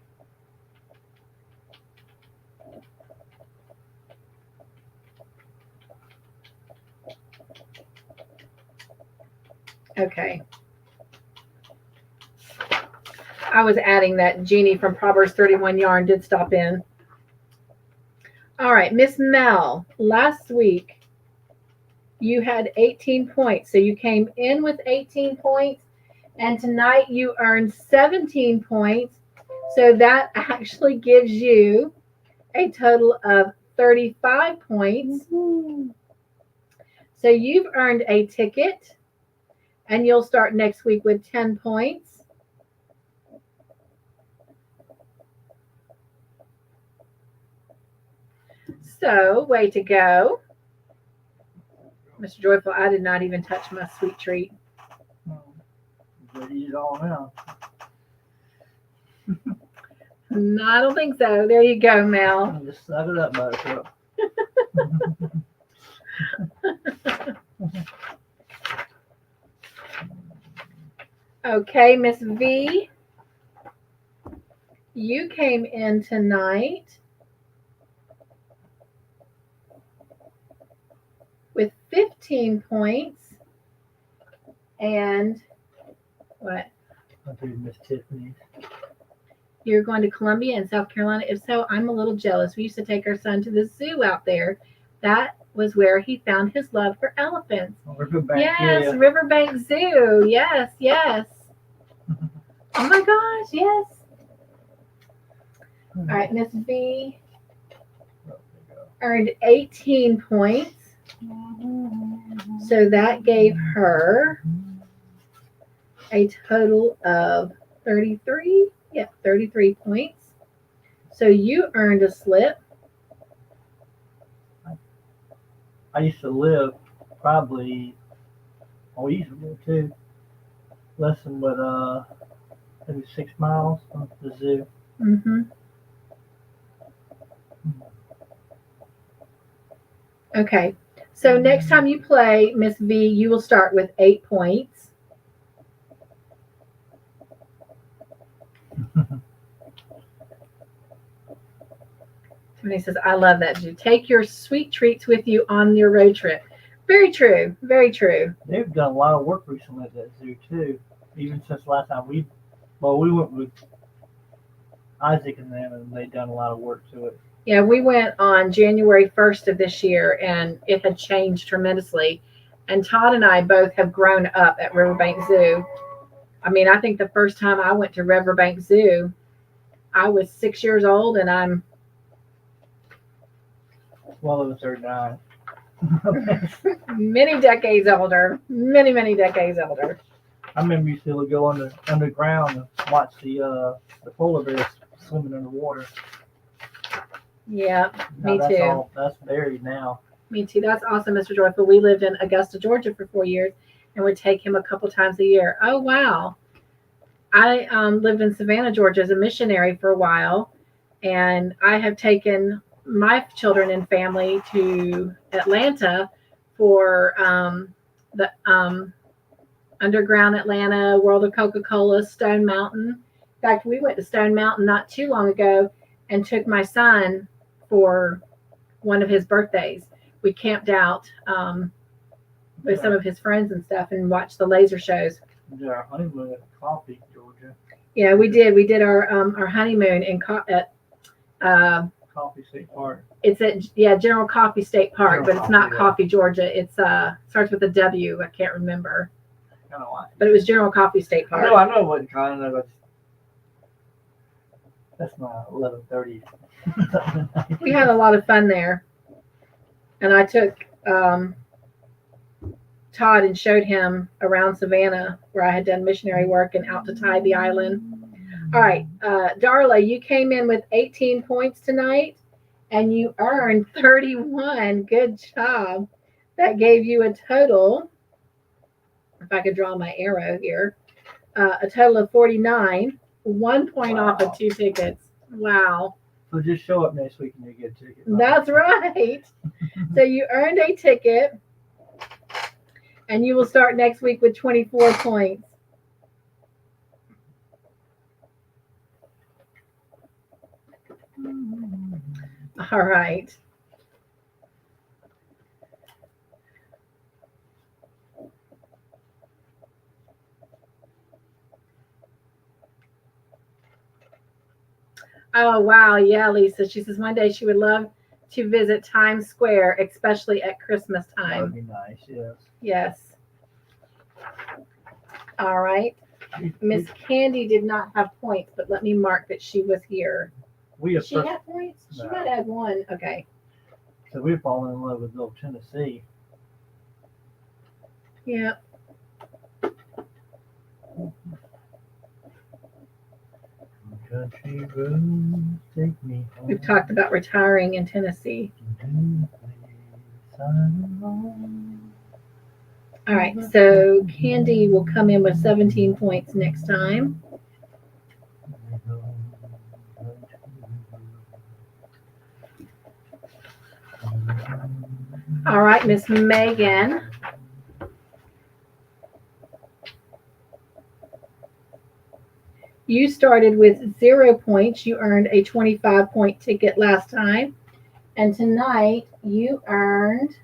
Okay. I was adding that Jeannie from Proverbs 31 Yarn did stop in. All right, Miss Mel, last week you had 18 points. So you came in with 18 points, and tonight you earned 17 points. So that actually gives you a total of 35 points. Mm-hmm. So you've earned a ticket, and you'll start next week with 10 points. So, way to go. Mr. Joyful, I did not even touch my sweet treat. You eat it all now. No, I don't think so. There you go, Mel. Just suck it up, Buttercup. Okay, Miss V, you came in tonight with 15 points. And what? I do Miss Tiffany's. You're going to Columbia and South Carolina? If so, I'm a little jealous. We used to take our son to the zoo out there. That was where he found his love for elephants. Riverbank, Yes, yeah. Riverbank Zoo. Yes, yes. Oh my gosh, yes. All right, Miss V earned 18 points. So that gave her a total of 33. Yep, 33 points. So you earned a slip. I used to live probably, we used to live too, less than maybe 6 miles from the zoo. Mm-hmm. Okay. So next time you play, Miss V, you will start with 8 points. Tiffany says, I love that. You take your sweet treats with you on your road trip. Very true. Very true. They've done a lot of work recently at that zoo too. Even since last time we went with Isaac and them, and they've done a lot of work to it. Yeah, we went on January 1st of this year, and it had changed tremendously. And Todd and I both have grown up at Riverbank Zoo. I mean, I think the first time I went to Riverbank Zoo, I was 6 years old, and I'm well over 39. many decades older. Many, many decades older. I remember you still go underground and watch the polar bears swimming underwater. Yeah, Now me too. That's buried now. Me too. That's awesome, Mr. Joyful. We lived in Augusta, Georgia for 4 years and would take him a couple times a year. Oh, wow. I lived in Savannah, Georgia as a missionary for a while, and I have taken my children and family to Atlanta for the Underground Atlanta, World of Coca-Cola, Stone Mountain. In fact, we went to Stone Mountain not too long ago and took my son for one of his birthdays. We camped out with some of his friends and stuff and watched the laser shows. Yeah, honeymoon at Coffee, Georgia. Yeah, we did. We did our honeymoon at Coffee State Park. It's at General Coffee State Park, but it's not Coffee, Georgia. It's starts with a W. I can't remember. I don't know why. But it was General Coffee State Park. I know what kind of. That's my 11:30. We had a lot of fun there, and I took Todd and showed him around Savannah where I had done missionary work and out to Tybee Island. All right, Darla, you came in with 18 points tonight, and you earned 31. Good job. That gave you a total, if I could draw my arrow here, a total of 49. 1 point off of 2 tickets. Wow. So just show up next week and you get a ticket. Right? That's right. So you earned a ticket, and you will start next week with 24 points. All right. Oh, wow. Yeah, Lisa. She says one day she would love to visit Times Square, especially at Christmas time. That would be nice, yes. Yes. All right. Miss Candy did not have points, but let me mark that she was here. She had points? She might have one. Okay. So we've fallen in love with Little Tennessee. Yeah. Country roads take me home. We've talked about retiring in Tennessee. All right, so Candy will come in with 17 points next time. All right, Miss Megan. You started with 0 points. You earned a 25-point ticket last time. And tonight you earned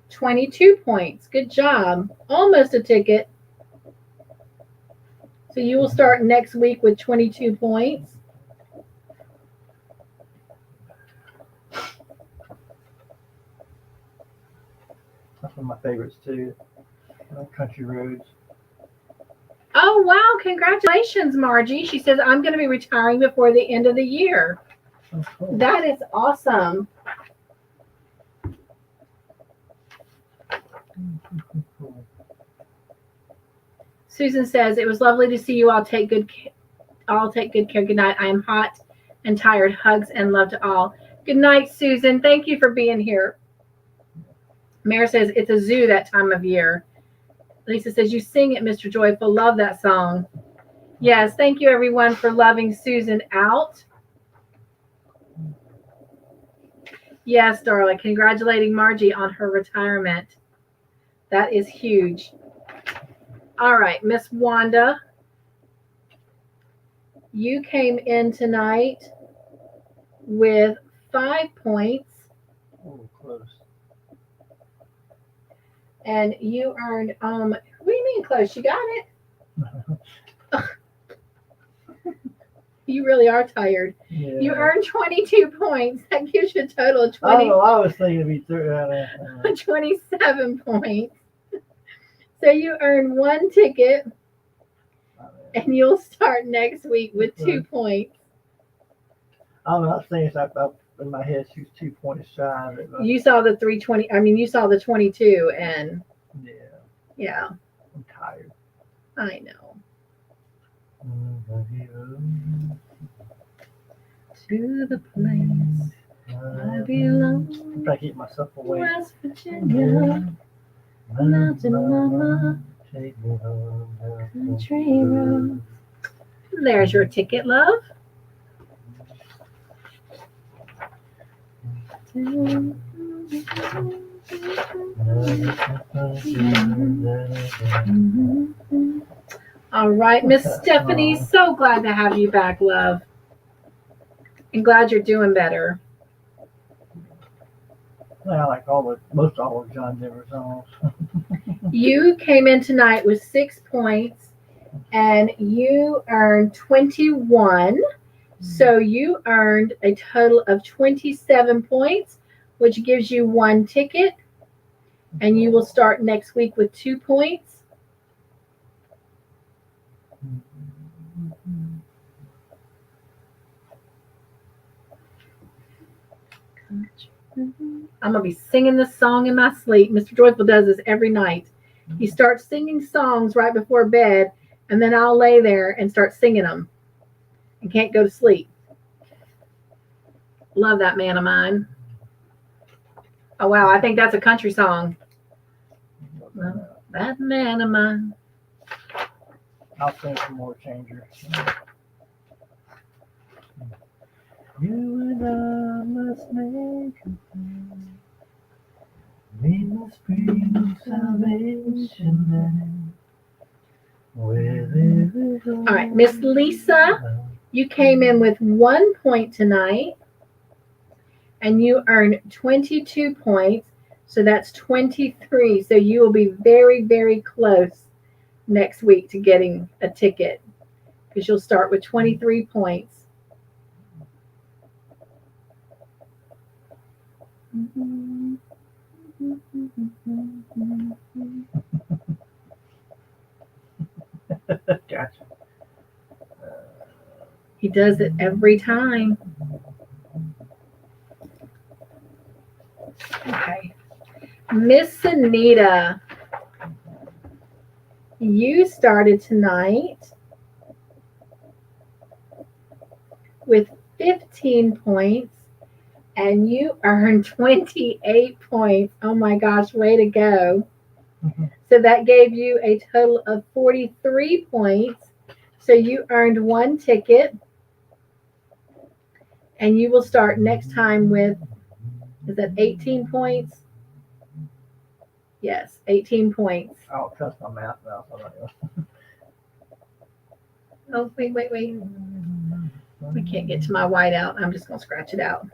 22 points. Good job. Almost a ticket. So you will start next week with 22 points. That's one of my favorites too. Country roads. Oh, wow. Congratulations, Margie. She says, I'm going to be retiring before the end of the year. Oh, cool. That is awesome. Cool. Susan says, it was lovely to see you all take good care. Good night. I am hot and tired. Hugs and love to all. Good night, Susan. Thank you for being here. Mare says, it's a zoo that time of year. Lisa says, you sing it, Mr. Joyful. Love that song. Yes, thank you, everyone, for loving Susan out. Yes, Darla, congratulating Margie on her retirement. That is huge. All right, Miss Wanda, you came in tonight with 5 points. Oh, close. And you earned, what do you mean close? You got it? You really are tired. Yeah. You earned 22 points. That gives you a total of 20. Oh, I was thinking it'd be 27 points. So you earn 1 ticket, and you'll start next week with 2 points. I was thinking up in my head she was 2 points shy of it. But You saw the 320. I mean, you saw the 22, and yeah, I'm tired. I know. To the place I belong. I'm trying to keep myself awake. West Virginia, Mountain Mama, Take me home down country road. There's your ticket, love. All right, Miss Stephanie, so glad to have you back, love. And glad you're doing better. I like most all of John Denver songs. You came in tonight with 6 points, and you earned 21. So you earned a total of 27 points, which gives you 1 ticket. And you will start next week with 2 points. I'm going to be singing this song in my sleep. Mr. Joyful does this every night. He starts singing songs right before bed, and then I'll lay there and start singing them and can't go to sleep. Love that man of mine. Oh, wow. I think that's a country song. That man of mine. I'll sing some more changers. You and I must make a plan. We must bring salvation then. All right, Miss Lisa, you came in with 1 point tonight, and you earned 22 points, so that's 23. So you will be very, very close next week to getting a ticket, because you'll start with 23 points. Gotcha. He does it every time. Okay. Miss Anita, you started tonight with 15 points, and you earned 28 points. Oh my gosh, way to go. So that gave you a total of 43 points. So you earned 1 ticket, and you will start next time with, is that 18 points? Yes, 18 points. I don't trust my math now. Oh, wait. We can't get to my whiteout. I'm just going to scratch it out.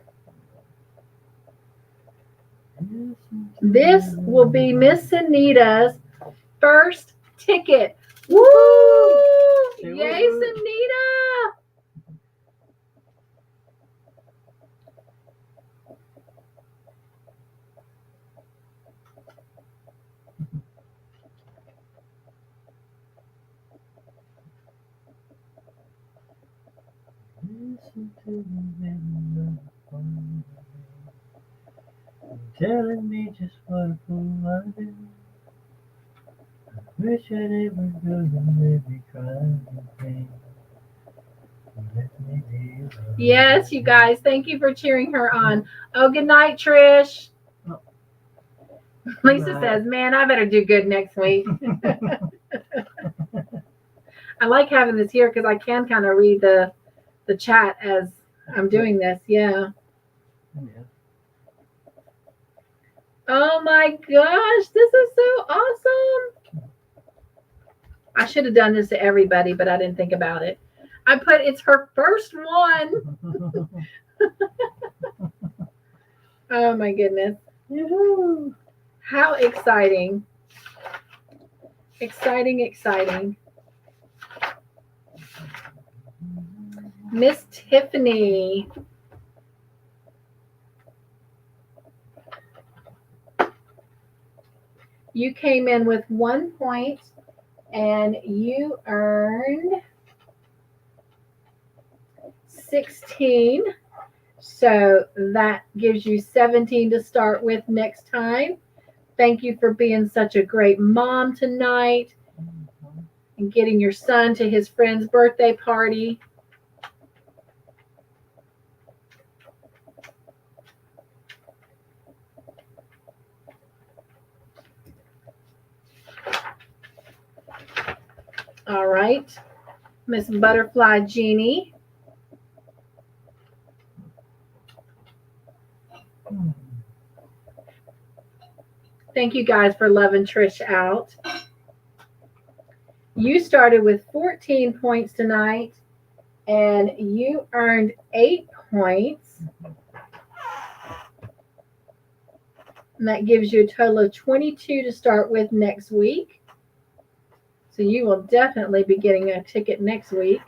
This will be Miss Anita's first ticket. Woo! Yay, Sunita! Listen to me, telling me just what a fool I've been. I wish I never go and let me cry in pain. Let me be alone. Yes, you guys, thank you for cheering her on. Oh, good night, Trish. Oh. Lisa says, man, I better do good next week. I like having this here because I can kind of read the chat as I'm doing this. Yeah. Yeah. Oh my gosh, this is so awesome. I should have done this to everybody, but I didn't think about it. I put it's her first one. Oh my goodness. Yoo-hoo. How exciting. Exciting, exciting. Miss Tiffany. You came in with 1 point and you earned 16. So that gives you 17 to start with next time. Thank you for being such a great mom tonight and getting your son to his friend's birthday party. All right, Miss Butterfly Jeannie. Thank you guys for loving Trish out. You started with 14 points tonight, and you earned 8 points. And that gives you a total of 22 to start with next week. So you will definitely be getting a ticket next week.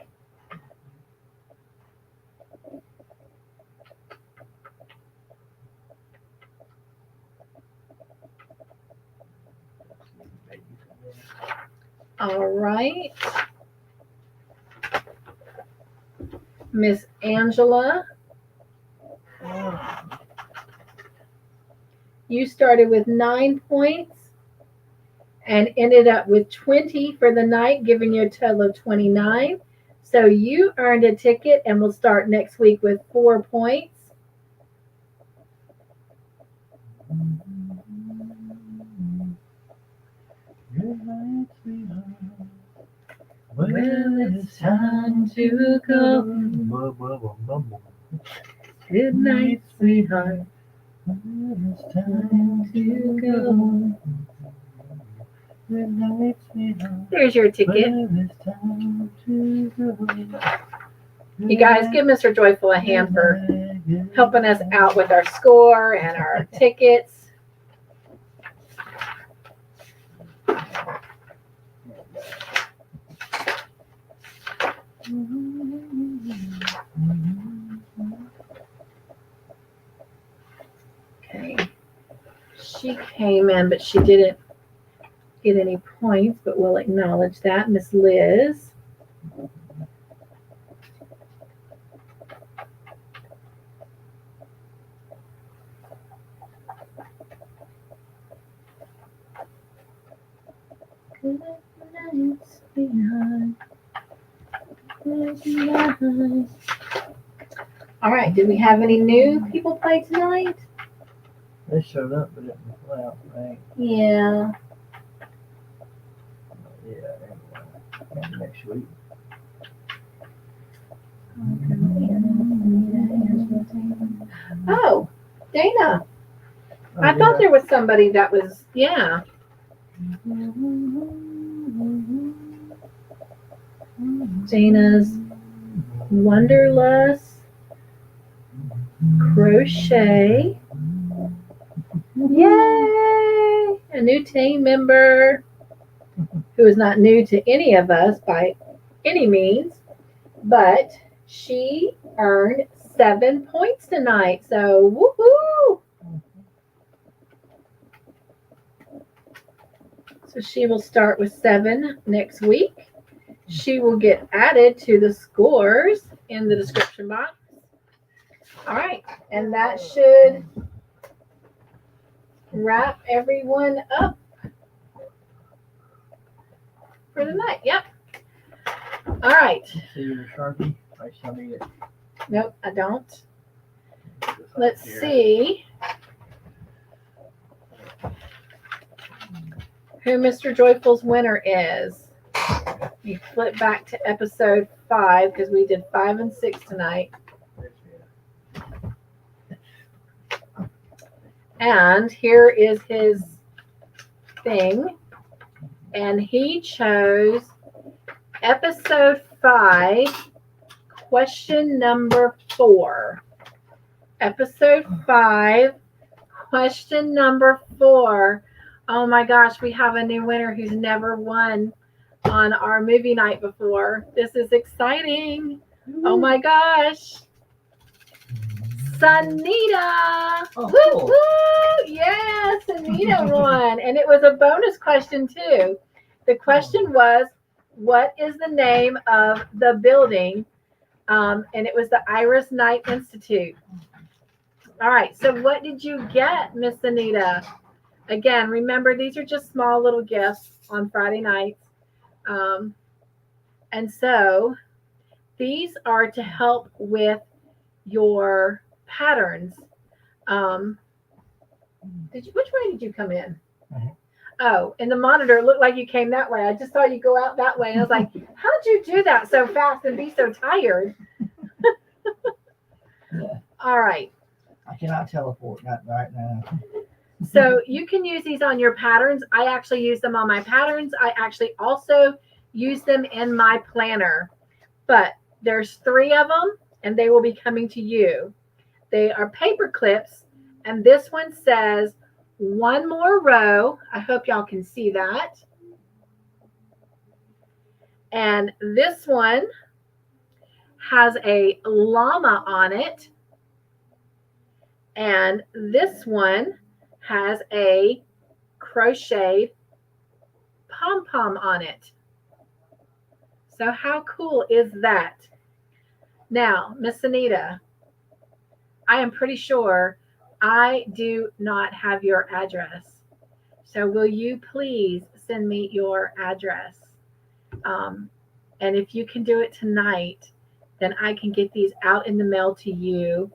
All right. Miss Angela. You started with 9 points and ended up with 20 for the night, giving you a total of 29. So you earned a ticket and will start next week with 4 points. Good night, sweetheart. Well, it's time to go. Good night, sweetheart. Well, it's time to go. Good night, sweetheart. There's your ticket. Well, it's time to go. You guys, give Mr. Joyful a hand for helping us out with our score and our tickets. Okay. She came in, but she didn't get any points, but we'll acknowledge that. Miss Liz. Good night, sweetheart. Good night. All right. Did we have any new people play tonight? They showed up, but didn't play out, right? Yeah. Yeah, maybe next week. Oh, Dana. I thought there was somebody that was, yeah. Dana's Wonderlust Crochet. Yay! A new team member who is not new to any of us by any means, but she earned 7 points tonight. So woohoo! So she will start with 7 next week. She will get added to the scores in the description box. All right, and that should wrap everyone up for the night. Yep. All right. See your Sharpie? I shall need it. Nope, I don't. Let's see who Mr. Joyful's winner is. You flip back to episode 5 because we did 5 and 6 tonight. And here is his thing. And he chose episode 5, question number 4. Episode 5, question number 4. Oh my gosh, we have a new winner who's never won on our movie night before. This is exciting. Oh my gosh. Sunita. Oh, Woo, cool. woo. Yes, Sunita won. And it was a bonus question too. The question was, what is the name of the building? And it was the Iris Knight Institute. All right, so what did you get, Miss Anita? Again, remember, these are just small little gifts on Friday nights. And so these are to help with your patterns. Which way did you come in? Oh, in the monitor, it looked like you came that way. I just saw you go out that way. And I was like, how'd you do that so fast and be so tired? Yeah. All right. I cannot teleport, not right now. So you can use these on your patterns. I actually use them on my patterns. I actually also use them in my planner. But there's 3 of them, and they will be coming to you. They are paper clips, and this one says, 1 more row. I hope y'all can see that. And this one has a llama on it. And this one has a crocheted pom-pom on it. So how cool is that? Now, Miss Anita, I am pretty sure I do not have your address. So will you please send me your address? And if you can do it tonight, then I can get these out in the mail to you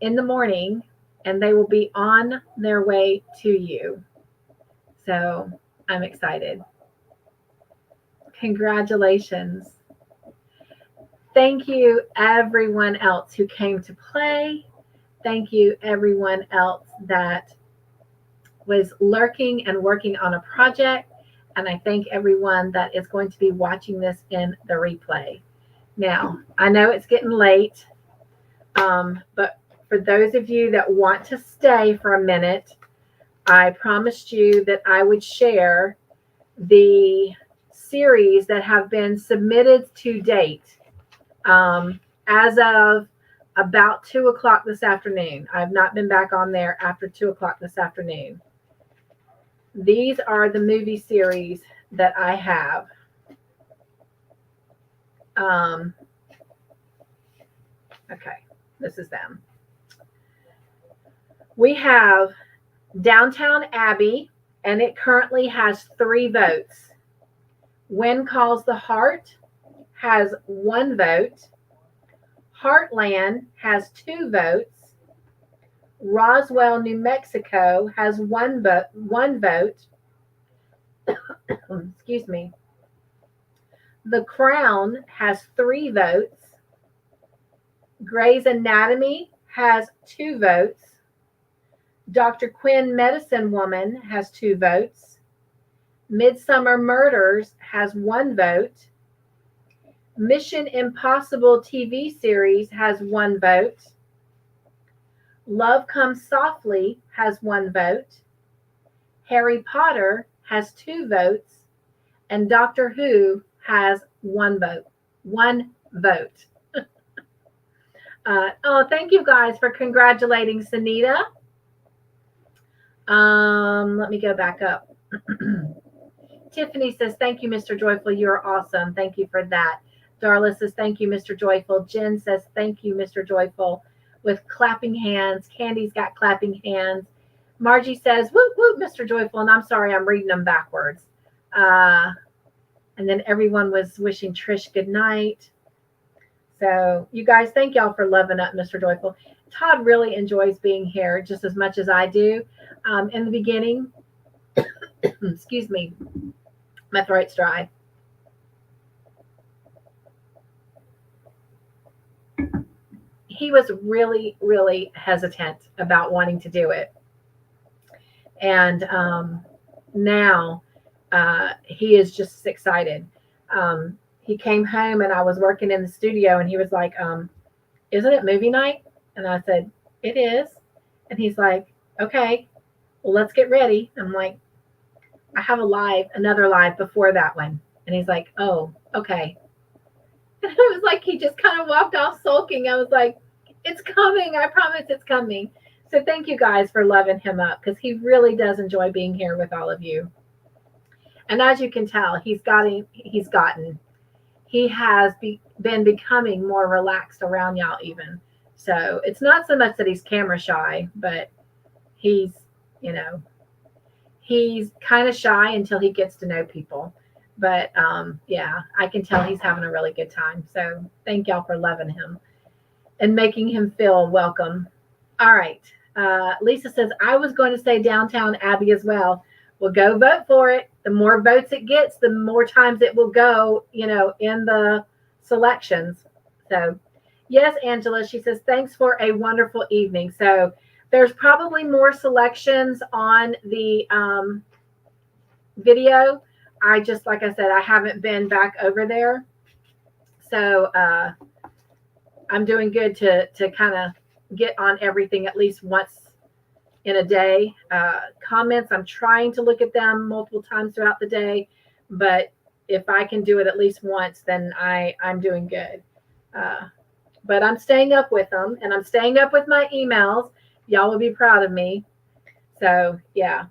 in the morning, and they will be on their way to you. So I'm excited. Congratulations. Thank you, everyone else who came to play. Thank you, everyone else that was lurking and working on a project. And I thank everyone that is going to be watching this in the replay. Now, I know it's getting late, but for those of you that want to stay for a minute, I promised you that I would share the series that have been submitted to date as of about 2 o'clock this afternoon. I've not been back on there after 2 o'clock this afternoon. These are the movie series that I have. Okay, this is them. We have Downtown Abbey, and it currently has 3 votes. When Calls the Heart has 1 vote. Heartland has 2 votes. Roswell, New Mexico has 1 vote. Excuse me. The Crown has 3 votes. Grey's Anatomy has 2 votes. Dr. Quinn Medicine Woman has 2 votes. Midsummer Murders has 1 vote. Mission Impossible TV series has 1 vote. Love Comes Softly has 1 vote. Harry Potter has 2 votes. And Doctor Who has One vote. One vote. Oh, thank you guys for congratulating Sunita. Let me go back up. Tiffany says, thank you, Mr. Joyful. You're awesome. Thank you for that. Darla says, thank you, Mr. Joyful. Jen says, thank you, Mr. Joyful, with clapping hands. Candy's got clapping hands. Margie says, whoop, whoop, Mr. Joyful. And I'm sorry, I'm reading them backwards. And then everyone was wishing Trish good night. So you guys, thank y'all for loving up Mr. Joyful. Todd really enjoys being here just as much as I do. In the beginning, excuse me, my throat's dry. He was really, really hesitant about wanting to do it. And now he is just excited. He came home and I was working in the studio and he was like, isn't it movie night? And I said, it is. And he's like, okay, well, let's get ready. I'm like, I have another live before that one. And he's like, oh, okay. And it was like he just kind of walked off sulking. I was like, it's coming. I promise it's coming. So thank you guys for loving him up because he really does enjoy being here with all of you. And as you can tell, he has been becoming more relaxed around y'all even. So it's not so much that he's camera shy, but he's kind of shy until he gets to know people. But yeah, I can tell he's having a really good time. So thank y'all for loving him and making him feel welcome. All right. Lisa says, I was going to say Downtown Abbey as well. Well, go vote for it. The more votes it gets, the more times it will go, in the selections. So, yes, Angela, she says, thanks for a wonderful evening. So there's probably more selections on the video. Like I said, I haven't been back over there. So I'm doing good to kind of get on everything at least once in a day. Comments, I'm trying to look at them multiple times throughout the day, but if I can do it at least once, then I'm doing good. But I'm staying up with them, and I'm staying up with my emails. Y'all will be proud of me. So, yeah.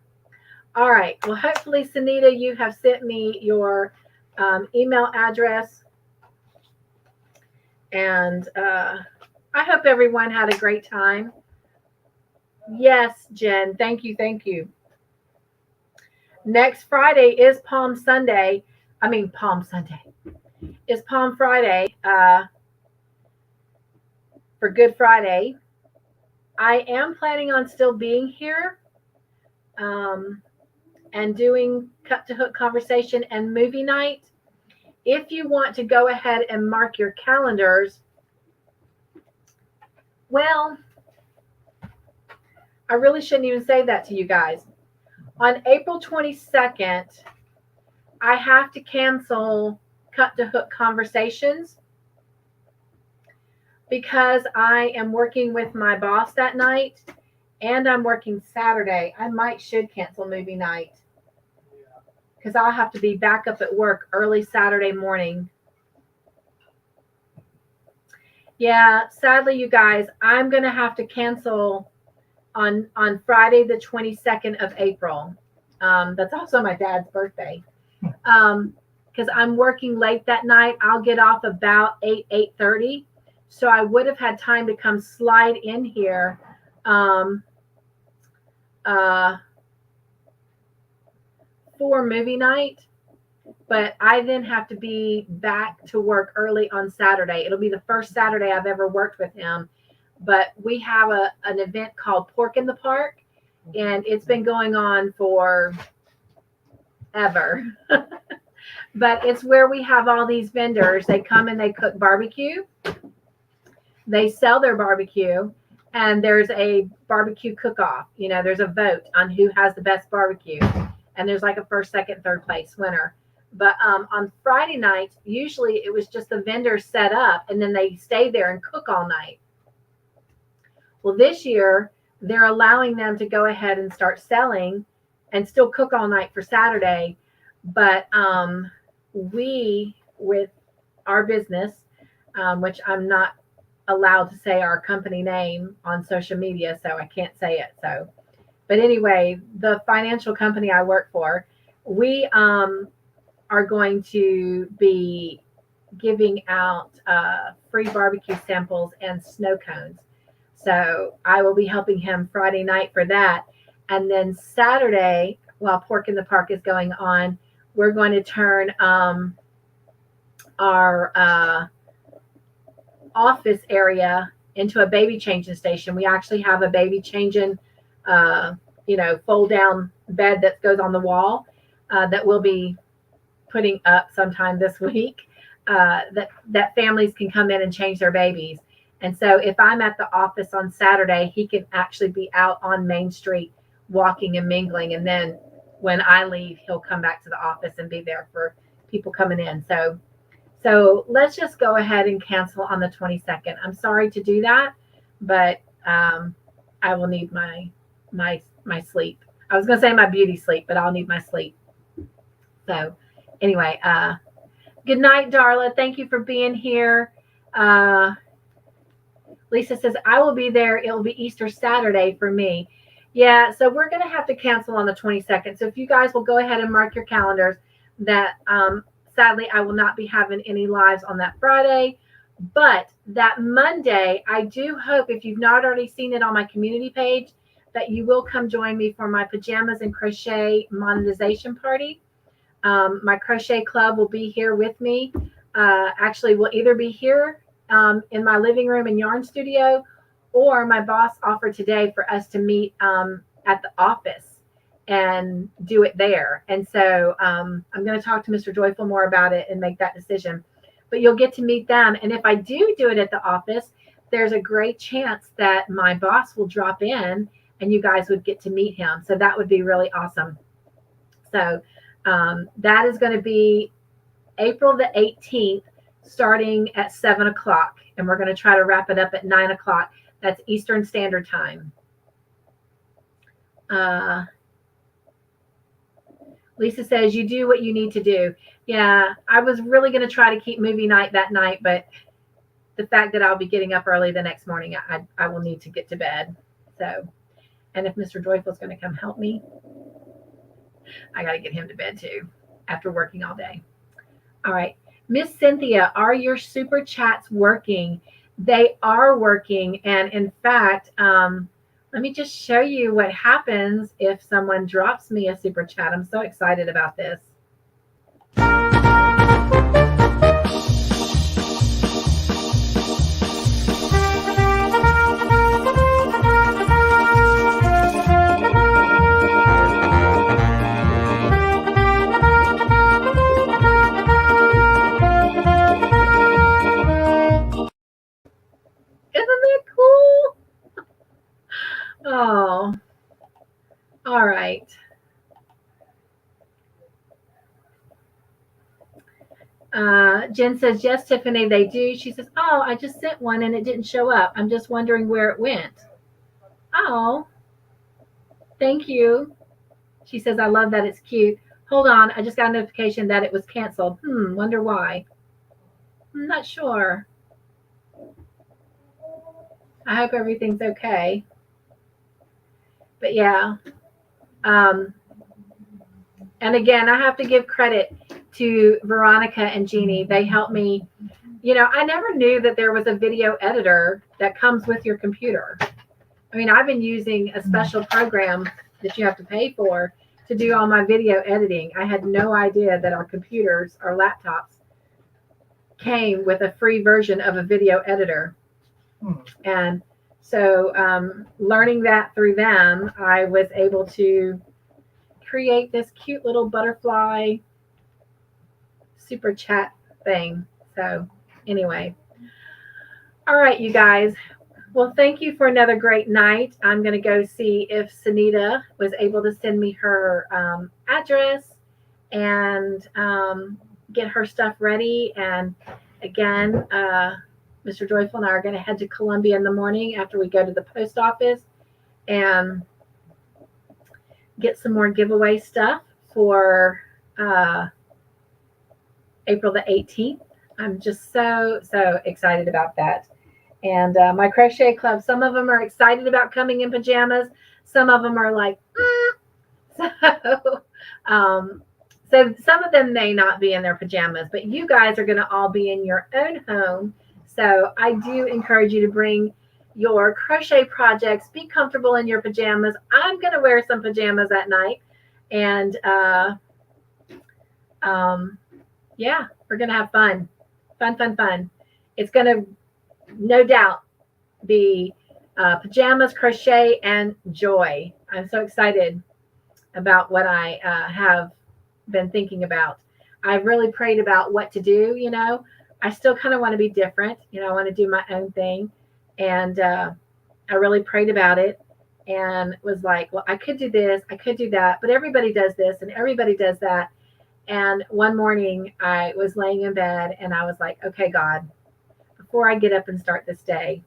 All right. Well, hopefully, Sunita, you have sent me your email address. And I hope everyone had a great time. Yes, Jen. Thank you. Thank you. Next Friday is Palm Sunday. Palm Sunday. Is Palm Friday for Good Friday. I am planning on still being here and doing Cup2Hook conversation and movie night. If you want to go ahead and mark your calendars, well, I really shouldn't even say that to you guys. On April 22nd, I have to cancel Cup2Hook conversations because I am working with my boss that night and I'm working Saturday. I should cancel movie night because I'll have to be back up at work early Saturday morning. Yeah, sadly, you guys, I'm going to have to cancel on Friday, the 22nd of April. That's also my dad's birthday. Because I'm working late that night. I'll get off about 8:30. So I would have had time to come slide in here for movie night. But I then have to be back to work early on Saturday. It'll be the first Saturday I've ever worked with him. But we have an event called Pork in the Park, and it's been going on for ever. But it's where we have all these vendors. They come and they cook barbecue. They sell their barbecue, and there's a barbecue cook-off. There's a vote on who has the best barbecue, and there's like a first, second, third place winner. But on Friday night, usually it was just the vendors set up, and then they stay there and cook all night. Well, this year, they're allowing them to go ahead and start selling and still cook all night for Saturday. But we, with our business, which I'm not allowed to say our company name on social media, so I can't say it. So, but anyway, the financial company I work for, we are going to be giving out free barbecue samples and snow cones. So I will be helping him Friday night for that. And then Saturday, while Pork in the Park is going on, we're going to turn our office area into a baby changing station. We actually have a baby changing, uh, fold down bed that goes on the wall that we'll be putting up sometime this week. That families can come in and change their babies. And so if I'm at the office on Saturday, he can actually be out on Main Street walking and mingling. And then when I leave, he'll come back to the office and be there for people coming in. So let's just go ahead and cancel on the 22nd. I'm sorry to do that, but I will need my sleep. I was going to say my beauty sleep, but I'll need my sleep. So anyway, good night, Darla. Thank you for being here. Lisa says, I will be there. It will be Easter Saturday for me. Yeah, so we're going to have to cancel on the 22nd. So if you guys will go ahead and mark your calendars that sadly I will not be having any lives on that Friday. But that Monday, I do hope, if you've not already seen it on my community page, that you will come join me for my pajamas and crochet monetization party. My crochet club will be here with me. Actually, we'll either be here in my living room and yarn studio, or my boss offered today for us to meet at the office and do it there. And so I'm going to talk to Mr. Joyful more about it and make that decision. But you'll get to meet them. And if I do it at the office, there's a great chance that my boss will drop in and you guys would get to meet him. So that would be really awesome. So that is going to be April the 18th, starting at 7 o'clock. And we're going to try to wrap it up at 9 o'clock. That's Eastern Standard Time. Lisa says, you do what you need to do. Yeah, I was really going to try to keep movie night that night, but the fact that I'll be getting up early the next morning, I will need to get to bed. So, and if Mr. Joyful is going to come help me, I got to get him to bed too after working all day. All right. Miss Cynthia, are your super chats working? They are working. And in fact, let me just show you what happens if someone drops me a super chat. I'm so excited about this. Isn't that cool? Oh, all right. Jen says, yes, Tiffany, they do. She says, oh, I just sent one and it didn't show up. I'm just wondering where it went. Oh, thank you. She says, I love that. It's cute. Hold on. I just got a notification that it was canceled. Wonder why. I'm not sure. I hope everything's okay. But yeah. And again, I have to give credit to Veronica and Jeannie. They helped me. You know, I never knew that there was a video editor that comes with your computer. I mean, I've been using a special program that you have to pay for to do all my video editing. I had no idea that our computers, our laptops, came with a free version of a video editor. And so learning that through them, I was able to create this cute little butterfly super chat thing. So anyway, all right, you guys. Well, thank you for another great night. I'm going to go see if Sunita was able to send me her address and get her stuff ready. And again, Mr. Joyful and I are going to head to Columbia in the morning after we go to the post office and get some more giveaway stuff for April the 18th. I'm just so, so excited about that. And my crochet club, some of them are excited about coming in pajamas. Some of them are like, so, um, so some of them may not be in their pajamas, but you guys are going to all be in your own home. So I do encourage you to bring your crochet projects. Be comfortable in your pajamas. I'm going to wear some pajamas at night, and um, yeah, we're going to have fun, fun, fun, fun. It's going to no doubt be pajamas, crochet, and joy. I'm so excited about what I have been thinking about. I've really prayed about what to do. I still kind of want to be different. I want to do my own thing. And I really prayed about it and was like, well, I could do this, I could do that, but everybody does this and everybody does that. And one morning I was laying in bed and I was like, okay, God, before I get up and start this day,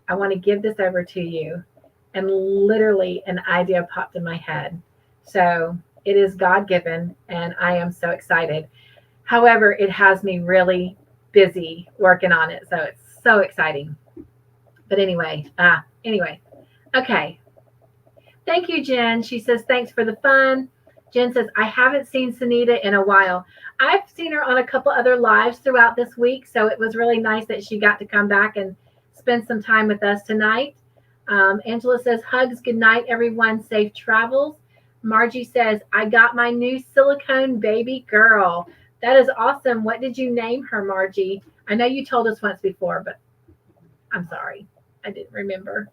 I want to give this over to you. And literally an idea popped in my head. So it is God given, and I am so excited. However, it has me really busy working on it. So it's so exciting. But anyway, okay. Thank you, Jen. She says, thanks for the fun. Jen says, I haven't seen Sunita in a while. I've seen her on a couple other lives throughout this week. So it was really nice that she got to come back and spend some time with us tonight. Angela says, hugs, good night, everyone. Safe travels. Margie says, I got my new silicone baby girl. That is awesome. What did you name her, Margie? I know you told us once before, but I'm sorry. I didn't remember.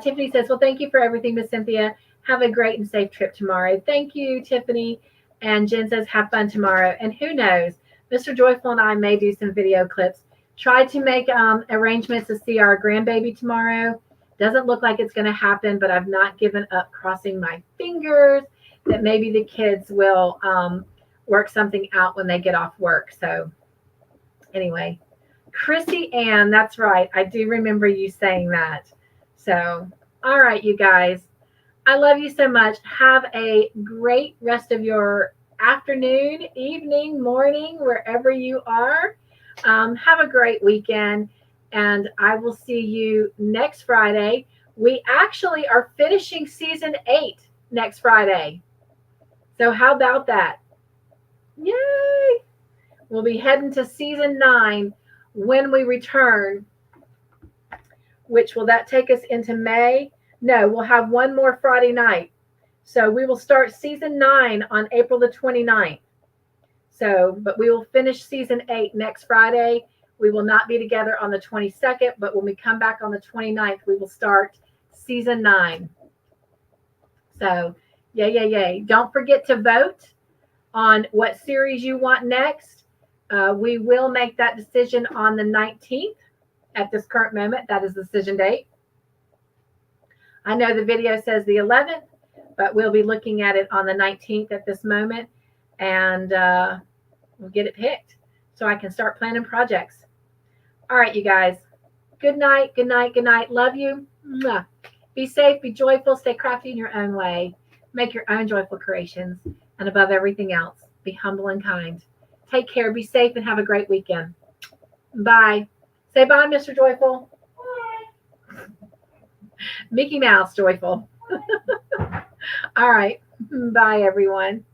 Tiffany says, well, thank you for everything, Miss Cynthia. Have a great and safe trip tomorrow. Thank you, Tiffany. And Jen says, have fun tomorrow. And who knows, Mr. Joyful and I may do some video clips. Try to make arrangements to see our grandbaby tomorrow. Doesn't look like it's going to happen, but I've not given up, crossing my fingers that maybe the kids will work something out when they get off work. So anyway, Chrissy Ann, that's right. I do remember you saying that. So, all right, you guys. I love you so much. Have a great rest of your afternoon, evening, morning, wherever you are. Have a great weekend, and I will see you next Friday. We actually are finishing season 8 next Friday. So how about that? Yay! We'll be heading to season 9 when we return, which will that take us into May? No, we'll have one more Friday night. So we will start season 9 on April the 29th. So, but we will finish season 8 next Friday. We will not be together on the 22nd, but when we come back on the 29th, we will start season 9. So, yay. Don't forget to vote on what series you want next. We will make that decision on the 19th. At this current moment, that is the decision date. I know the video says the 11th, but we'll be looking at it on the 19th at this moment, and we'll get it picked so I can start planning projects. All right, you guys. Good night. Love you. Mwah. Be safe, be joyful, stay crafty in your own way. Make your own joyful creations, and above everything else, be humble and kind. Take care, be safe, and have a great weekend. Bye. Say bye, Mr. Joyful. Bye. Mickey Mouse Joyful. All right. Bye, everyone.